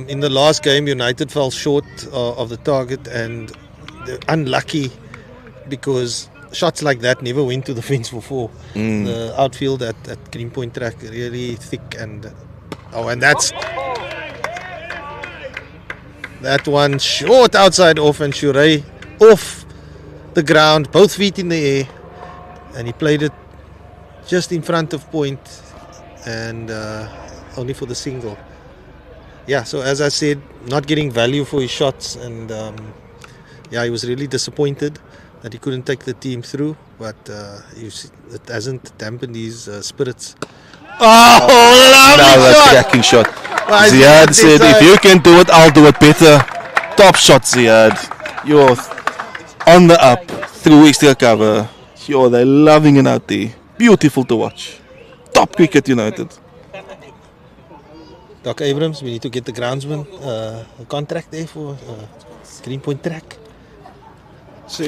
in the last game, United fell short of the target, and they're unlucky because shots like that never went to the fence for 4. The outfield at Greenpoint track really thick, and that's that one short outside off, and Shurai off the ground, both feet in the air, and he played it just in front of point, and only for the single. Yeah, so as I said, not getting value for his shots, and he was really disappointed that he couldn't take the team through, but it hasn't dampened his spirits. Oh, lovely shot! Cracking shot. Ziad said, if you can do it, I'll do it better. Top shot, Ziad. You're on the up, through extra cover. They're loving it out there. Beautiful to watch. Top cricket, United. Doc Abrams, we need to get the groundsman a contract there for Greenpoint track. So,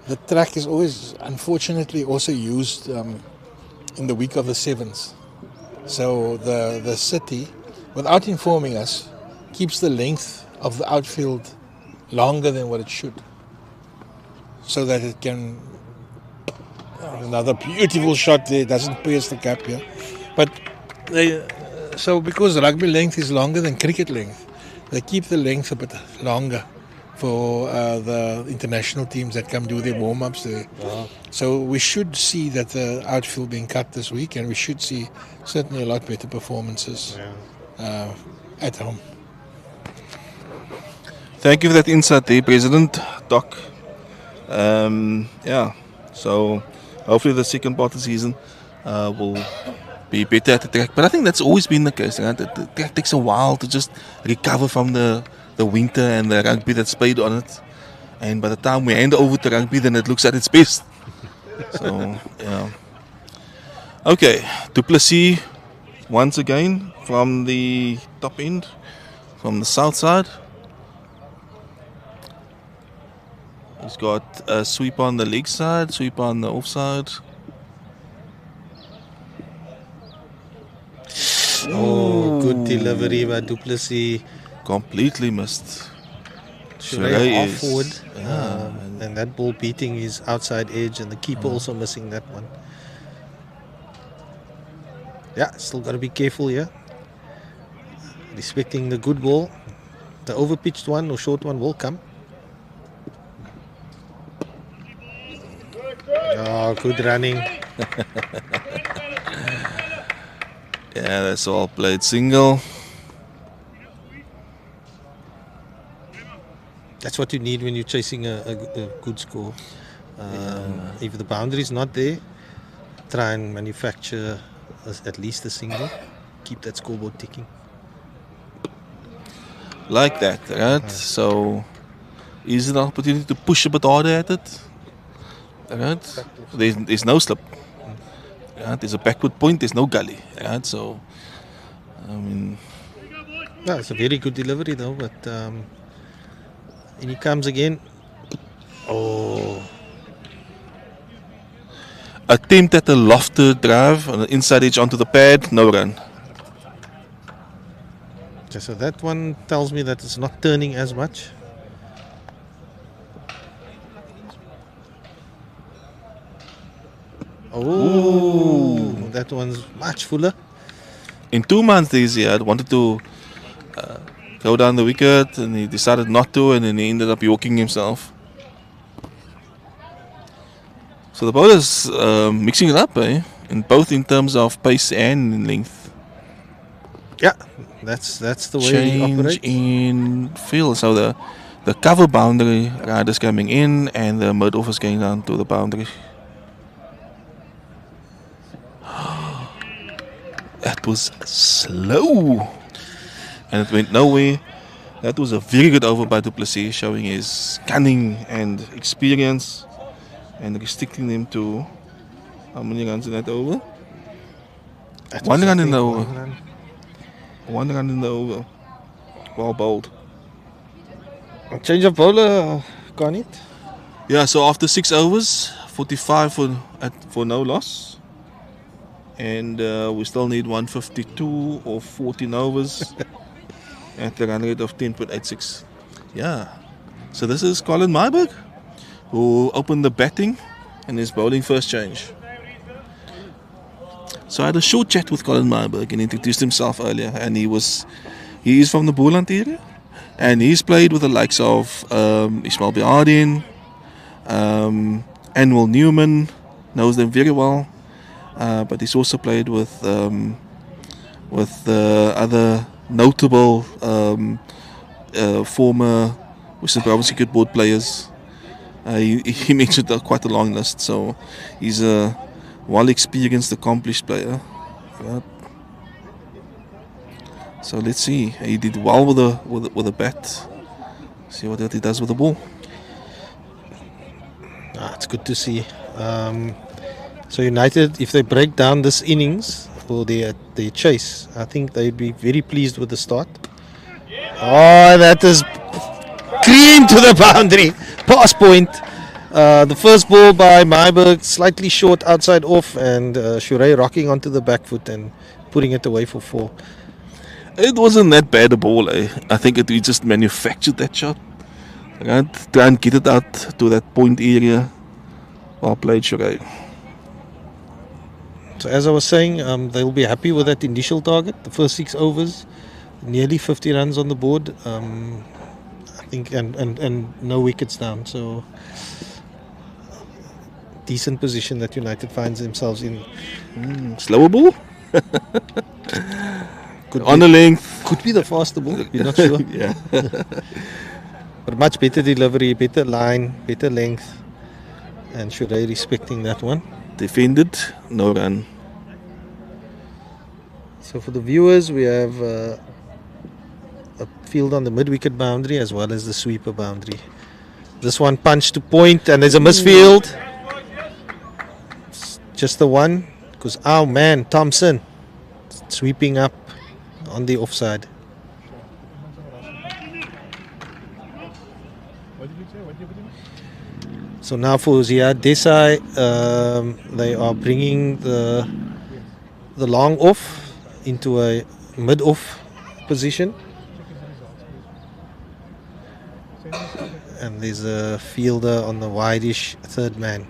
the track is always, unfortunately, also used in the week of the 7s. So the city, without informing us, keeps the length of the outfield longer than what it should, so that it can Another beautiful shot there. Doesn't pierce the cap here. But so because rugby length is longer than cricket length, they keep the length a bit longer for the international teams that come do their warm-ups there. So we should see that the outfield being cut this week, and we should see certainly a lot better performances at home. Thank you for that insight there, President Doc. So hopefully the second part of the season will be better at the track. But I think that's always been the case. Right? The track takes a while to just recover from the winter and the rugby that's played on it. And by the time we hand over to rugby, then it looks at its best. So, yeah. Okay, Du Plessis once again from the top end, from the south side. He's got a sweep on the leg side, sweep on the offside. Oh, good delivery by Du Plessis. Completely missed. Shirley off forward. And that ball beating his outside edge, and the keeper also missing that one. Yeah, still got to be careful here. Respecting the good ball. The overpitched one or short one will come. Oh, good running. Yeah, that's all played single. That's what you need when you're chasing a good score. If the boundary is not there, try and manufacture at least a single. Keep that scoreboard ticking. Like that, right? So, is it an opportunity to push a bit harder at it? Right? There's no slip. Right? There's a backward point, there's no gully. Right? So, I mean... Yeah, it's a very good delivery though, but... and he comes again. Oh. Attempt at a lofted drive on the inside edge onto the pad, no run. Okay, so that one tells me that it's not turning as much. Oh, that one's much fuller. In 2 months this year, I wanted to go down the wicket, and he decided not to, and then he ended up yorking himself. So the bowler's mixing it up, in both in terms of pace and in length. Yeah, that's the way he operates. Change in field. So the cover boundary rider's coming in, and the mid off is going down to the boundary. That was slow, and it went nowhere. That was a very good over by Du Plessis, showing his cunning and experience, and restricting them to how many runs in that over? One run in the over. 1 run in the over. Well bowled. Change of bowler, Garnet. Yeah, so after 6 overs, 45 for no loss. And we still need 152 or 14 overs at the run rate of 10.86. Yeah. So this is Colin Myburgh, who opened the batting and is bowling first change. So I had a short chat with Colin Myburgh and introduced himself earlier, and he is from the Boland area, and he's played with the likes of Ismail Biardin, Anwar Newman, knows them very well. But he's also played with other notable former Western Province Cricket Board players. He mentioned quite a long list, so he's a well-experienced, accomplished player. Right. So let's see. He did well with a bat. See what he does with the ball. It's good to see. So United, if they break down this innings or their chase, I think they'd be very pleased with the start. Oh, that is clean to the boundary. Pass point. The first ball by Myburgh, slightly short outside off, and Shurey rocking onto the back foot and putting it away for 4. It wasn't that bad a ball. I think we just manufactured that shot. Right? Try and get it out to that point area. Well played, Shurey. So as I was saying, they'll be happy with that initial target, the first 6 overs, nearly 50 runs on the board, I think, and no wickets down. So decent position that United finds themselves in. Slower ball? Could On be, the length. could be the faster ball, we're not sure. Yeah. But much better delivery, better line, better length, and Shuray respecting that one. Defended, no run. So for the viewers, we have a field on the mid-wicket boundary as well as the sweeper boundary. This one punched to point and there's a misfield. It's just the one, because oh man, Thompson sweeping up on the offside. So now for Ziad Desai, they are bringing the long off into a mid-off position. And there's a fielder on the wideish third man.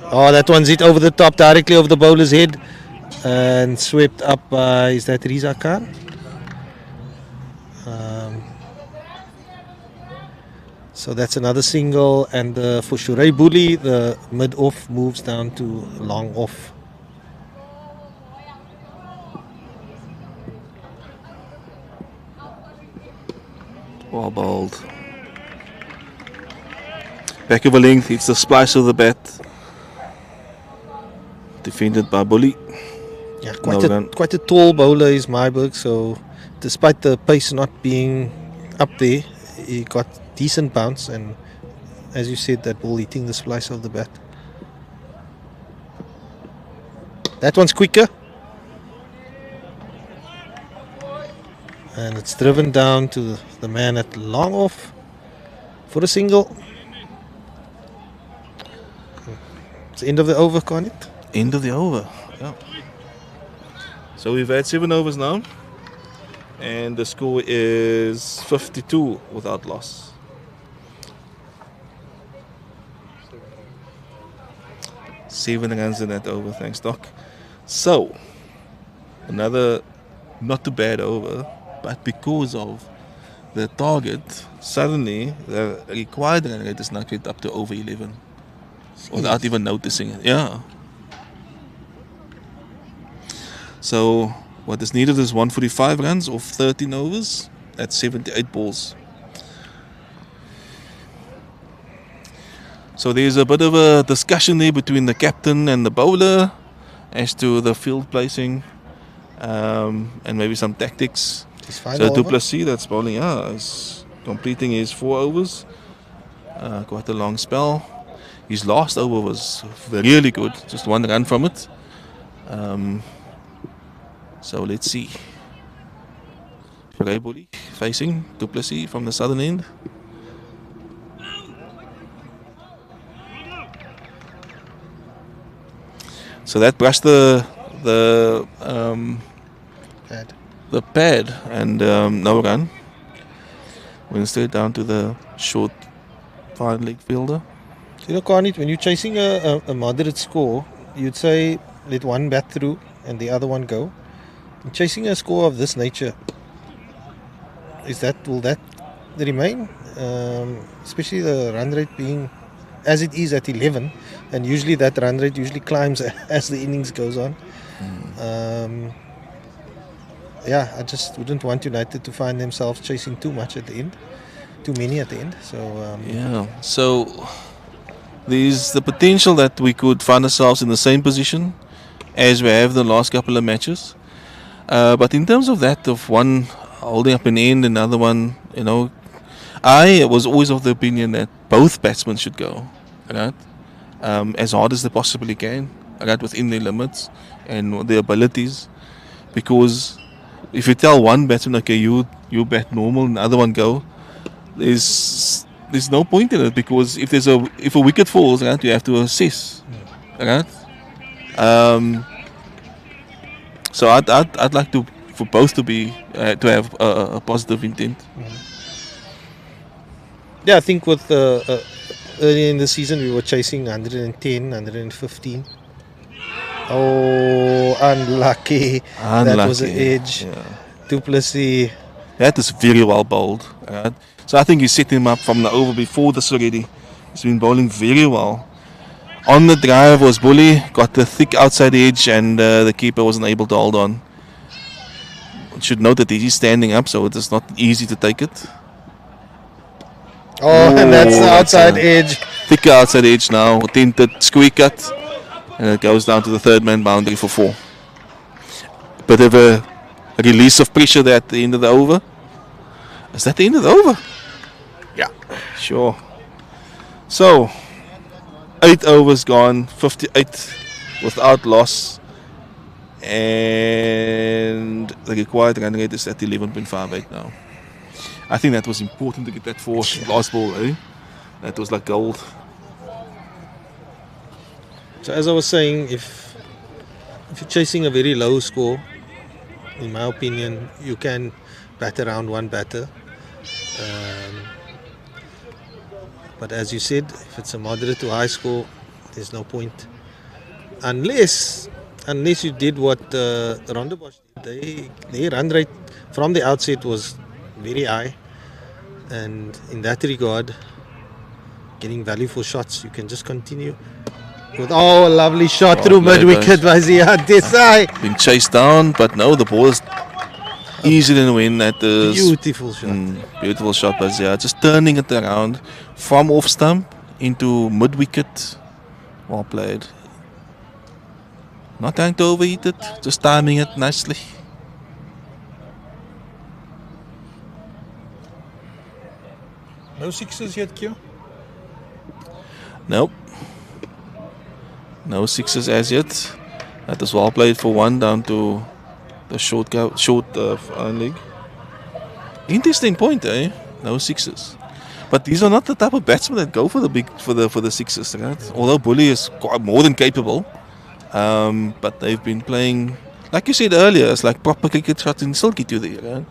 Oh, that one's hit over the top, directly over the bowler's head. And swept up by, is that Riza Khan? So that's another single. And for Shuray Buli, the mid-off moves down to long off. Well bowled. Back of a length, it's the splice of the bat. Defended by Bully. Yeah, No quite a tall bowler is Myburg, so despite the pace not being up there, he got decent bounce, and as you said, that ball hitting the splice of the bat. That one's quicker. And it's driven down to the man at long off for a single. It's the end of the over, Cornet. End of the over. Yeah. So we've had 7 overs now, and the score is 52 without loss. Seven runs in that over, thanks Doc. So another not too bad over, but because of the target, suddenly the required run rate is now get up to over 11 without even noticing it. Yeah. So what is needed is 145 runs off 13 overs. That's 78 balls. So there's a bit of a discussion there between the captain and the bowler as to the field placing and maybe some tactics. So Duplessis, that's bowling, is completing his 4 overs. Quite a long spell. His last over was really good, just 1 run from it. So let's see. Bully facing Duplessis from the southern end. So that brushed the pad and no run. Went straight down to the short fine leg fielder. You know, Carney, when you're chasing a moderate score, you'd say let one bat through and the other one go. Chasing a score of this nature, will that remain? Especially the run rate being as it is at 11, and usually that run rate climbs as the innings goes on. I just wouldn't want United to find themselves chasing too much at the end, too many at the end. So there's the potential that we could find ourselves in the same position as we have the last couple of matches. But in terms of that, of one holding up an end, another one, I was always of the opinion that both batsmen should go, right? As hard as they possibly can, right, within their limits and their abilities. Because if you tell one batsman, okay, you bat normal, and the other one go, there's no point in it, because if a wicket falls, right, you have to assess, right? So I'd like for both to have a positive intent. Yeah, I think with earlier in the season we were chasing 110, 115. Oh, unlucky. That was an edge. Yeah. Duplessis. That is very well bowled. Right? So I think he set him up from the over before this already. He's been bowling very well. On the drive was Bully, got the thick outside edge, and the keeper wasn't able to hold on. Should note that he's standing up, so it is not easy to take it. Oh, and that's the that's outside a edge. Thicker outside edge now, tinted squeak cut, and it goes down to the third man boundary for 4. Bit of a release of pressure there at the end of the over. Is that the end of the over? Yeah. Sure. So, 8 overs gone, 58 without loss, and the required run rate is at 11.58 now. I think that was important to get that last ball, eh? That was like gold. So as I was saying, if you're chasing a very low score, in my opinion, you can bat around one batter. But as you said, if it's a moderate to high score, there's no point. Unless you did what Rondebosch did. Their run rate from the outset was very high. And in that regard, getting value for shots, you can just continue. With a lovely shot through mid-wicket by Ziad Desai. Been chased down, but no, the ball is easy to win. That is Beautiful shot. Beautiful shot by Ziad. Just turning it around from off stump into mid-wicket. Well played. Not trying to overheat it, just timing it nicely. No sixes yet, Q? Nope. No sixes as yet. That is well played for 1 down to the short leg. Interesting point, eh? No sixes. But these are not the type of batsmen that go for the sixes, right? Although Bully is quite more than capable. But they've been playing, like you said earlier, it's like proper cricket shots and still get you there, right?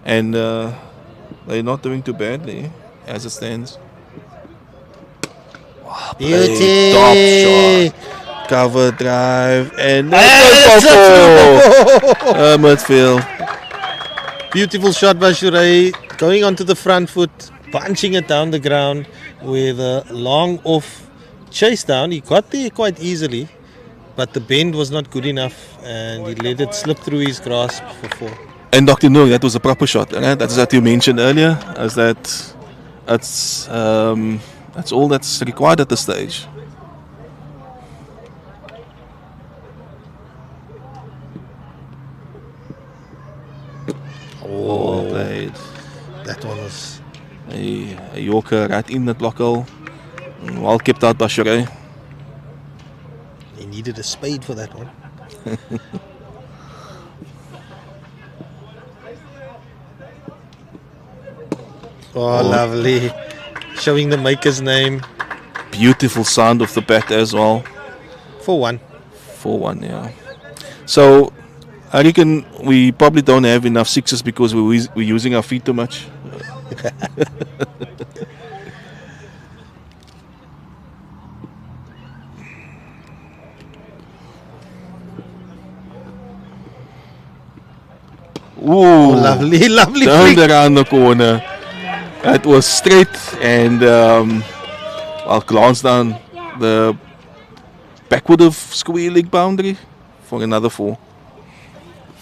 And they're not doing too badly as it stands. Beauty! Top shot. Cover drive and midfield. Beautiful shot by Shurei, going onto the front foot, punching it down the ground with a long off chase down. He got there quite easily, but the bend was not good enough and he let it slip through his grasp for 4. And Dr. Noor, that was a proper shot. Right? That's what you mentioned earlier, as that's all that's required at this stage. Oh, Well played. that one was A Yorker right in the block hole. Well kept out by Shurei. he needed a spade for that one. Oh, lovely. Showing the maker's name. Beautiful sound of the bat as well. For 1. 4-1, yeah. So, I reckon we probably don't have enough sixes because we're using our feet too much. Ooh, Lovely, lovely turned flick. around the corner. It was straight and I'll glance down the backward of square leg boundary for another 4.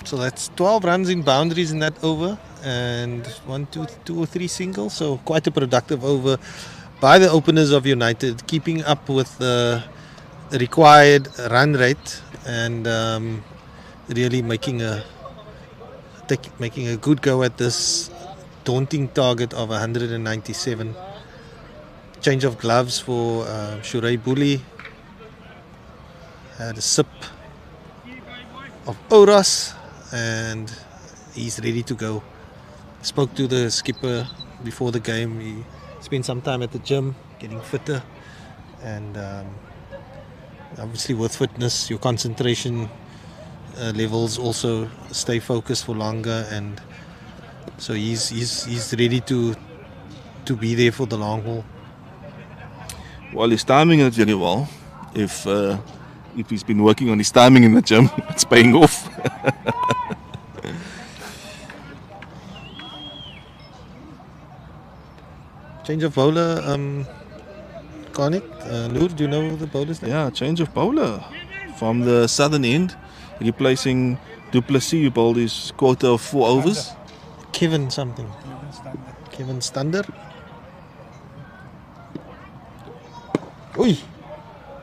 So that's 12 runs in boundaries in that over and 2 or 3 singles. So quite a productive over by the openers of United, keeping up with the required run rate and really making a good go at this daunting target of 197. Change of gloves for Shurei Bully. Had a sip of Oras and he's ready to go. Spoke to the skipper before the game. He spent some time at the gym getting fitter, and obviously with fitness your concentration levels also stay focused for longer, and so he's ready to be there for the long haul. Well, he's timing it very well. If if he's been working on his timing in the gym, it's paying off. Change of bowler, Garnet. Noor, do you know the bowler's name? Yeah, change of bowler from the southern end, replacing WPCA, who bowled his quota of 4 overs. Kevin something. Kevin Stander. Oi!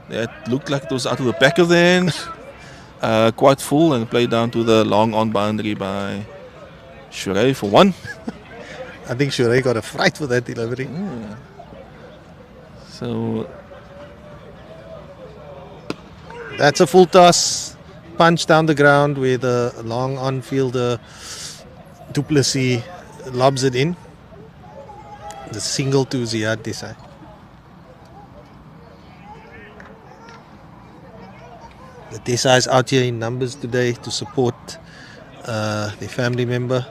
That looked like it was out of the back of the hand. Quite full and played down to the long on boundary by Shuray for 1. I think Shuray got a fright for that delivery. So that's a full toss. Punch down the ground where the long on fielder WPCA lobs it in. The single to Ziad Desai. The Desai is out here in numbers today to support their family member.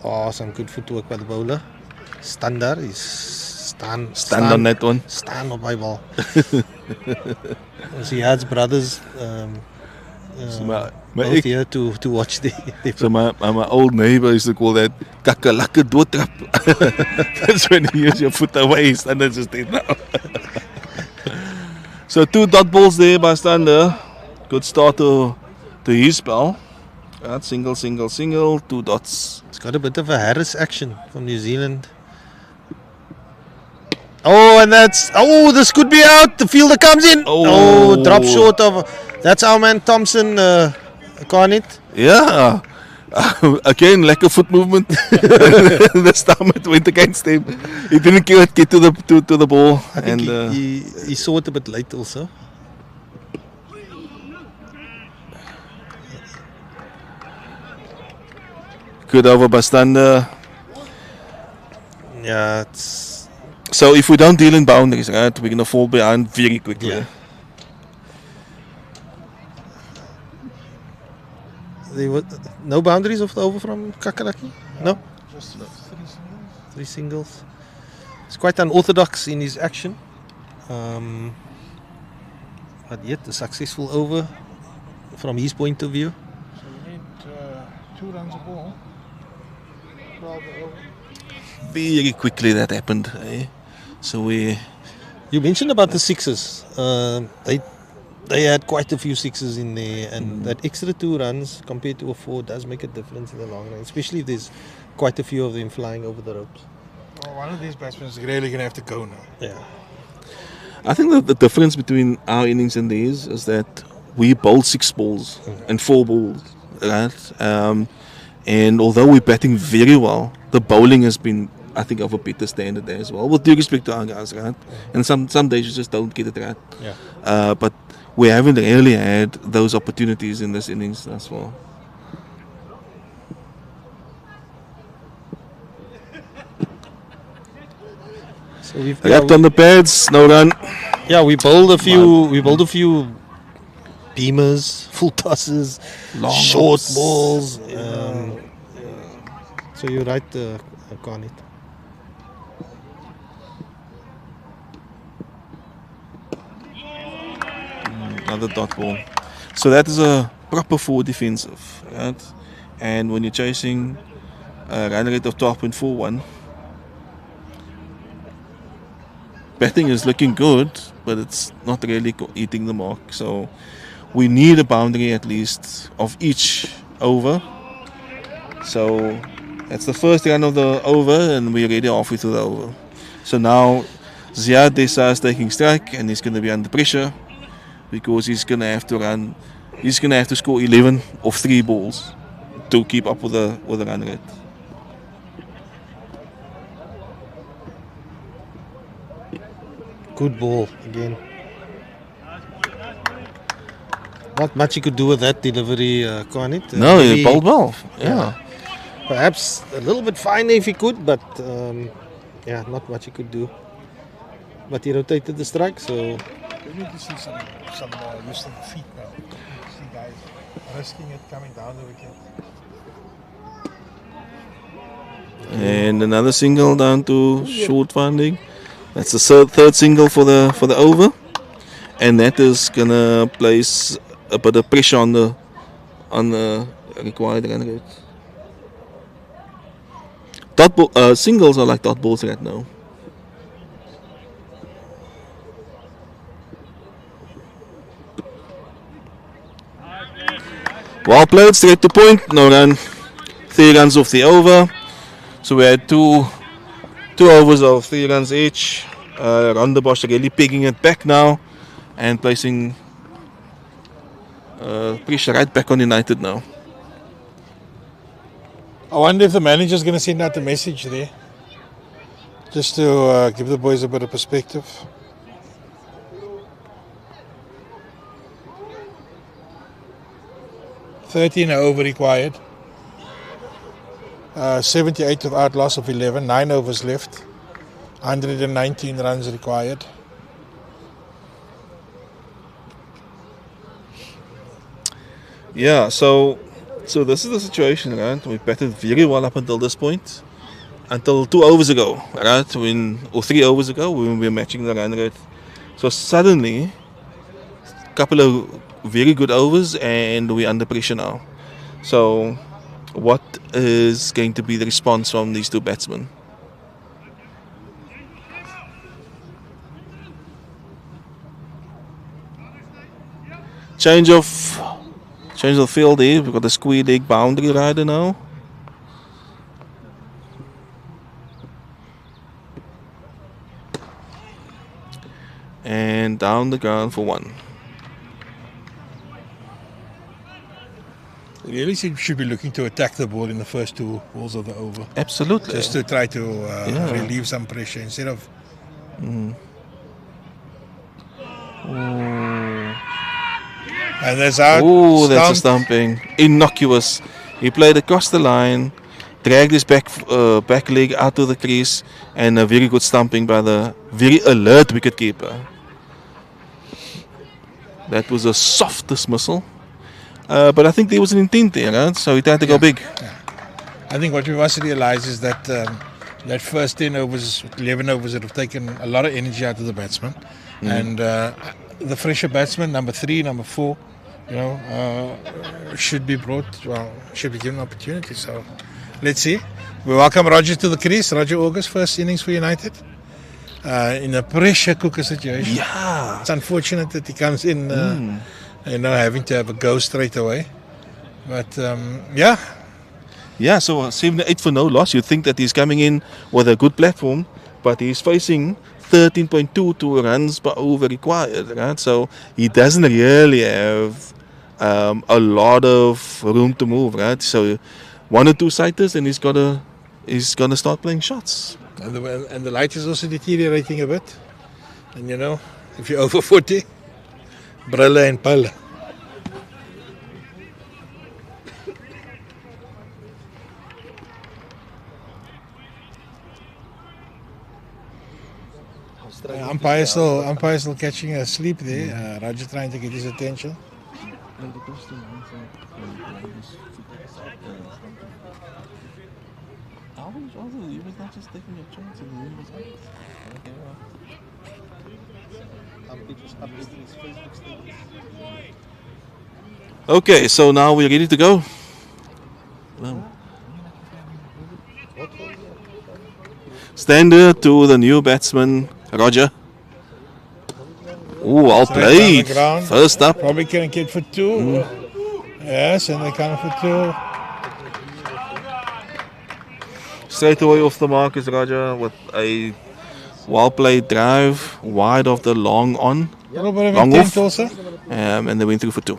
Oh, some good footwork by the bowler. Standard is stand on that one. Stand on my ball. Ziad's brothers both here to watch the so my old neighbor used to call that kakalaka doortrap. That's when you use your foot away, Stander just did now. So 2 dot balls there by Stander. Good start to his spell. Right, single, 2 dots. It's got a bit of a Harris action from New Zealand. Oh, and this could be out. The fielder comes in. Oh, drop short of. That's our man Thompson, Garnet. Yeah. Again, lack of foot movement. This time it went against him. He didn't get to the ball. I think he saw it a bit late also. Good over by Stander. Yeah, it's... So if we don't deal in boundaries, right, we're going to fall behind very quickly. Yeah. There were no boundaries of the over from Kakalaki? No? Just 3 singles. It's quite unorthodox in his action. But yet a successful over from his point of view. So we need 2 runs a ball. 12 over. Very quickly that happened. Eh? So You mentioned about the sixes. They had quite a few sixes in there, and that extra 2 runs compared to a 4 does make a difference in the long run, especially if there's quite a few of them flying over the ropes. Well, one of these batsmen is really going to have to go now. Yeah. I think that the difference between our innings and theirs is that we bowled 6 balls and 4 balls, right? And although we're batting very well, the bowling has been, I think, of a better standard there as well. With due respect to our guys, right? And some days you just don't get it right. Yeah. But we haven't really had those opportunities in this innings as well. So we've Wrapped on the pads, no run. Yeah, we bowled a few. We bowled a few beamers, full tosses, Long short hops. balls. So you're right, Garnet. Another dot ball. So that is a proper 4 defensive, right? And when you're chasing a run rate of 12.41, batting is looking good, but it's not really eating the mark. So we need a boundary at least of each over. So that's the first run of the over, and we're already halfway through the over. So now Ziad Desai is taking strike, and he's going to be under pressure because he's going to have to run. He's going to have to score 11 of 3 balls to keep up with the run rate. Good ball again. Not much you could do with that delivery, Garnet. No, he bowled well. Yeah. Perhaps a little bit finer if he could, but yeah, not much he could do. But he rotated the strike, so. We need to see some use of the feet now. See guys risking it coming down the wicket. And another single down to short finding. That's the third single for the over, and that is gonna place a bit of pressure on the required run rate. Singles are like dot balls right now. Well played, straight to point, no run. 3 runs off the over. So we had two overs of 3 runs each. Rondebosch really picking it back now and placing pressure right back on United now. I wonder if the manager's going to send out a message there, just to give the boys a bit of perspective. $13 over required. 78 without loss of 11. 9 overs left. 119 runs required. Yeah, so this is the situation, right? We batted very well up until this point, until 2 overs ago, right? 3 overs ago, when we were matching the run rate. So suddenly, a couple of very good overs, and we're under pressure now. So, what is going to be the response from these two batsmen? Change of field here. We've got the square leg boundary rider now. And down the ground for 1. Really should be looking to attack the ball in the first 2 balls of the over. Absolutely. Just to try to relieve some pressure instead of... And that's out. Oh, that's a stumping. Innocuous. He played across the line, dragged his back leg out of the crease, and a very good stumping by the very alert wicketkeeper. That was a soft dismissal. But I think there was an intent there, right? So he tried to go big. Yeah. I think what we must realize is that that first 10 overs, 11 overs, that have taken a lot of energy out of the batsman. And the fresher batsman, number 3, number 4, should be should be given opportunity. So let's see. We welcome Roger to the crease. Roger August, first innings for United. In a pressure cooker situation. Yeah. It's unfortunate that he comes in, having to have a go straight away. But yeah. Yeah, so 7-8 for no loss. You'd think that he's coming in with a good platform, but he's facing 13.22 runs per over required, right? So he doesn't really have a lot of room to move, right? So 1 or 2 sighters, and he's gonna start playing shots. And the light is also deteriorating a bit. And if you're over 40, brille and pille. Umpire still catching a sleep there. Roger trying to get his attention. He was not just taking a chance, he was okay, so now we're ready to go. Standard to the new batsman, Roger. Oh, well played. First up. Probably can get for 2. Yes, and they come for 2. Straight away off the mark is Roger with a well played drive wide of the long on. A little bit of long intent off. also. And they went through for 2.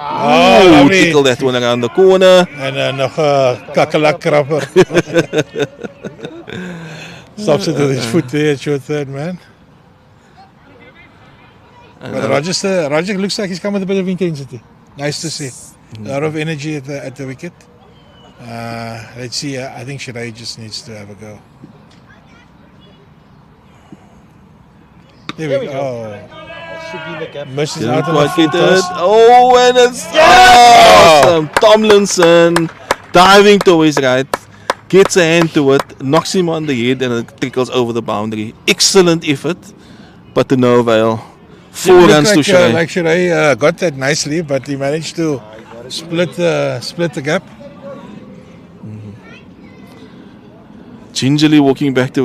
Oh, tickle that one around the corner. En nog kakkelakkrapper. Stops it with his foot there at your third man. But Roger looks like he's come with a bit of intensity. Nice to see. A lot of energy at the wicket. Let's see. I think Shirai just needs to have a go. There we go. Misses out of the full toss. Oh, and it's awesome. Tomlinson diving to his right, gets a hand to it, knocks him on the head, and it trickles over the boundary. Excellent effort, but to no avail. 4 runs to Sheree. Like Sheree got that nicely, but he managed to split the gap. Gingerly walking back to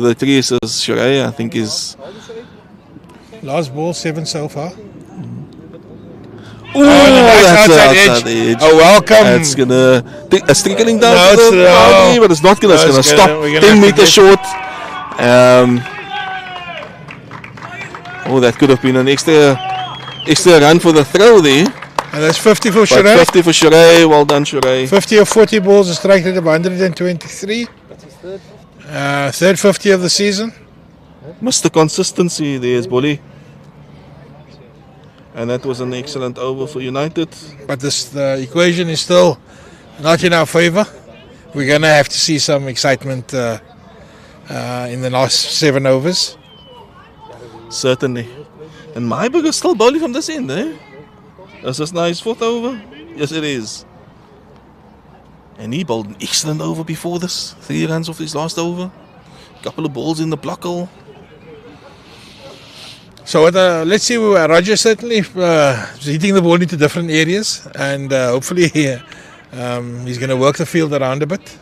the crease as Sheree, I think is. Last ball, 7 so far. Oh, that's outside outside the edge. Oh, welcome. It's gonna. It's trickling down No, to the it's, boundary, but it's not gonna. It's no, gonna it's stop. gonna- we're gonna 10 have to meters short. Oh, that could have been an extra run for the throw there. And that's 50 for But Sheree. 50 for Sheree. Well done, Sheree. 50 of 40 balls, a strike rate of 123. Third 50 of the season. Mr. Consistency there's Bully. And that was an excellent over for United. But the equation is still not in our favor. We're going to have to see some excitement in the last 7 overs. Certainly. And Myburg is still bowling from this end, eh? Is this now his 4th over? Yes, it is. And he bowled an excellent over before this. 3 runs off his last over. Couple of balls in the block hole. So let's see. Roger certainly is hitting the ball into different areas, and hopefully he's going to work the field around a bit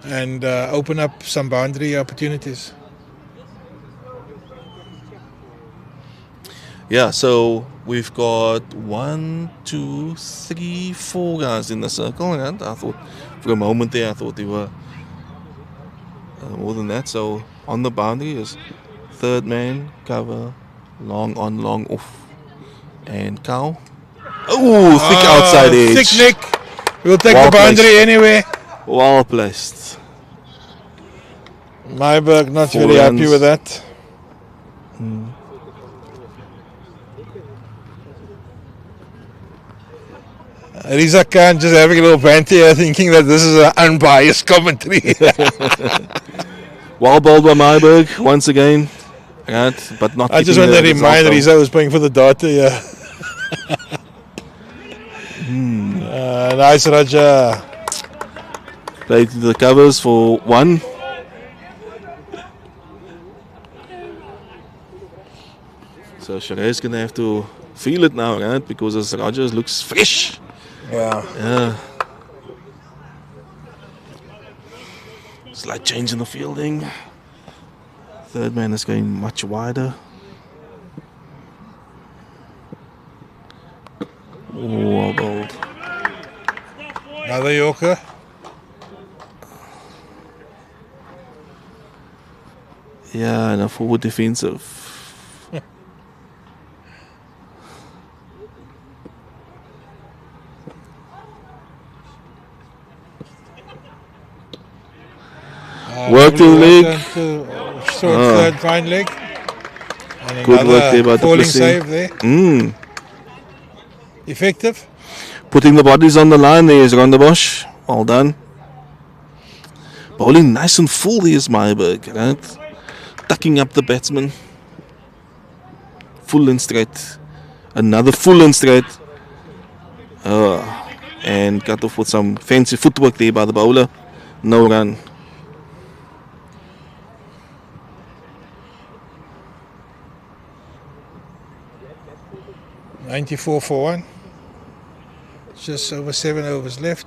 and open up some boundary opportunities. Yeah, so we've got 1, 2, 3, 4 guys in the circle. And I thought, for a moment there, I thought they were more than that. So on the boundary is third man, cover, long on, long off, and cow. Oh, thick outside edge. Thick Nick. We'll take Well the boundary placed. anyway. Well placed. Myburg not 4 very happy runs. with that. Riza Khan just having a little banter here, thinking that this is an unbiased commentary. Well bowled by Myburg once again. Right, but not. I just keeping want to the remind result Riza was playing for the data here. Nice, Raja. down. Played to the covers for 1. So Sheree's gonna have to feel it now, right? Because as Rogers looks fresh. Yeah. Slight change in the fielding. Third man is going much wider. Oh, bowled. Another Yorker. Yeah, and a forward defensive. Work to the leg. Third fine leg. And Good work there by falling Duplessis. save there. Effective. Putting the bodies on the line there is Rondebosch. Well done. Bowling nice and full there is Myburg, right? Tucking up the batsman. Full and straight. Another full and straight. And cut off with some fancy footwork there by the bowler. No run. .94 for 1. Just over 7 overs left.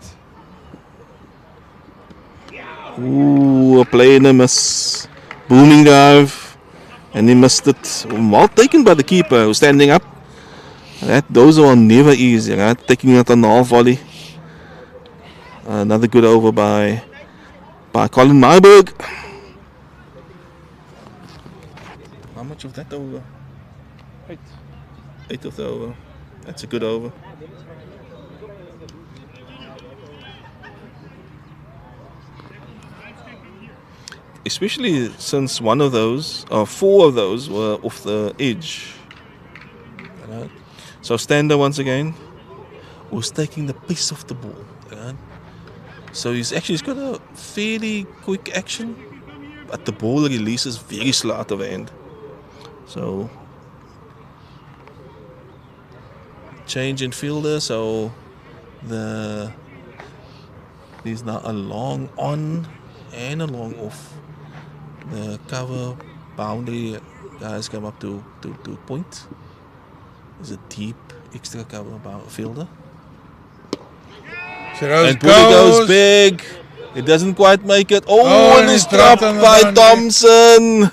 Ooh, a play and a miss. Booming dive. And he missed it. Well taken by the keeper who's standing up. Those are never easy, right? Taking it on the half volley. Another good over by Colin Myburg. How much of that over? 8 of the over. That's a good over. Especially since 4 of those were off the edge. Right. So Stander once again was taking the pace of the ball. Right. So he's got a fairly quick action, but the ball releases very slow out of hand. So change in fielder, so the There's now a long on and a long off. The cover boundary guys come up to point. There's a deep extra cover fielder. And Puli goes big. It doesn't quite make it. Oh, and it's dropped by Thompson.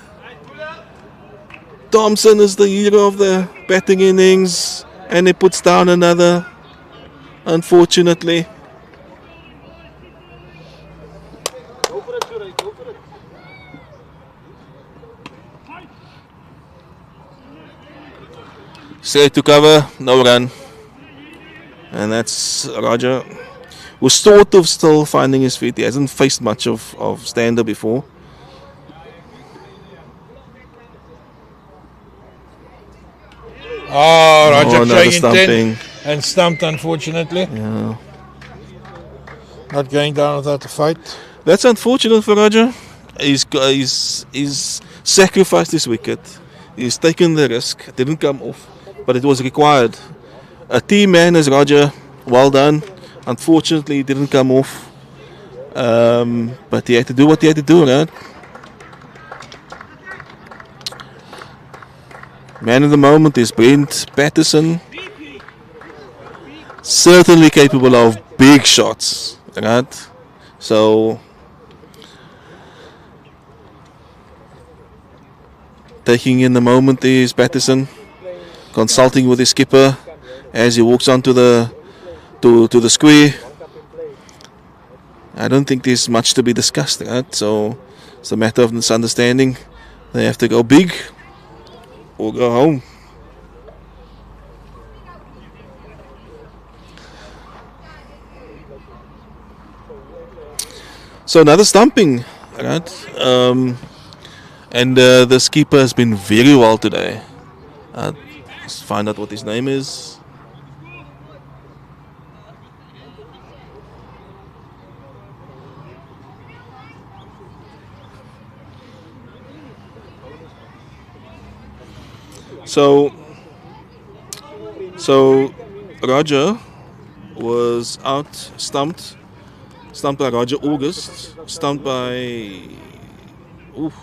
Thompson is the hero of the batting innings, and he puts down another, unfortunately. Straight to cover, no run. And that's Roger, who's sort of still finding his feet. He hasn't faced much of Stander before. Oh, Roger another showing intent and stumped, unfortunately. Yeah. Not going down without a fight. That's unfortunate for Roger. He's sacrificed his wicket. He's taken the risk. It didn't come off, but it was required. A team man as Roger, well done. Unfortunately, it didn't come off. But he had to do what he had to do, right? Man of the moment is Brent Patterson. Certainly capable of big shots, right? So, taking in the moment is Patterson, consulting with his skipper as he walks onto the to the square. I don't think there's much to be discussed, right? So it's a matter of misunderstanding. They have to go big or go home. So another stumping, right? And the skipper has been very well today. Let's find out what his name is. So Roger was out stumped by Roger August, stumped by. Oof.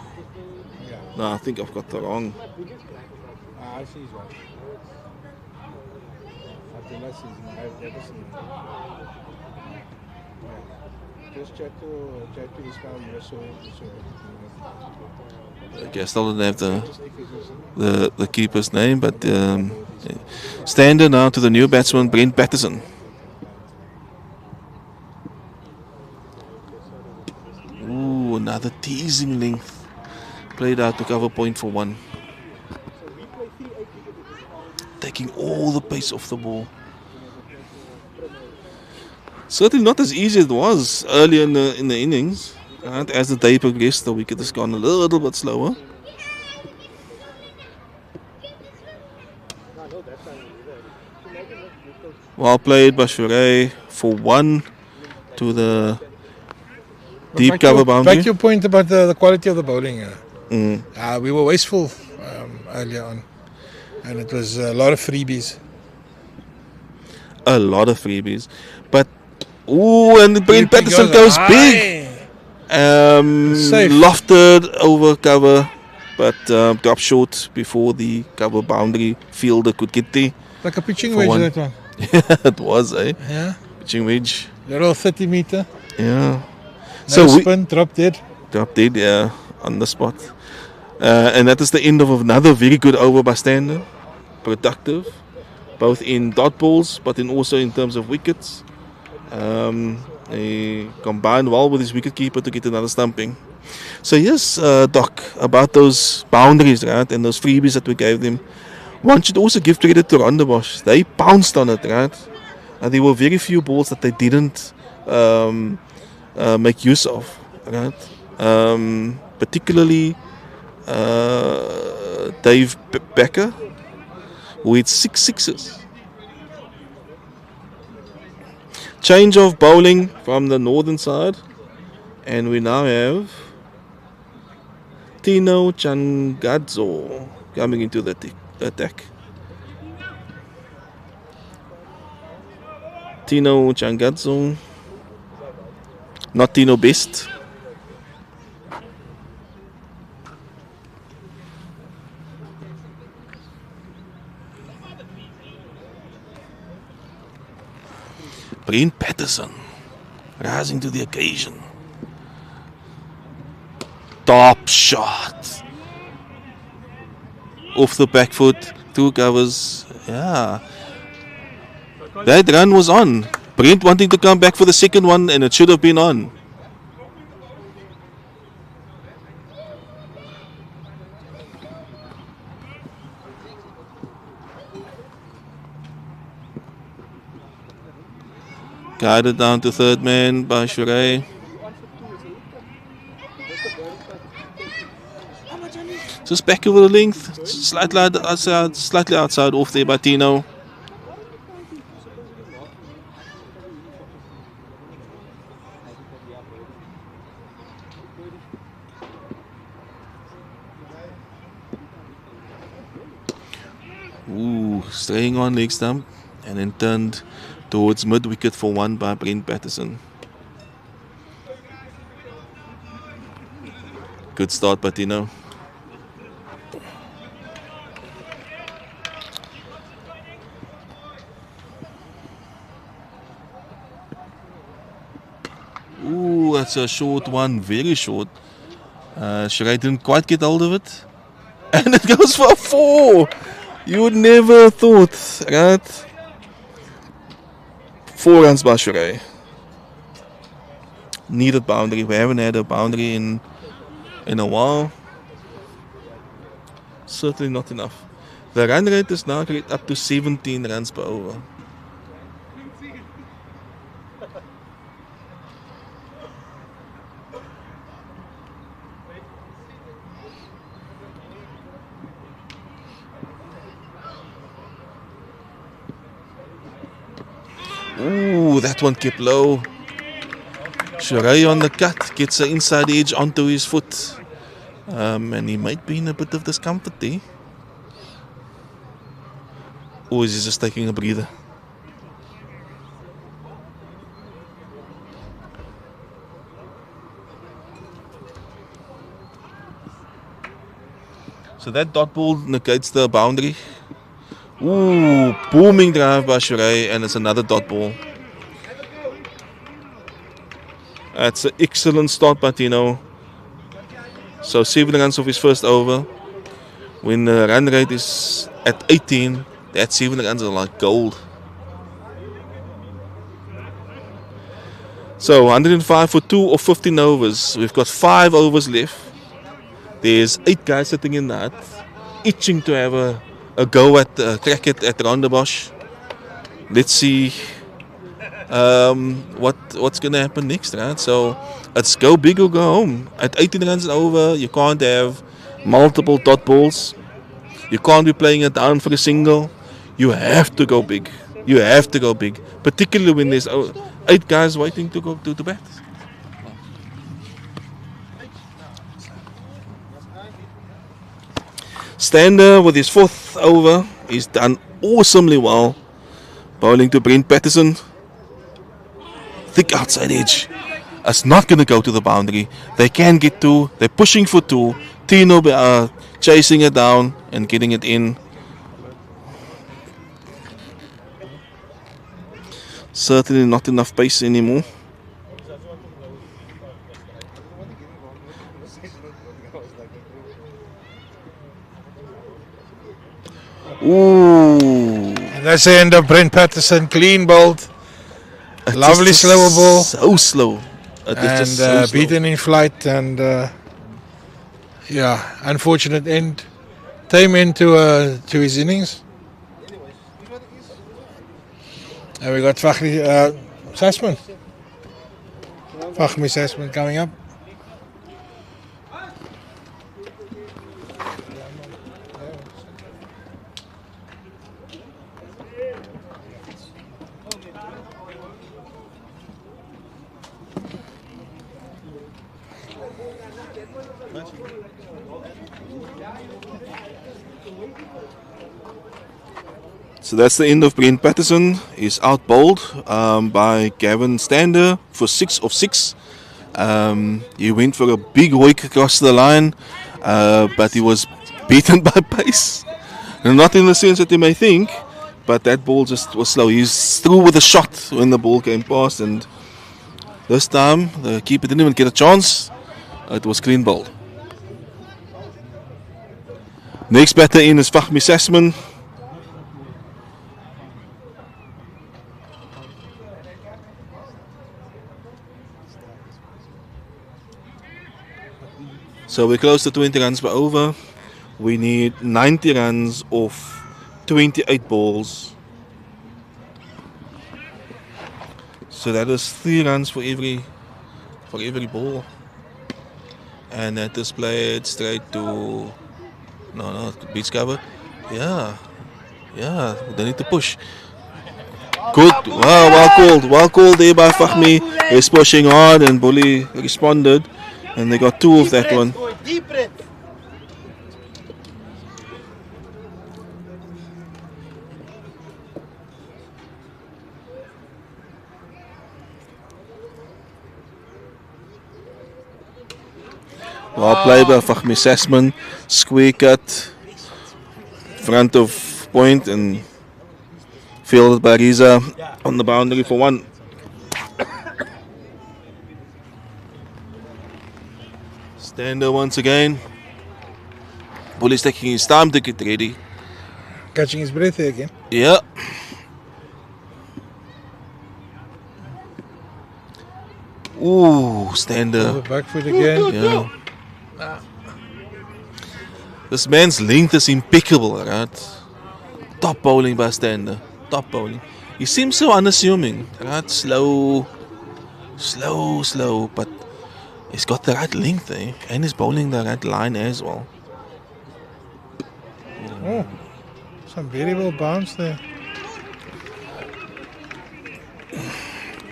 No, I think I've got the wrong. I see his one. I've never seen him. Just chat to this guy. You saw Okay, I still don't have the keeper's name, but standard now to the new batsman Brent Patterson. Ooh, another teasing length. Played out to cover point for one. Taking all the pace off the ball. Certainly not as easy as it was earlier in the innings. And as the day progressed, the wicket has gone a little bit slower. Well played by Shuray for one to the deep cover boundary. Back your point about the quality of the bowling. We were wasteful earlier on, and it was a lot of freebies. But and Brent Patterson goes big. Lofted over cover, but dropped short before the cover boundary fielder could get there. Like a pitching wedge, that one. Yeah, it was, eh? Yeah. Pitching wedge. Little 30 meter. Yeah. No spin, drop dead. Drop dead, yeah, on the spot. And that is the end of another very good over by Stander. Productive, both in dot balls, but also in terms of wickets. He combined well with his wicketkeeper to get another stumping. So yes, Doc, about those boundaries, right, and those freebies that we gave them. One should also give credit to Rondebosch. They pounced on it, right? There were very few balls that they didn't make use of, right? Particularly Dave Becker, who hit 6 sixes. Change of bowling from the northern side, and we now have Tino Changazzo coming into the attack. Tino Changazzo Not Tino best. Brent Patterson rising to the occasion. Top shot. Off the back foot. 2 covers. Yeah. That run was on. Brent wanting to come back for the second one, and it should have been on. Guided down to third man by Shuray. Just back over the length, slightly outside, off there by Tino. Ooh, staying on leg stump and then turned towards mid wicket for 1 by Brent Patterson. Good start by Tino. Ooh, that's a short one, very short. Shuray didn't quite get hold of it. And it goes for a 4. You would never thought, right? 4 runs by Shuray. Needed boundary. We haven't had a boundary in a while. Certainly not enough. The run rate is now up to 17 runs per over. Ooh, that one kept low. Shuray on the cut, gets the inside edge onto his foot. And he might be in a bit of discomfort there. Or is he just taking a breather? So that dot ball negates the boundary. Ooh, booming drive by Shuray, and it's another dot ball. That's an excellent start by Tino. So 7 runs off his first over. When the run rate is at 18, that 7 runs are like gold. So 105 for 2 of 15 overs. We've got 5 overs left. There's 8 guys sitting in that, itching to have a go at crack at Rondebosch. Let's see what's going to happen next, right? So it's go big or go home. At 18 runs and over, you can't have multiple dot balls. You can't be playing it down for a single. You have to go big. You have to go big, particularly when there's 8 guys waiting to go to bat. Stander with his 4th over. He's done awesomely well. Bowling to Brent Patterson. Thick outside edge. It's not going to go to the boundary. They can get 2. They're pushing for 2. Tino chasing it down and getting it in. Certainly not enough pace anymore. Ooh. And that's the end of Brent Patterson, clean bowled. Lovely slower ball. So slow. And beaten in flight, and unfortunate end. Came into to his innings. And we got Fahmi Sasman coming up. So that's the end of Brent Patterson. He's out bowled by Gavin Stander for 6 of 6. He went for a big hoik across the line, but he was beaten by pace. And not in the sense that you may think, but that ball just was slow. He's through with a shot when the ball came past, and this time the keeper didn't even get a chance. It was clean bowled. Next batter in is Fahmi Sasman. So we're close to 20 runs per over. We need 90 runs off 28 balls. So that is 3 runs for every ball. And that is played straight to beach cover. Yeah, they need to push. Good, wow, well called there by Fahmi. He's pushing hard and Bully responded. And they got 2 of that one. Deep breath. Well played by Fahmi Sasman. Square cut. Front of point and fielded by Riza on the boundary for 1. Stander once again. Bully's taking his time to get ready. Catching his breath again. Yeah. Ooh, Stander. Back foot again. Yeah. This man's length is impeccable, right? Top bowling by Stander. Top bowling. He seems so unassuming, right? Slow, but he's got the right length, eh? And he's bowling the right line as well. Oh, some very well bounce there.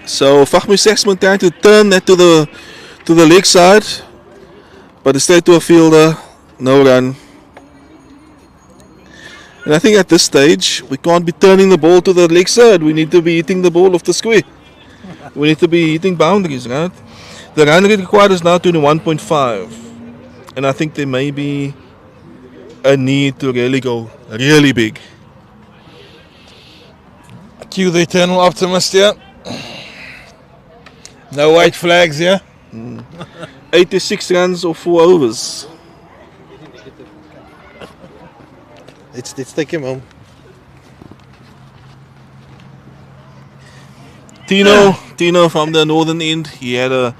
So Fahmi Sasman trying to turn that to the leg side, but it's straight to a fielder, no run. And I think at this stage we can't be turning the ball to the leg side. We need to be hitting the ball off the square. We need to be hitting boundaries, right? The run rate required is now 21.5, and I think there may be a need to really go really big. Cue the eternal optimist here. No white flags here. 86 runs or 4 overs. Let's take him home. Tino from the northern end, he had a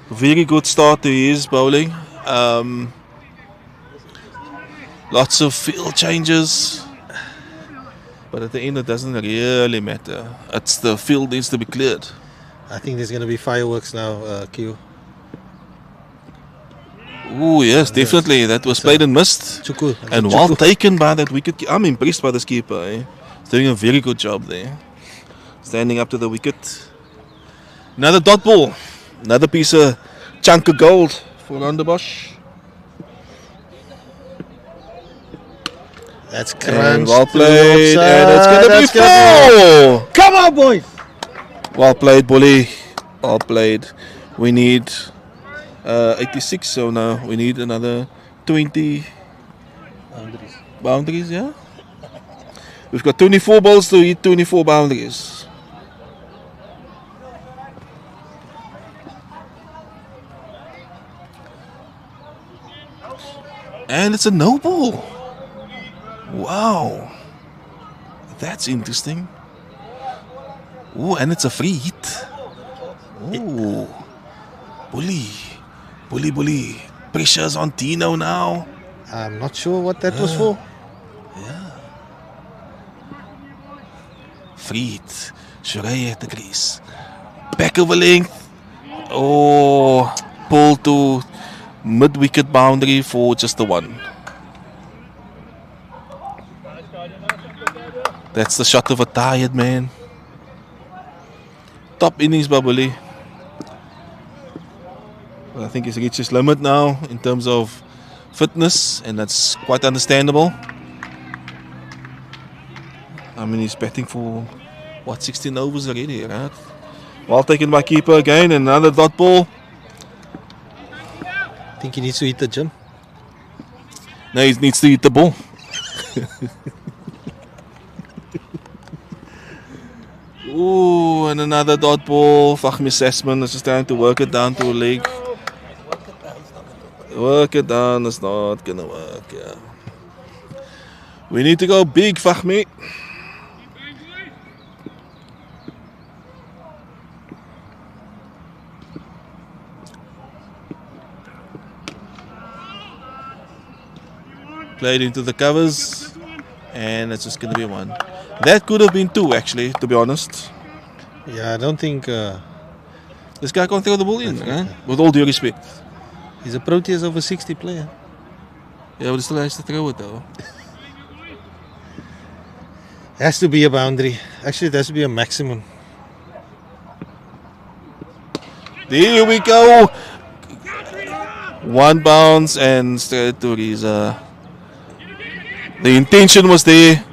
very good start to his bowling. Lots of field changes, but at the end it doesn't really matter. It's the field needs to be cleared. I think there's going to be fireworks now, Q. Oh yes, definitely. That was played and missed. Chuku. And well taken by that wicket. I'm impressed by this keeper. Eh? He's doing a very good job there. Standing up to the wicket. Another dot ball. Another piece of chunk of gold for Rondebosch. That's And crunched. well played. And it's going to be 4. Come on, boys. Well played, Bully. Well played. We need 86, so now we need another 20 boundaries, yeah? We've got 24 balls to hit 24 boundaries. And it's a no ball. Wow. That's interesting. Ooh, and it's a free hit. Ooh. Bully. Pressure's on Tino now. I'm not sure what that was for. Yeah. Free hit. Shuraya at the crease. Back over length. Oh, pull to mid-wicket boundary for just the 1. That's the shot of a tired man. Top innings by Bully. Well, I think he's reached his limit now in terms of fitness, and that's quite understandable. I mean, he's batting for 16 overs already, right? Well taken by keeper again, and another dot ball. think he needs to hit the gym. No, he needs to hit the ball. Ooh, and another dot ball. Fahmi Sessman is just trying to work it down to a leg. Work it down, it's not gonna work, yeah. We need to go big, Fahmi. Played into the covers, and it's just gonna be one. That could have been two, actually, to be honest. Yeah, I don't think This guy can't throw the ball in, right? With all due respect. he's a Proteas over 60 player. Yeah, but he still has to throw it though. Has to be a boundary. Actually, it has to be a maximum. There we go. One bounce and straight to Riza. The intention was there.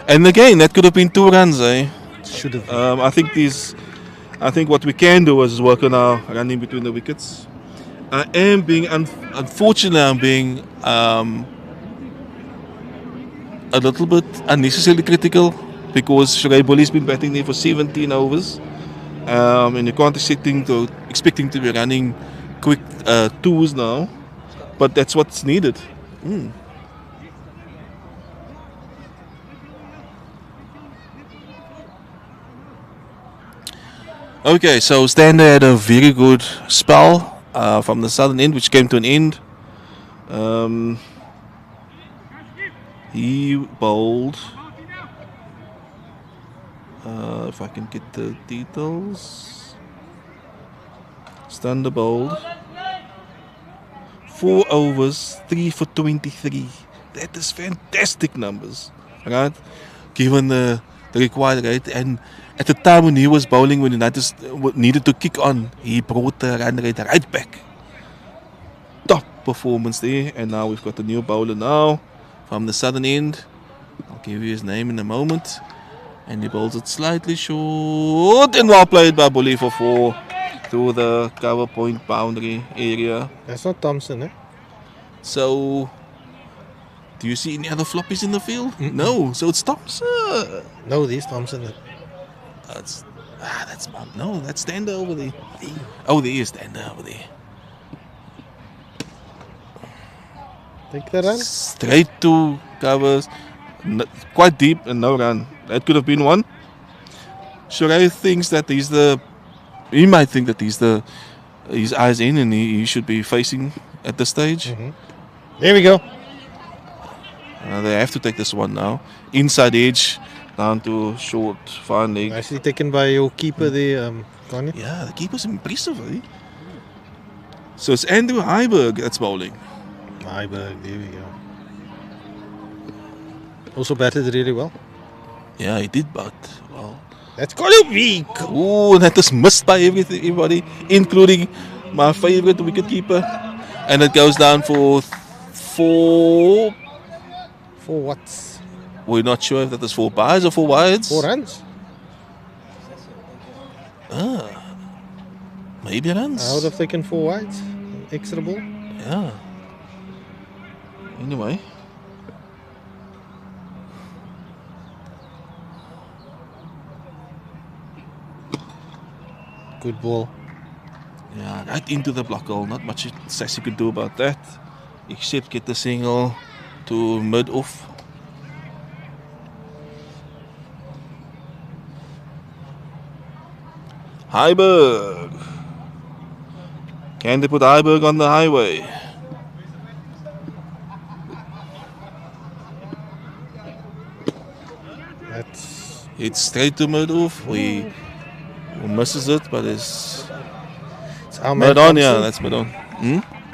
And again, that could have been 2 runs, eh? Should have been. I think what we can do is work on our running between the wickets. I am being, unfortunately, I'm being a little bit unnecessarily critical because Shurai Bully's been batting there for 17 overs. And you can't expecting to be running quick 2s now. But that's what's needed. Okay, so Stander had a very good spell from the southern end, which came to an end. He bowled. If I can get the details. Stander bowled 4 overs, 3 for 23. That is fantastic numbers, right? Given the required rate, and at the time when he was bowling, when United needed to kick on, he brought the run rate right back. Top performance there, and now we've got a new bowler now from the southern end. I'll give you his name in a moment. And he bowls it slightly short, and well played by Bully for 4 through the cover point boundary area. That's not Thompson, eh? So, do you see any other floppies in the field? No, so it's Thompson. No, this Thompson. That's that's Stander over there. Oh, there is Stander over there. Take the run. Straight to covers, quite deep and no run. That could have been one. Shurai thinks that he might think that his eyes in and he should be facing at this stage. There we go. They have to take this one now. Inside edge, down to short, fine leg. Nicely taken by your keeper there, Connie. Yeah, the keeper's impressive, eh? So it's Andrew Heiberg that's bowling. Heiberg, there we go. Also batted really well. Yeah, he did, but well. That's got to be. Ooh, and that is missed by everybody, including my favorite wicketkeeper. And it goes down for 4. For what? We're not sure if that is 4 byes or 4 wides. 4 runs. Maybe runs. I would have taken 4 wides. Extra ball. Yeah. Anyway. Good ball. Yeah, right into the block hole. Not much Sassy could do about that, except get the single to mid-off. Heiberg. Can they put Heiberg on the highway? That's It's straight to mid-off. We misses it, but it's our man. mid-on. Yeah, Thompson. that's mid-on.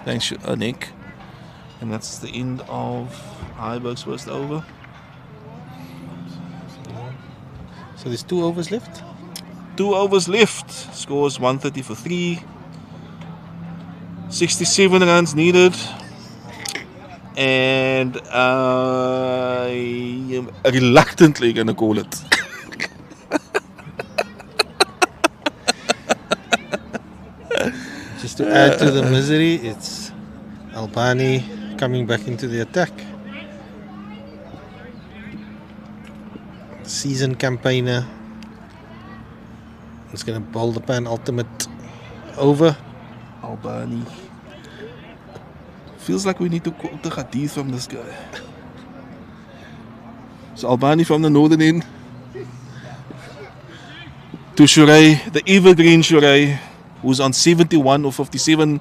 Thanks, Nick. And that's the end of Heiberg's first over. So there's 2 overs left. 2 overs left. Scores 130 for 3. 67 runs needed. And I am reluctantly going to call it. Just to add to the misery, it's Albani coming back into the attack. Season campaigner. He's going to bowl the penultimate over. Albani. Feels like we need to quote the hadith from this guy. So Albani from the northern end. To Shurey, the evergreen Shurey, who's on 71 or 57.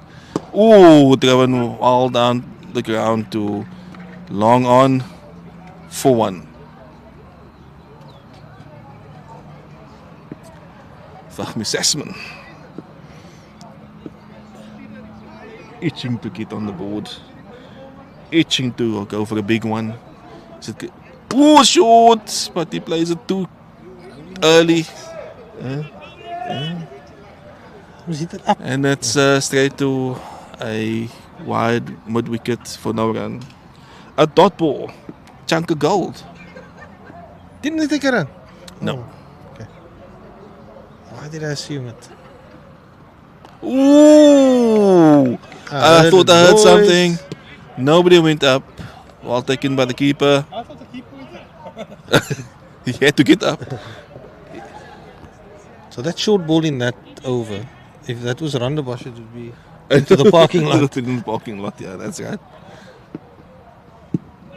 Ooh, driven all down the ground to long on for 1. Fahmi Sasman. Itching to get on the board. Itching to go for a big one. Ooh, short! But he plays it too early. And that's straight to a wide mid-wicket for no run. A dot ball. Chunk of gold. Didn't he take a run? No. Oh, okay. Why did I assume it? Ooh! I thought I heard noise. something. Nobody went up. Well taken by the keeper. I thought the keeper went up. He had to get up. So that short ball in that over, if that was Rondebosch, it would be into the parking lot. In the parking lot, yeah, that's right.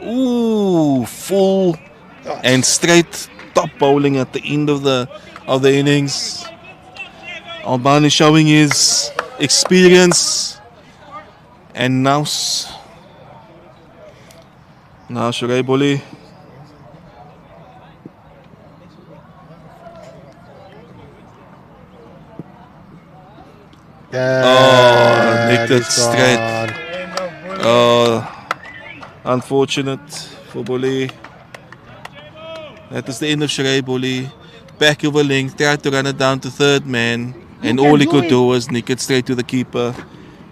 Ooh, full and straight top bowling at the end of the innings. Albani showing his experience and now Shurey Boli. Yeah, nicked it he's straight. gone. Unfortunate for Boli. That is the end of Shurey Boli. Back over length, tried to run it down to third man, and all he could do was nick it straight to the keeper,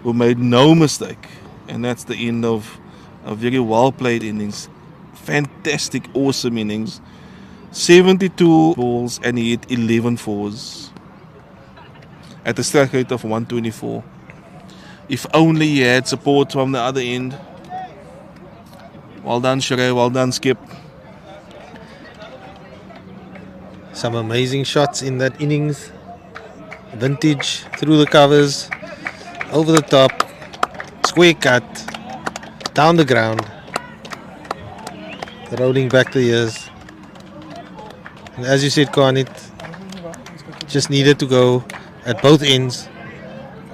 who made no mistake. And that's the end of a very well played innings. Fantastic, awesome innings. 72 balls and he hit 11 fours at a strike rate of 124. If only he had support from the other end. Well done, Shurey. Well done, Skip. Some amazing shots in that innings. Vintage, through the covers, over the top, square cut, down the ground, rolling back the years. And as you said, Khan, it just needed to go at both ends.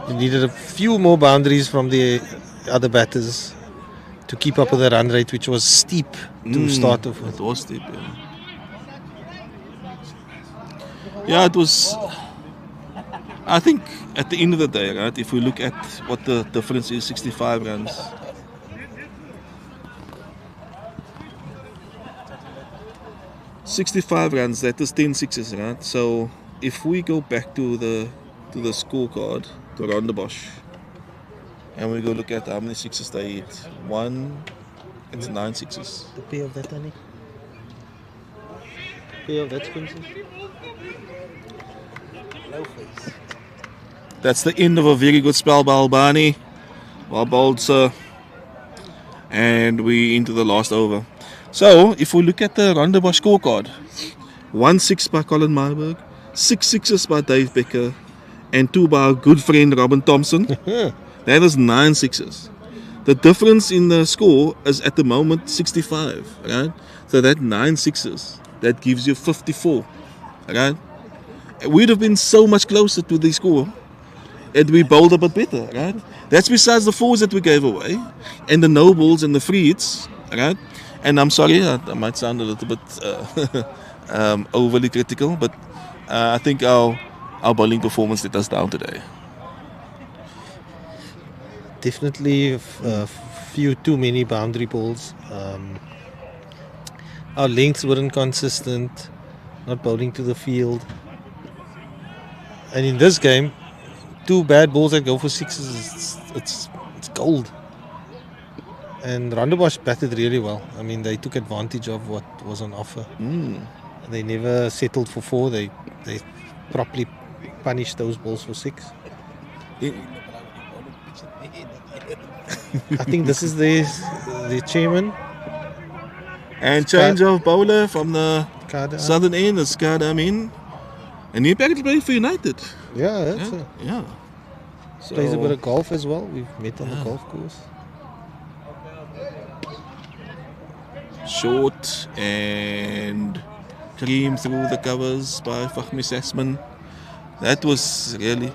You needed a few more boundaries from the other batters to keep up with the run rate, which was steep to start off with. It was steep, yeah. Yeah, it was. I think at the end of the day, right, if we look at what the difference is, 65 runs. That is 10 sixes, right? So if we go back to the scorecard, to Rondebosch, and we go look at how many sixes they hit. It's 9 sixes. The pay of that, honey. Pay of that, Spencer. No face. That's the end of a very good spell by Albani. Well bowled, sir. And we into the last over. So, if we look at the Rondebosch scorecard, 1 6 by Colin Myberg, 6 sixes by Dave Becker, and 2 by our good friend Robin Thompson. That is 9 sixes. The difference in the score is at the moment 65, right? So that 9 sixes, that gives you 54, right? We'd have been so much closer to the score and we bowled a bit better, right? That's besides the fours that we gave away and the no balls and the free hits, right? And I'm sorry, I might sound a little bit overly critical, but I think our bowling performance let us down today. Definitely a few too many boundary balls. Our lengths weren't consistent, not bowling to the field. And in this game, 2 bad balls that go for sixes, it's gold. And Rondebosch batted really well. I mean, they took advantage of what was on offer. They never settled for 4. They I think this is the chairman. And change of bowler from the Kada. southern end. It's Kadamin. And he package played for United. Yeah, that's a, Yeah. plays a bit So, of golf as well. We've met on the golf course. short and cream through the covers by Fahmi Sasman. That was really.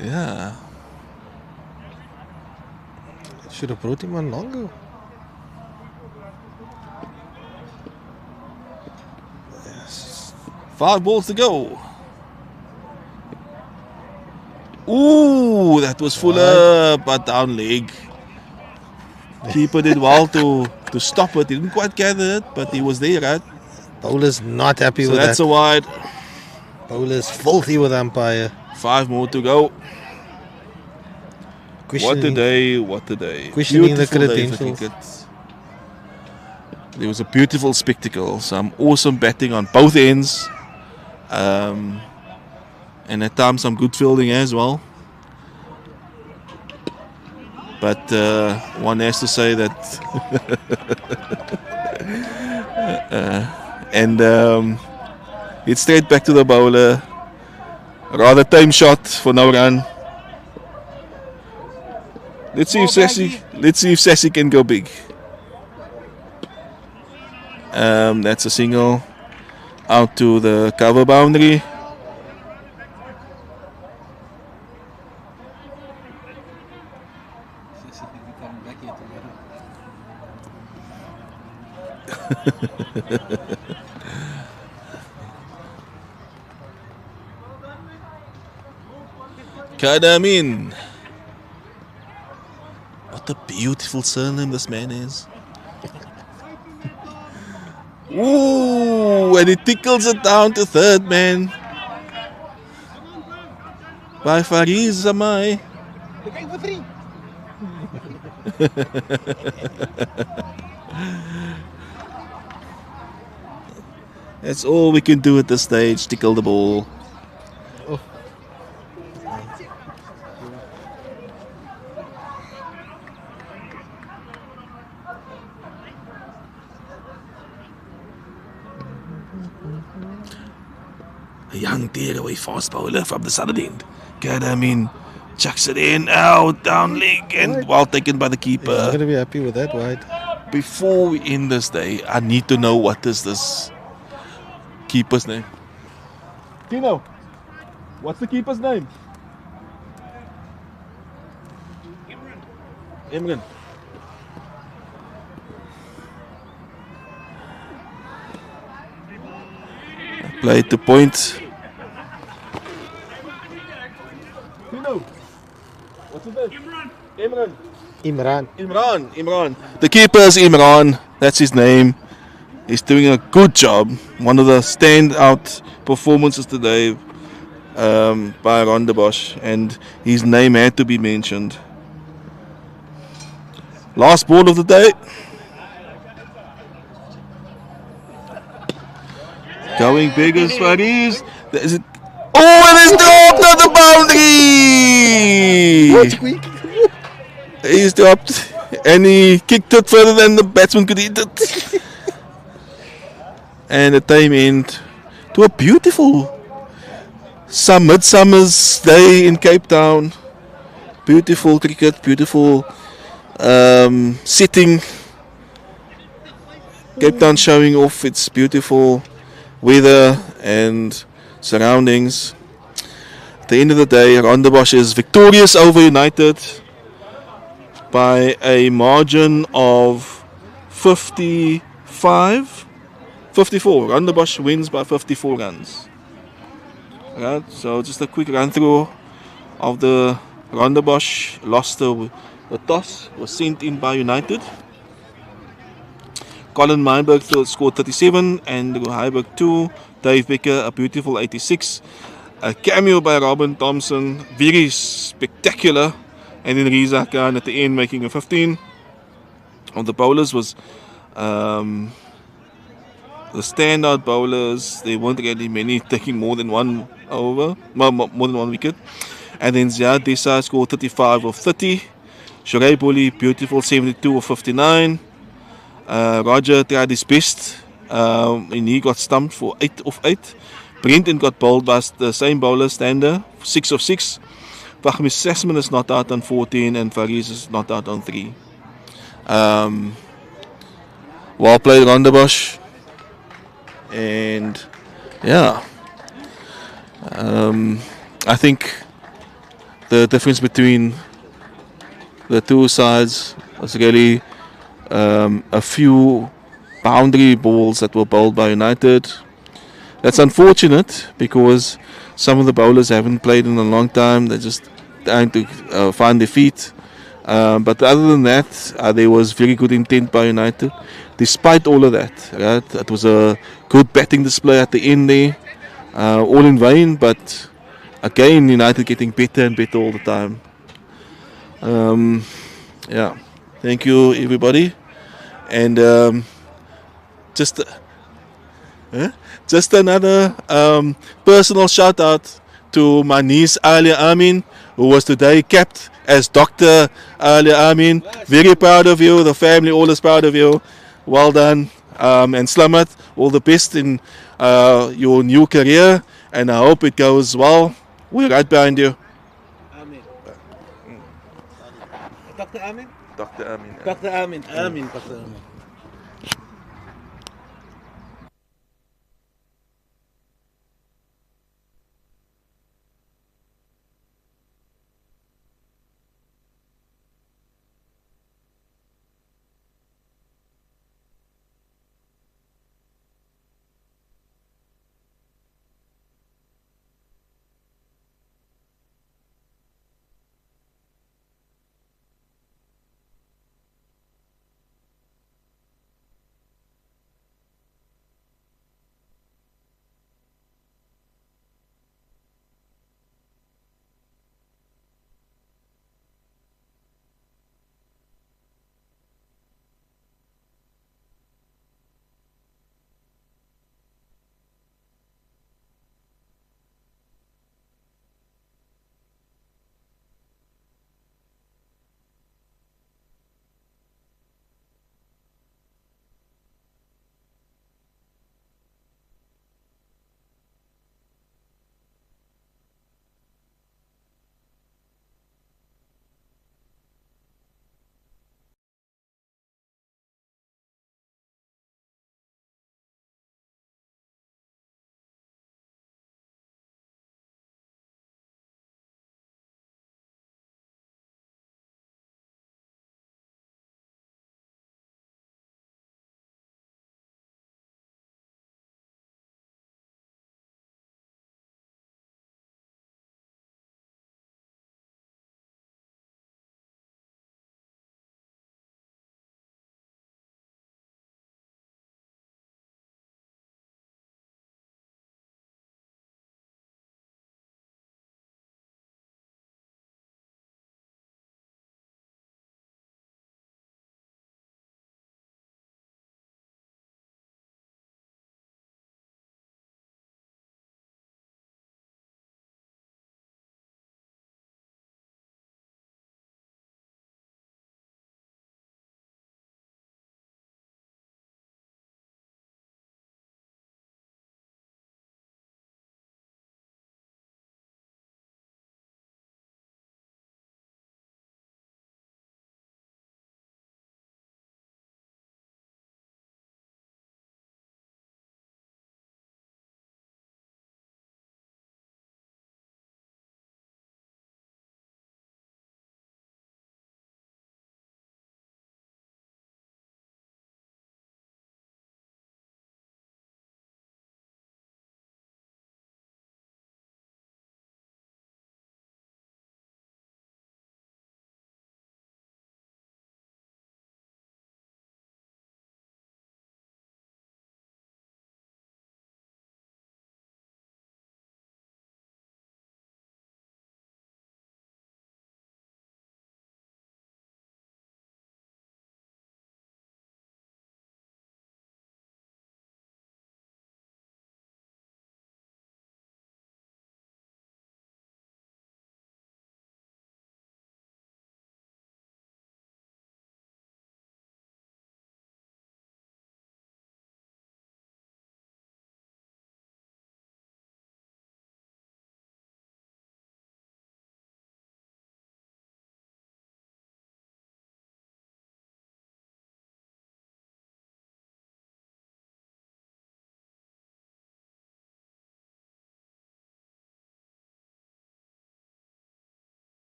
Yeah. Should have brought him on longer. Yes. 5 balls to go. Ooh, that was fuller, but down leg. Keeper did well to stop it. He didn't quite gather it, but he was there, right? Bowler's not happy So with that's that. a wide. Bowler's filthy with umpire. 5 more to go. What a Questioning, day, what a day. questioning the Beautiful day for credentials. cricket. There was a beautiful spectacle. Some awesome batting on both ends. And at times some good fielding as well. But one has to say that. It's straight back to the bowler. Rather tame shot for no run. Let's see if Sassy can go big. That's a single out to the cover boundary. Kadamin. What a beautiful surname this man is. Ooh, and he tickles it down to third man. By Fariz Zamai. That's all we can do at this stage, tickle the ball. A young tearaway fast bowler from the southern end. Kadamin chucks it in, out, down leg, and well taken by the I'm keeper. going to be happy with that wide. Before we end this day, I need to know what is this keeper's name. Tino, what's the keeper's name? Imran. Played to point. Tino, what's his name? Imran. The keeper is Imran. That's his name. He's doing a good job. One of the standout performances today by Rondebosch, and his name had to be mentioned. Last ball of the day. Going big as Fariz. Is it? Oh, and it's dropped on the boundary! He's dropped, and he kicked it further than the batsman could hit it. And the time end to a beautiful midsummer's day in Cape Town. Beautiful cricket, beautiful sitting. Cape Town showing off its beautiful weather and surroundings. At the end of the day, Rondebosch is victorious over United by a margin of 54. Rondebosch wins by 54 runs. Right, so just a quick run through of the Rondebosch. Lost the toss, was sent in by United. Colin Meiberg scored 37 and Heiberg 2. Dave Becker, a beautiful 86. A cameo by Robin Thompson, very spectacular. And then Riza Khan at the end making a 15. On the bowlers was the standout bowlers, there weren't really many taking more than one over, more than one wicket. And then Ziad Desai scored 35 of 30. Shoaib Boli, beautiful 72 of 59. Roger tried his best, and he got stumped for 8 of 8. Brenton got bowled by the same bowler, Stander, 6 of 6. Fahmi Sasman is not out on 14, and Faris is not out on 3. Well played, Rondebosch. And yeah, I think the difference between the two sides was really a few boundary balls that were bowled by United. That's unfortunate because some of the bowlers haven't played in a long time. They're just trying to find their feet. But other than that, there was very good intent by United. Despite all of that, right? It was a good batting display at the end there. All in vain, but again, United getting better and better all the time. Yeah, thank you everybody, and just another personal shout out to my niece Alia Amin, who was today capped as Dr. Alia Amin. Very proud of you. The family all is proud of you. Well done, and Slamat, all the best in your new career, and I hope it goes well. We're right behind you. Amin. Dr. Amin? Dr. Amin. Dr. Amin. Amin, Dr. Amin.